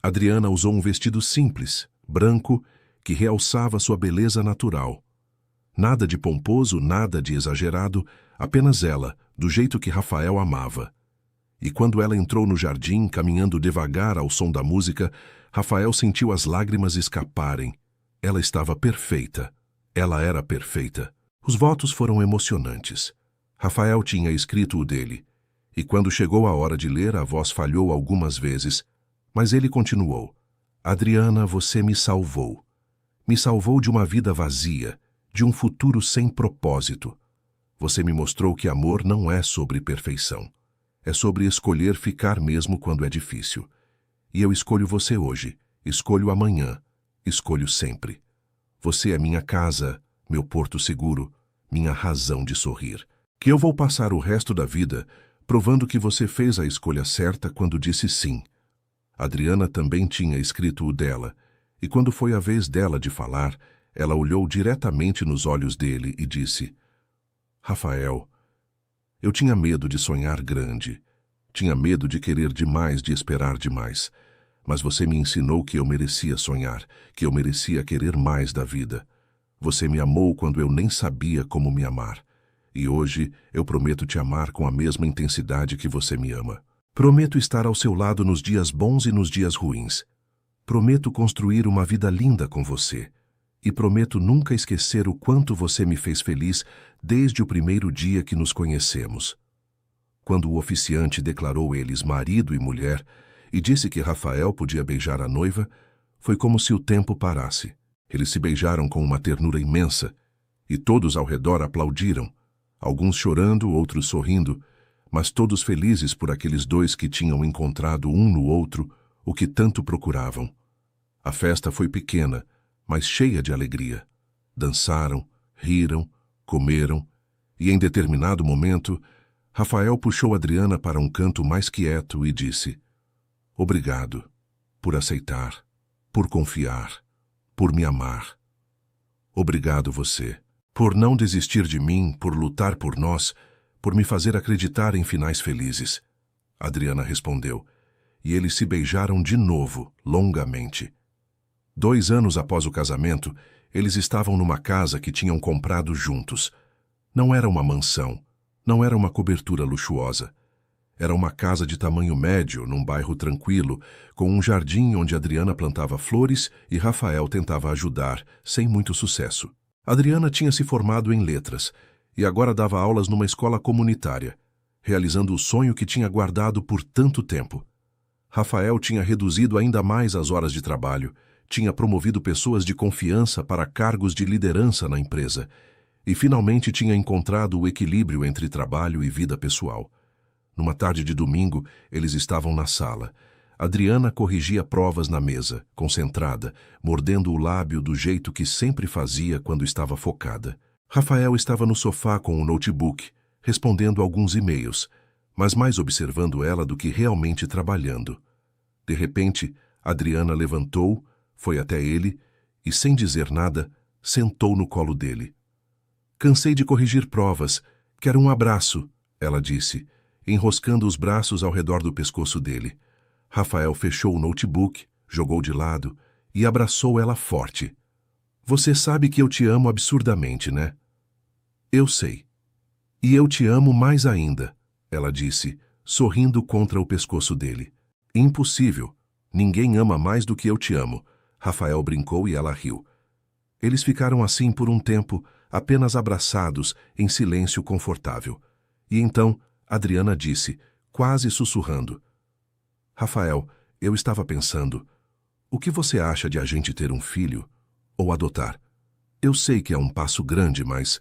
Adriana usou um vestido simples, branco, que realçava sua beleza natural. Nada de pomposo, nada de exagerado, apenas ela, do jeito que Rafael amava. E quando ela entrou no jardim, caminhando devagar ao som da música, Rafael sentiu as lágrimas escaparem. Ela estava perfeita. Ela era perfeita. Os votos foram emocionantes. Rafael tinha escrito o dele. E quando chegou a hora de ler, a voz falhou algumas vezes, mas ele continuou. Adriana, você me salvou. Me salvou de uma vida vazia, de um futuro sem propósito. Você me mostrou que amor não é sobre perfeição. É sobre escolher ficar mesmo quando é difícil. E eu escolho você hoje, escolho amanhã, escolho sempre. Você é minha casa, meu porto seguro, minha razão de sorrir. Que eu vou passar o resto da vida provando que você fez a escolha certa quando disse sim. Adriana também tinha escrito o dela, e quando foi a vez dela de falar, ela olhou diretamente nos olhos dele e disse: Rafael, eu tinha medo de sonhar grande, tinha medo de querer demais, de esperar demais, mas você me ensinou que eu merecia sonhar, que eu merecia querer mais da vida. Você me amou quando eu nem sabia como me amar. E hoje eu prometo te amar com a mesma intensidade que você me ama. Prometo estar ao seu lado nos dias bons e nos dias ruins. Prometo construir uma vida linda com você. E prometo nunca esquecer o quanto você me fez feliz desde o primeiro dia que nos conhecemos. Quando o oficiante declarou eles marido e mulher e disse que Rafael podia beijar a noiva, foi como se o tempo parasse. Eles se beijaram com uma ternura imensa, e todos ao redor aplaudiram, alguns chorando, outros sorrindo, mas todos felizes por aqueles dois que tinham encontrado um no outro o que tanto procuravam. A festa foi pequena, mas cheia de alegria. Dançaram, riram, comeram, e em determinado momento, Rafael puxou Adriana para um canto mais quieto e disse: Obrigado por aceitar, por confiar, por me amar. Obrigado você, por não desistir de mim, por lutar por nós, por me fazer acreditar em finais felizes. Adriana respondeu, e eles se beijaram de novo, longamente. 2 anos após o casamento, eles estavam numa casa que tinham comprado juntos. Não era uma mansão, não era uma cobertura luxuosa. Era uma casa de tamanho médio, num bairro tranquilo, com um jardim onde Adriana plantava flores e Rafael tentava ajudar, sem muito sucesso. Adriana tinha se formado em letras e agora dava aulas numa escola comunitária, realizando o sonho que tinha guardado por tanto tempo. Rafael tinha reduzido ainda mais as horas de trabalho, tinha promovido pessoas de confiança para cargos de liderança na empresa e finalmente tinha encontrado o equilíbrio entre trabalho e vida pessoal. Numa tarde de domingo, eles estavam na sala. Adriana corrigia provas na mesa, concentrada, mordendo o lábio do jeito que sempre fazia quando estava focada. Rafael estava no sofá com o notebook, respondendo alguns e-mails, mas mais observando ela do que realmente trabalhando. De repente, Adriana levantou, foi até ele e, sem dizer nada, sentou no colo dele. Cansei de corrigir provas Quero um abraço, ela disse, enroscando os braços ao redor do pescoço dele. Rafael fechou o notebook, jogou de lado e abraçou ela forte. Você sabe que eu te amo absurdamente, né? Eu sei. E eu te amo mais ainda, ela disse, sorrindo contra o pescoço dele. Impossível. Ninguém ama mais do que eu te amo. Rafael brincou e ela riu. Eles ficaram assim por um tempo, apenas abraçados, em silêncio confortável. E então, Adriana disse, quase sussurrando: Rafael, eu estava pensando, o que você acha de a gente ter um filho? Ou adotar? Eu sei que é um passo grande, mas...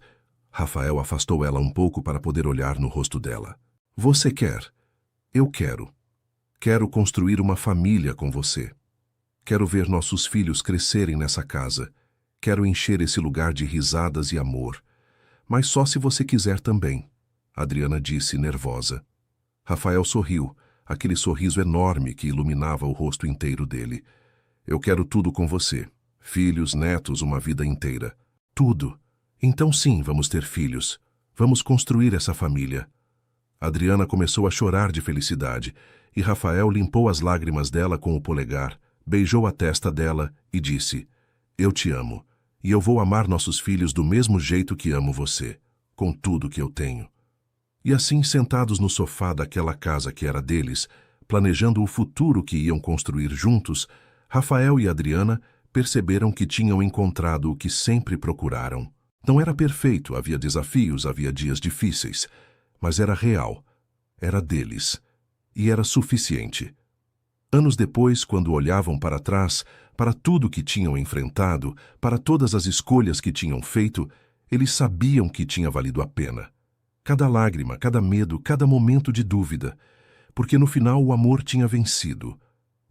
Rafael afastou ela um pouco para poder olhar no rosto dela. Você quer? Eu quero. Quero construir uma família com você. Quero ver nossos filhos crescerem nessa casa. Quero encher esse lugar de risadas e amor. Mas só se você quiser também, Adriana disse, nervosa. Rafael sorriu, aquele sorriso enorme que iluminava o rosto inteiro dele. Eu quero tudo com você. Filhos, netos, uma vida inteira. Tudo. Então sim, vamos ter filhos. Vamos construir essa família. Adriana começou a chorar de felicidade, e Rafael limpou as lágrimas dela com o polegar, beijou a testa dela e disse: Eu te amo, e eu vou amar nossos filhos do mesmo jeito que amo você, com tudo que eu tenho. E assim, sentados no sofá daquela casa que era deles, planejando o futuro que iam construir juntos, Rafael e Adriana perceberam que tinham encontrado o que sempre procuraram. Não era perfeito, havia desafios, havia dias difíceis, mas era real, era deles, e era suficiente. Anos depois, quando olhavam para trás, para tudo que tinham enfrentado, para todas as escolhas que tinham feito, eles sabiam que tinha valido a pena. Cada lágrima, cada medo, cada momento de dúvida, porque no final o amor tinha vencido.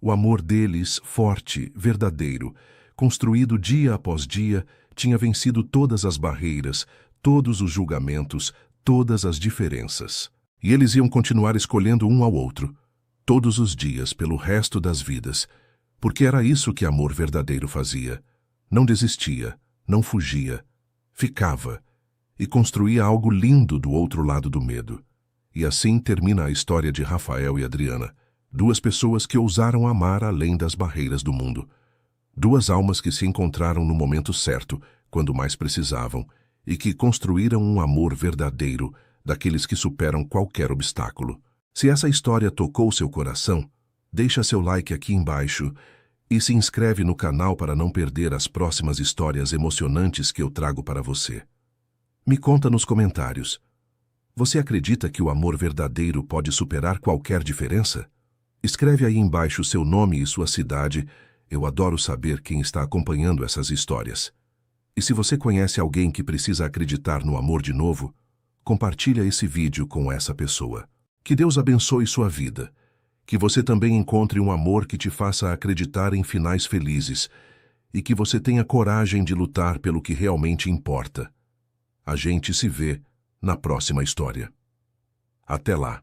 O amor deles, forte, verdadeiro, construído dia após dia, tinha vencido todas as barreiras, todos os julgamentos, todas as diferenças. E eles iam continuar escolhendo um ao outro, todos os dias, pelo resto das vidas, porque era isso que amor verdadeiro fazia. Não desistia, não fugia, ficava e construía algo lindo do outro lado do medo. E assim termina a história de Rafael e Adriana, duas pessoas que ousaram amar além das barreiras do mundo. Duas almas que se encontraram no momento certo, quando mais precisavam, e que construíram um amor verdadeiro, daqueles que superam qualquer obstáculo. Se essa história tocou seu coração, deixa seu like aqui embaixo e se inscreve no canal para não perder as próximas histórias emocionantes que eu trago para você. Me conta nos comentários. Você acredita que o amor verdadeiro pode superar qualquer diferença? Escreve aí embaixo seu nome e sua cidade. Eu adoro saber quem está acompanhando essas histórias. E se você conhece alguém que precisa acreditar no amor de novo, compartilha esse vídeo com essa pessoa. Que Deus abençoe sua vida. Que você também encontre um amor que te faça acreditar em finais felizes e que você tenha coragem de lutar pelo que realmente importa. A gente se vê na próxima história. Até lá.